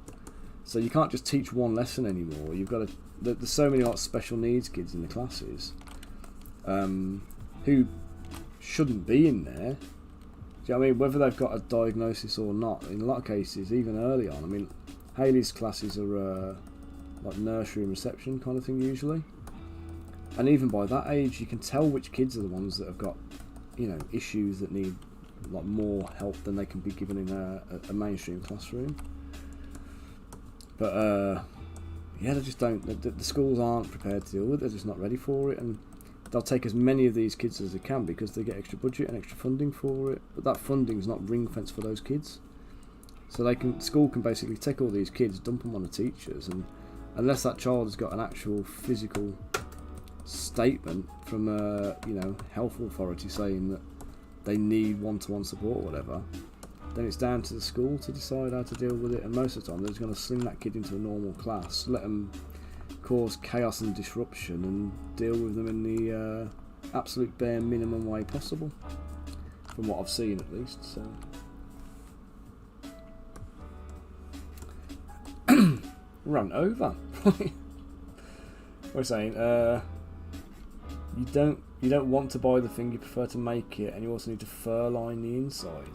B: So you can't just teach one lesson anymore. You've got to. There's so many like special needs kids in the classes, who shouldn't be in there. Do you know what I mean? Whether they've got a diagnosis or not, in a lot of cases, even early on. I mean, Hayley's classes are like nursery and reception kind of thing usually, and even by that age, you can tell which kids are the ones that have got, you know, issues that need like more help than they can be given in a mainstream classroom. But yeah, they just don't. The schools aren't prepared to deal with it. They're just not ready for it, and they'll take as many of these kids as they can because they get extra budget and extra funding for it. But that funding's not ring fenced for those kids. So school can basically take all these kids, dump them on the teachers, and unless that child has got an actual physical statement from a health authority saying that they need one-to-one support or whatever, then it's down to the school to decide how to deal with it. And most of the time they're just going to sling that kid into a normal class, let them cause chaos and disruption, and deal with them in the absolute bare minimum way possible, from what I've seen at least. So run over. We're saying you don't want to buy the thing, you prefer to make it, and you also need to fur line the inside.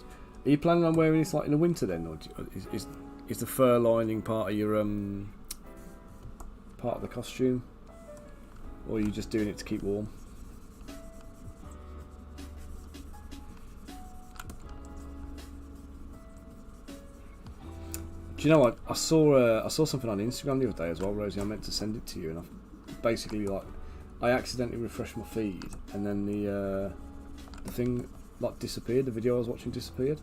B: Are you planning on wearing this like in the winter then, or is the fur lining part of your part of the costume, or are you just doing it to keep warm? Do you know what? I saw something on Instagram the other day as well, Rosie. I meant to send it to you, and I accidentally refreshed my feed, and then the thing disappeared. The video I was watching disappeared,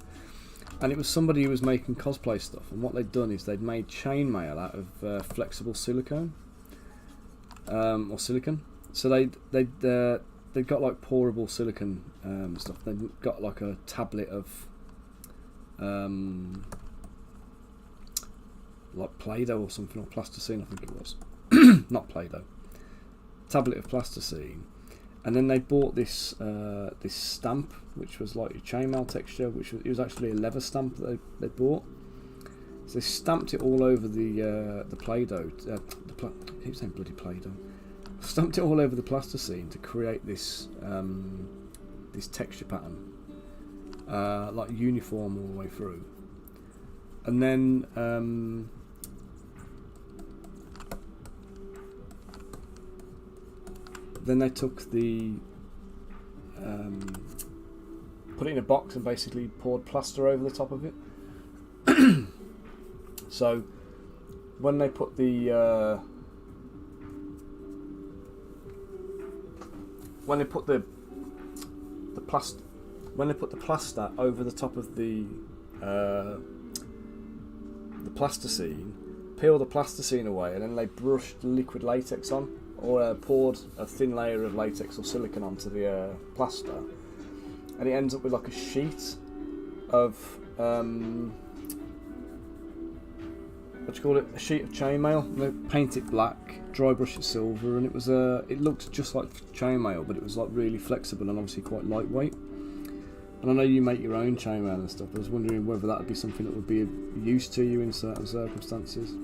B: and it was somebody who was making cosplay stuff. And what they'd done is they'd made chainmail out of flexible silicone or silicon. So they'd got like pourable silicone stuff. They'd got like a tablet of like Play-Doh or something, or plasticine, I think it was. Not Play-Doh. Tablet of plasticine, and then they bought this this stamp, which was like a chainmail texture, it was actually a leather stamp that they bought. So they stamped it all over the Play-Doh. I keep saying bloody Play-Doh. Stamped it all over the plasticine to create this this texture pattern, like uniform all the way through. And then they took the put it in a box and basically poured plaster over the top of it. So when they put the plaster over the top of the plasticine, peel the plasticine away, and then they brushed liquid latex on, or poured a thin layer of latex or silicone onto the plaster, and it ends up with like a sheet of what do you call it? A sheet of chainmail. They paint it black, dry brush it silver, and it looked just like chainmail, but it was like really flexible and obviously quite lightweight. And I know you make your own chainmail and stuff. I was wondering whether that would be something that would be of use to you in certain circumstances.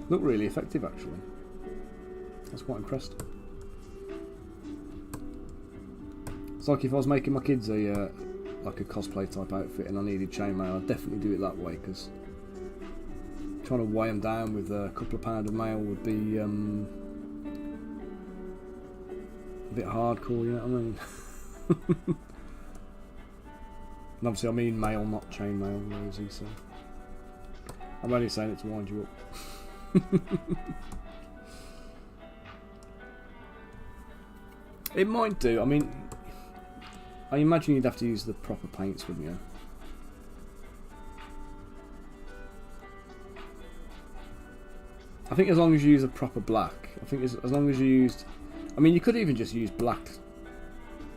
B: Looked really effective, actually. I was quite impressed. It's like if I was making my kids a cosplay type outfit and I needed chainmail, I'd definitely do it that way, because trying to weigh them down with a couple of pound of mail would be a bit hardcore, you know what I mean? And obviously I mean mail, not chainmail, Rosie, so I'm only saying it to wind you up. It might do. I mean, I imagine you'd have to use the proper paints, wouldn't you? I think as long as you use a proper black. I think as long as you used... I mean, you could even just use black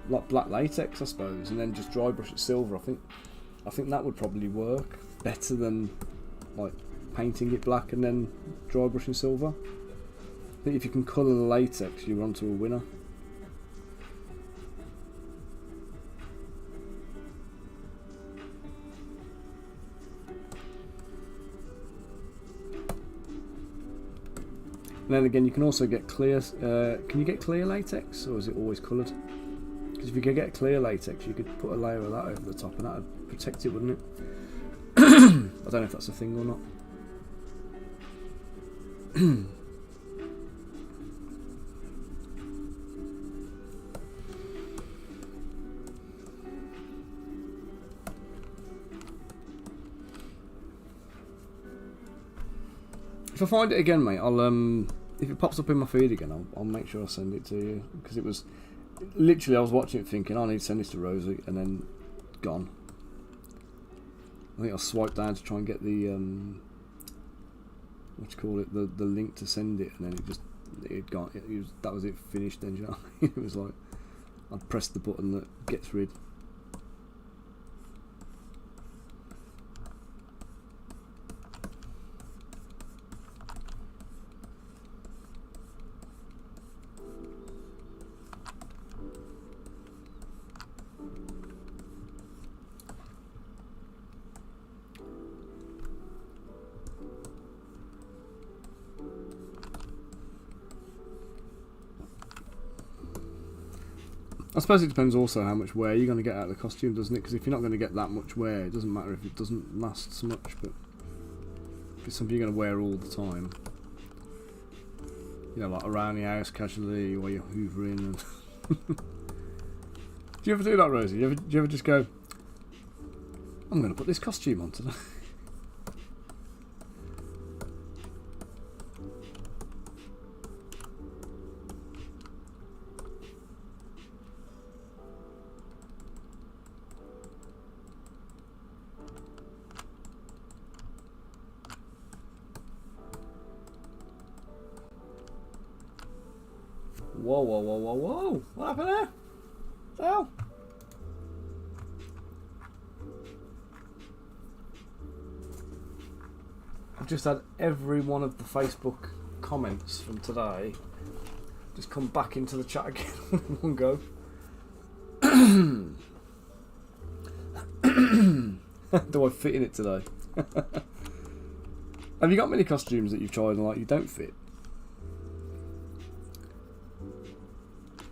B: latex, I suppose, and then just dry brush it silver. I think that would probably work better than like painting it black and then dry brushing silver. I think if you can colour the latex, you're onto a winner. And then again, you can also get clear. Can you get clear latex, or is it always coloured? Because if you could get clear latex, you could put a layer of that over the top, and that would protect it, wouldn't it? I don't know if that's a thing or not. If I find it again, mate, I'll if it pops up in my feed again, I'll make sure I send it to you, because it was literally, I was watching it thinking I need to send this to Rosie, and then gone. I think I swiped down to try and get the what you call it, the link to send it, and then that was it, finished. Then, you know, it was like I'd pressed the button that gets rid. I suppose it depends also how much wear you're going to get out of the costume, doesn't it? Because if you're not going to get that much wear, it doesn't matter if it doesn't last so much. But if it's something you're going to wear all the time, you know, like around the house casually, while you're hoovering. And do you ever do that, Rosie? Do you ever just go, I'm going to put this costume on today? Whoa, whoa, whoa, whoa, whoa! What happened there? What the hell? I've just had every one of the Facebook comments from today just come back into the chat again in one go. Do I fit in it today? Have you got many costumes that you've tried and like you don't fit?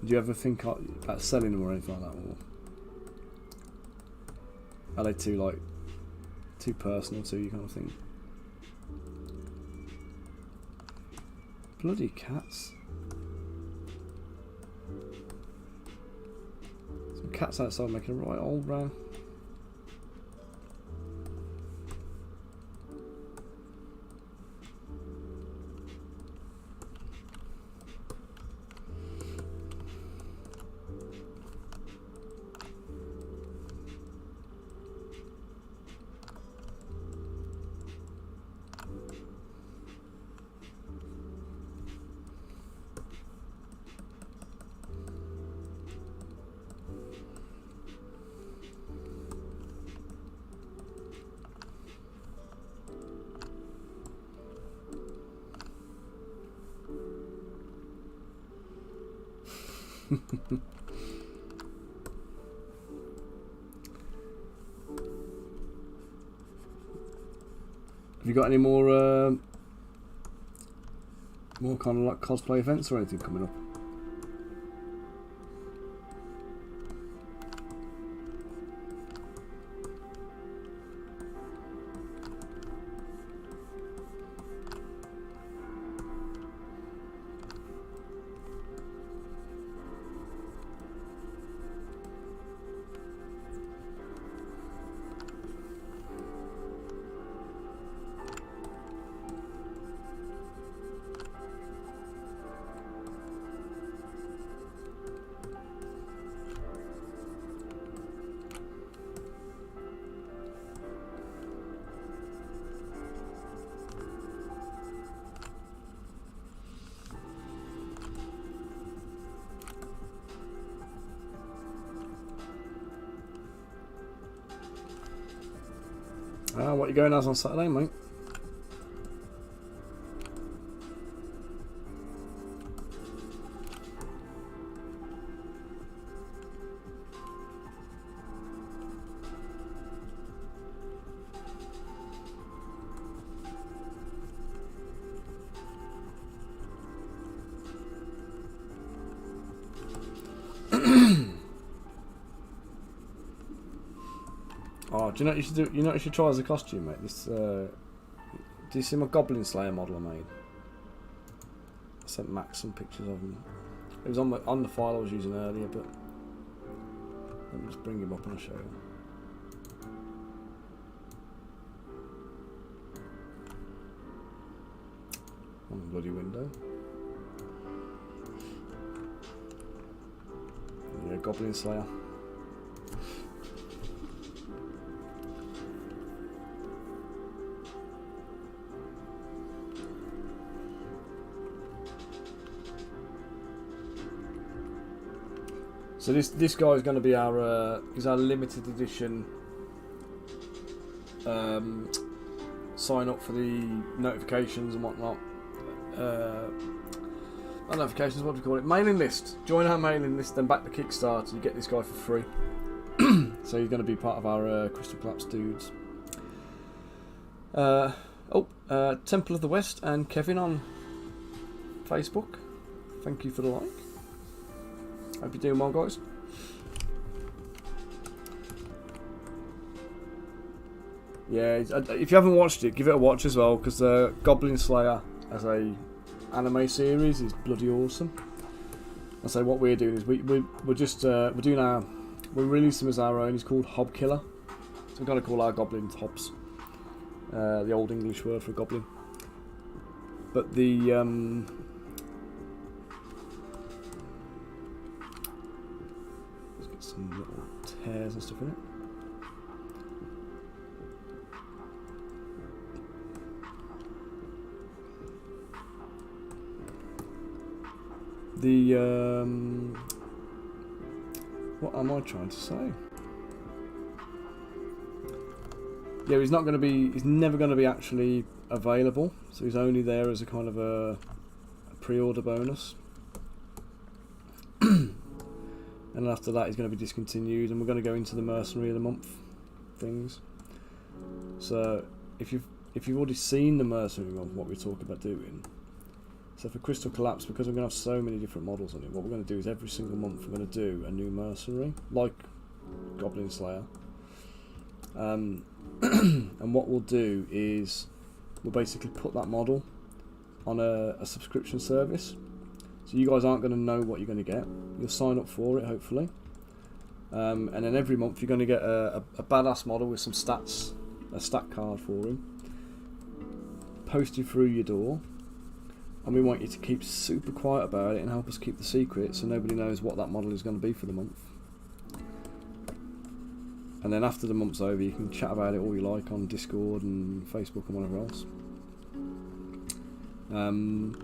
B: Do you ever think about selling them or anything like that? Or are they too personal to you, kind of thing? Bloody cats! Some cats outside making a right old row. Have you got any more kind of like cosplay events or anything coming up? What are you going as on Saturday, mate? Oh, do you know what you should do? You know what you should try as a costume, mate? This, do you see my Goblin Slayer model I made? I sent Max some pictures of him. It was on the file I was using earlier, but let me just bring him up and I'll show you. On the bloody window. Yeah, Goblin Slayer. So this guy is going to be our limited edition. Sign up for the notifications and whatnot. Not notifications, what do you call it? Mailing list. Join our mailing list, then back the Kickstarter. You get this guy for free. So he's going to be part of our Crystal Collapse dudes. Temple of the West and Kevin on Facebook. Thank you for the like. Hope you're doing well, guys. Yeah, if you haven't watched it, give it a watch as well, because Goblin Slayer as a anime series is bloody awesome. I say what we're doing is we're releasing as our own. It's called Hob Killer, so we're gonna call our goblins hobs, the old English word for goblin. But the let's get some little tears and stuff in it. What am I trying to say? Yeah, he's never going to be actually available, so he's only there as a kind of a pre-order bonus. And after that he's going to be discontinued, and we're going to go into the Mercenary of the Month things. So if you've already seen the Mercenary of what we're talking about doing, so for Crystal Collapse, because we're going to have so many different models on it, what we're going to do is every single month we're going to do a new mercenary, like Goblin Slayer. And what we'll do is we'll basically put that model on a subscription service. So you guys aren't going to know what you're going to get. You'll sign up for it, hopefully. And then every month you're going to get a badass model with some stats, a stat card for him, posted through your door. And we want you to keep super quiet about it and help us keep the secret, so nobody knows what that model is going to be for the month. And then after the month's over, you can chat about it all you like on Discord and Facebook and whatever else. And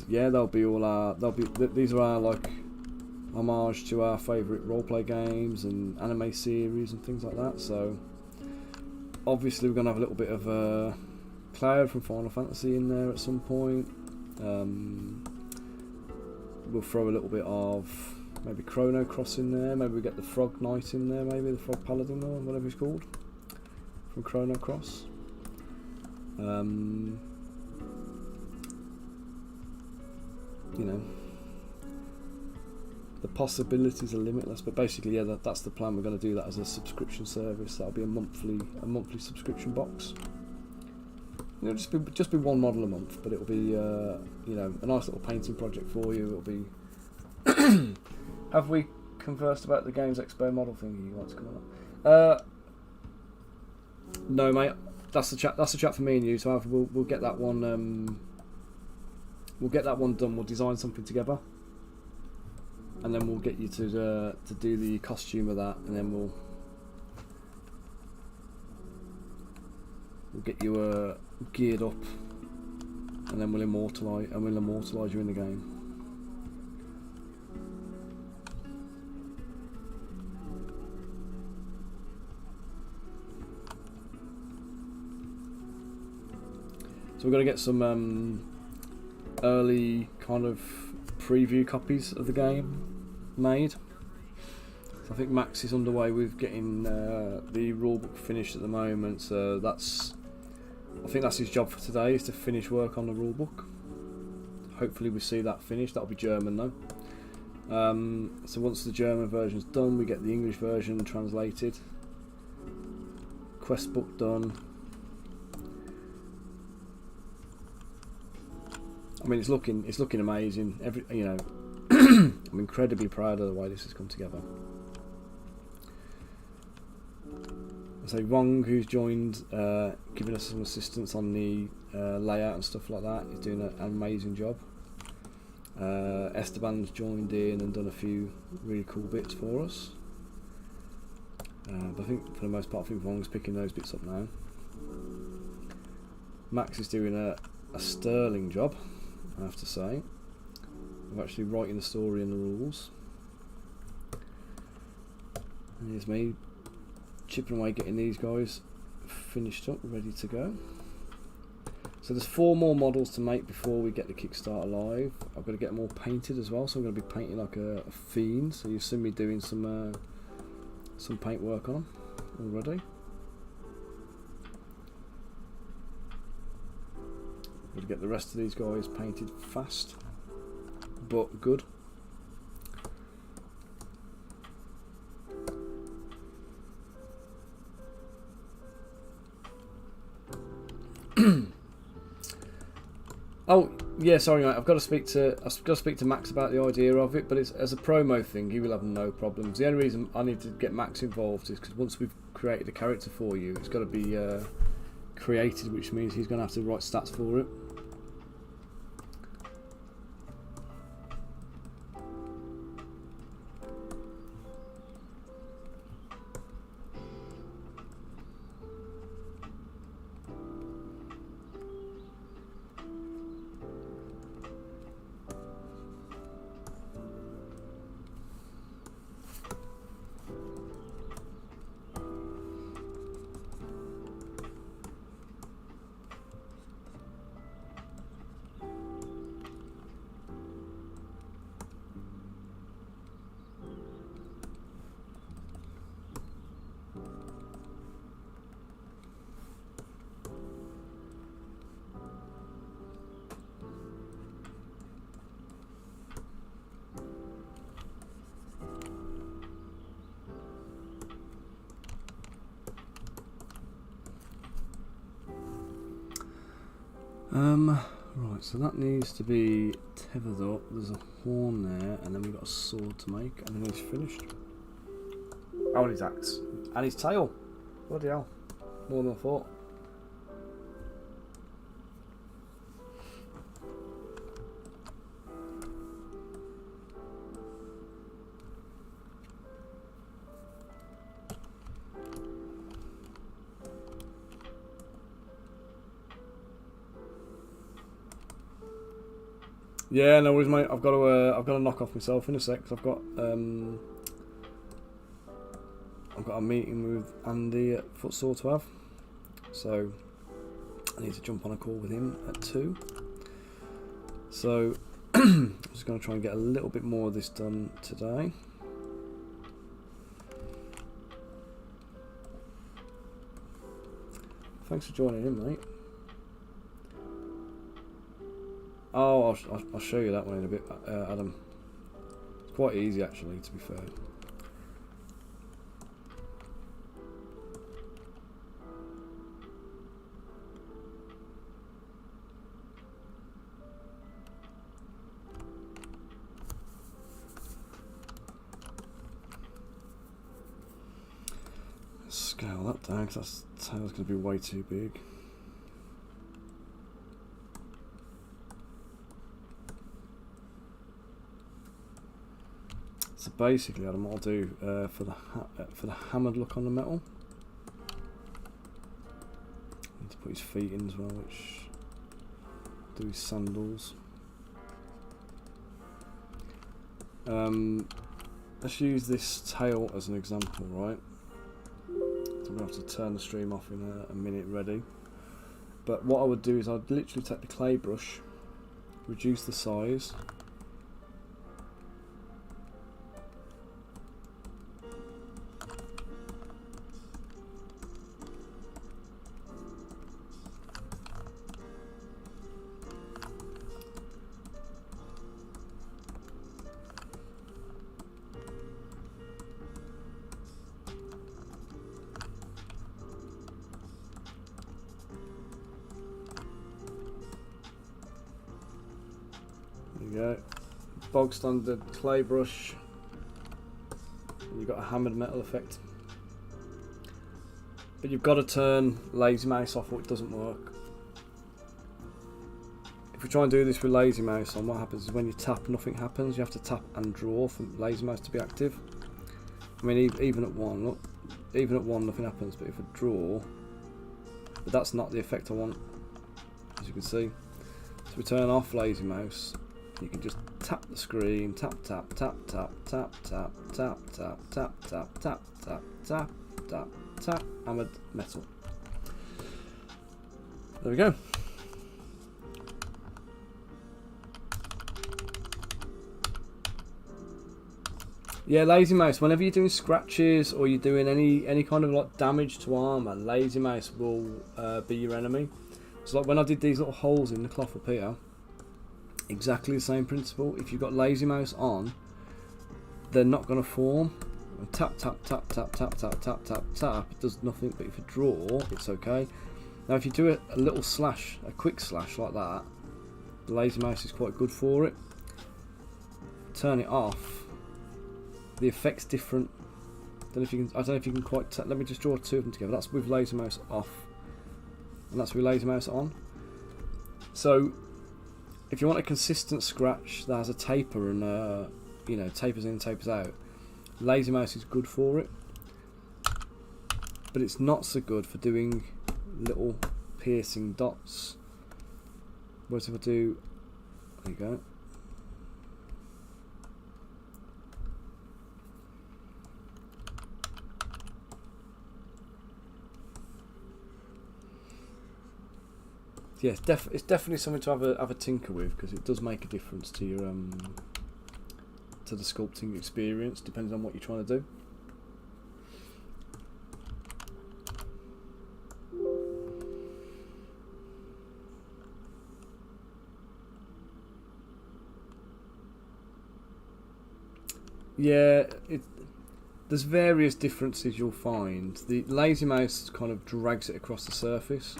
B: yeah, these are our like homage to our favourite roleplay games and anime series and things like that. So obviously we're going to have a little bit of Cloud from Final Fantasy in there at some point. We'll throw a little bit of maybe Chrono Cross in there. Maybe we get the Frog Knight in there. Maybe the Frog Paladin or whatever he's called from Chrono Cross. You know, the possibilities are limitless. But basically, yeah, that's the plan. We're going to do that as a subscription service. That'll be a monthly subscription box. It'll just be one model a month, but it'll be you know, a nice little painting project for you. It'll be. Have we conversed about the Games Expo model thing you want to come on? No, mate. That's the chat. That's the chat for me and you. So we'll get that one. We'll get that one done. We'll design something together, and then we'll get you to do the costume of that, and then we'll get you geared up, and then we'll immortalise you in the game. So we're going to get some early kind of preview copies of the game made. So I think Max is underway with getting the rulebook finished at the moment. So I think that's his job for today, is to finish work on the rulebook. Hopefully we see that finished. That'll be German though. So once the German version's done, we get the English version translated. Quest book done. I mean, it's looking amazing. I'm incredibly proud of the way this has come together. So Wong, who's joined, giving us some assistance on the layout and stuff like that, is doing an amazing job. Esteban's joined in and done a few really cool bits for us. But I think for the most part, Wong's picking those bits up now. Max is doing a sterling job, I have to say, of actually writing the story and the rules. And here's me chipping away getting these guys finished up, ready to go. So there's 4 more models to make before we get the Kickstarter live. I've got to get them all painted as well, so I'm going to be painting like a fiend. So you've seen me doing some paint work on them already. Got to get the rest of these guys painted fast, but good. Oh yeah, sorry mate. I've got to speak to Max about the idea of it, but it's as a promo thing. He will have no problems. The only reason I need to get Max involved is because once we've created a character for you, it's got to be created, which means he's going to have to write stats for it. Right, so that needs to be tethered up. There's a horn there, and then we've got a sword to make, and then he's finished. Oh, and his axe. And his tail. Bloody hell. More than I thought. Yeah, no worries, mate. I've got to knock off myself in a sec. Cause I've got a meeting with Andy at Footsore to have, so I need to jump on a call with him at 2. So I'm just going to try and get a little bit more of this done today. Thanks for joining in, mate. Oh, I'll show you that one in a bit, Adam. It's quite easy, actually, to be fair. Scale that down, because that tail's going to be way too big. So basically, Adam, what I'll do for the hammered look on the metal, need to put his feet in as well, which do his sandals. Let's use this tail as an example, right? So I'm going to have to turn the stream off in a minute ready. But what I would do is I'd literally take the clay brush, reduce the size. There you go, bog standard clay brush, and you've got a hammered metal effect. But you've got to turn lazy mouse off or it doesn't work. If we try and do this with lazy mouse on, what happens is when you tap, nothing happens. You have to tap and draw for lazy mouse to be active. I mean, even at 1, look, even at 1 nothing happens, but if I draw, but that's not the effect I want, as you can see. So we turn off lazy mouse, you can just tap the screen, tap, tap, tap, tap, tap, tap, tap, tap, tap, tap, tap, tap, tap, tap, tap, hammered metal. There we go. Yeah, lazy mouse. Whenever you're doing scratches or you're doing any kind of like damage to armor, lazy mouse will be your enemy. So like when I did these little holes in the cloth up here, exactly the same principle. If you've got lazy mouse on, they're not going to form. And tap tap tap tap tap tap tap tap tap. It does nothing. But if you draw, it's okay. Now if you do a little slash, a quick slash like that, the lazy mouse is quite good for it. Turn it off. The effect's different. I don't know if you can quite. Let me just draw two of them together. That's with laser mouse off, and that's with laser mouse on. So, if you want a consistent scratch that has a taper and you know, tapers in, tapers out, laser mouse is good for it. But it's not so good for doing little piercing dots. Whereas if I do, there you go. Yeah, it's definitely something to have a tinker with, because it does make a difference to your to the sculpting experience, depending on what you're trying to do. Yeah, there's various differences you'll find. The lazy mouse kind of drags it across the surface.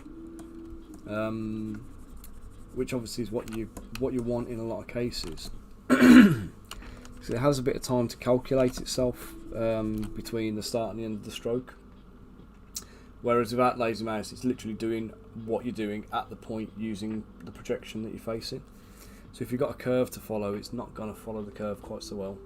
B: Which obviously is what you want in a lot of cases. So it has a bit of time to calculate itself between the start and the end of the stroke. Whereas without laser mouse, it's literally doing what you're doing at the point using the projection that you're facing. So if you've got a curve to follow, it's not going to follow the curve quite so well.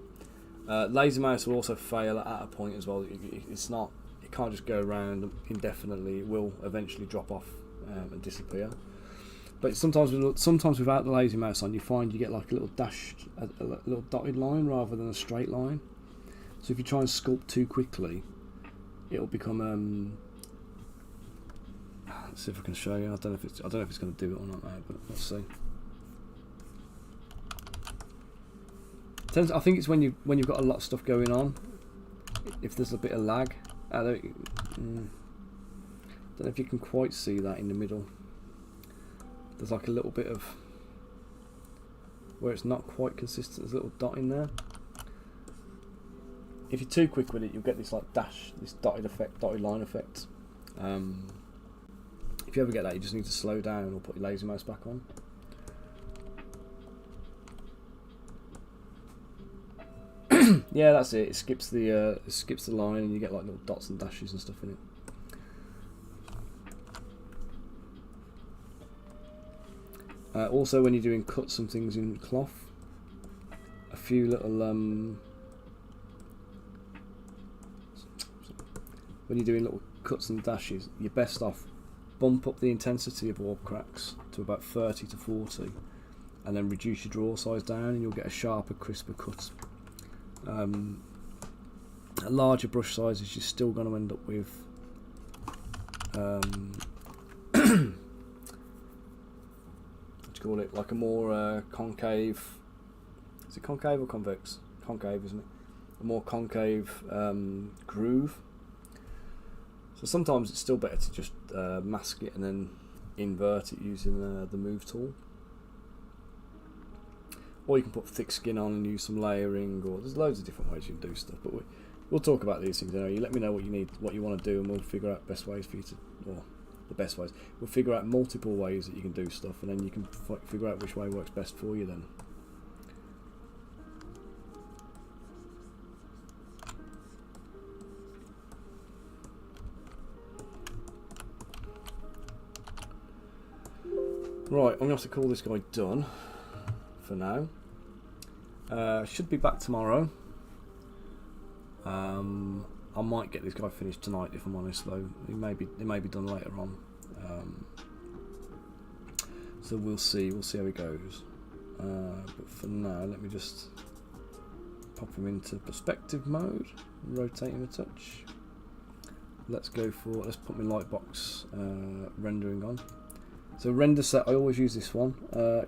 B: Laser mouse will also fail at a point as well. It's not. It can't just go around indefinitely. It will eventually drop off and disappear. But sometimes without the lazy mouse on, you find you get like a little dashed, a little dotted line rather than a straight line. So if you try and sculpt too quickly, it'll become. Let's see if I can show you. I don't know if it's going to do it or not now, but let's see. I think it's when you've got a lot of stuff going on. If there's a bit of lag, I don't know if you can quite see that in the middle. There's like a little bit of where it's not quite consistent. There's a little dot in there. If you're too quick with it, you'll get this like dash, this dotted line effect. If you ever get that, you just need to slow down or put your laser mouse back on. Yeah, that's it. It skips the line, and you get like little dots and dashes and stuff in it. Also, when you're doing cuts and things in cloth, a few little when you're doing little cuts and dashes, you're best off bump up the intensity of warp cracks to about 30 to 40, and then reduce your draw size down, and you'll get a sharper, crisper cut. At larger brush sizes, you're still going to end up with call it like a more concave. Is it concave or convex? Concave, isn't it? A more concave groove. So sometimes it's still better to just mask it and then invert it using the move tool. Or you can put thick skin on and use some layering, or there's loads of different ways you can do stuff. But we'll talk about these things. You let me know what you need, what you want to do, and we'll figure out best ways for you to, or the best ways. We'll figure out multiple ways that you can do stuff, and then you can figure out which way works best for you then. Right, I'm going to have to call this guy done for now. Should be back tomorrow. I might get this guy finished tonight, if I'm honest, though. It may be done later on. So we'll see how he goes. but for now, let me just pop him into perspective mode, rotate him a touch. Let's put my lightbox rendering on. So render set, I always use this one,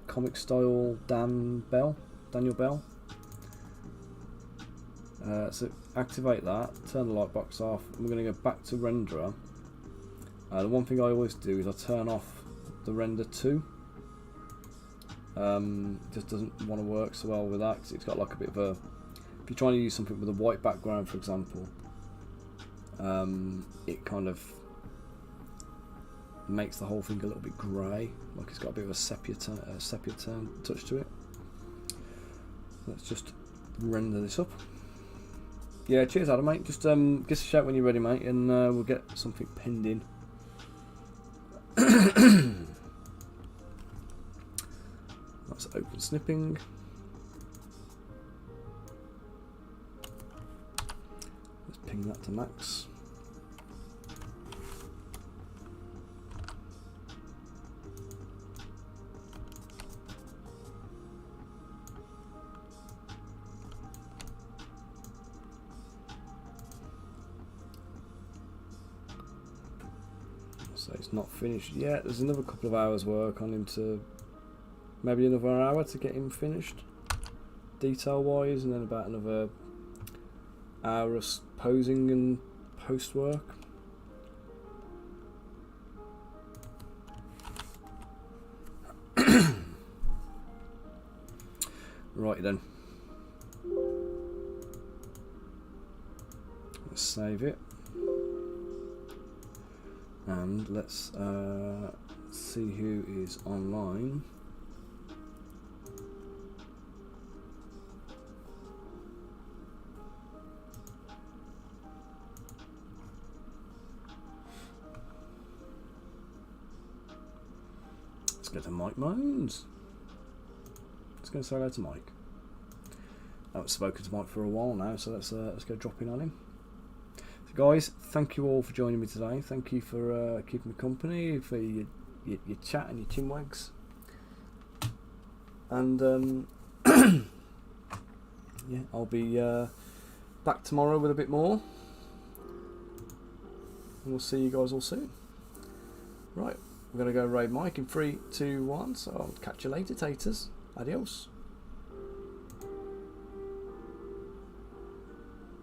B: comic style Daniel Bell. So activate that, turn the lightbox off, and we're going to go back to renderer. The one thing I always do is I turn off the render 2. Just doesn't want to work so well with that because it's got like a bit of a, if you're trying to use something with a white background, for example, it kind of makes the whole thing a little bit grey, like it's got a bit of a sepia tone touch to it. Let's just render this up. Yeah, cheers Adam, mate. Just give us a shout when you're ready, mate, and we'll get something pinned in. That's open snipping. Let's ping that to max. So it's not finished yet. There's another couple of hours work on him, to maybe another hour to get him finished detail wise, and then about another hour of posing and post work. Right then, let's save it. And let's see who is online. Let's go to Mike Moans. Let's go say hello to Mike. I haven't spoken to Mike for a while now, so let's go drop in on him. Guys, thank you all for joining me today. Thank you for keeping me company, for your chat and your chinwags. And yeah, I'll be back tomorrow with a bit more. And we'll see you guys all soon. Right, we're going to go raid Mike in 3, 2, 1. So I'll catch you later, taters. Adios.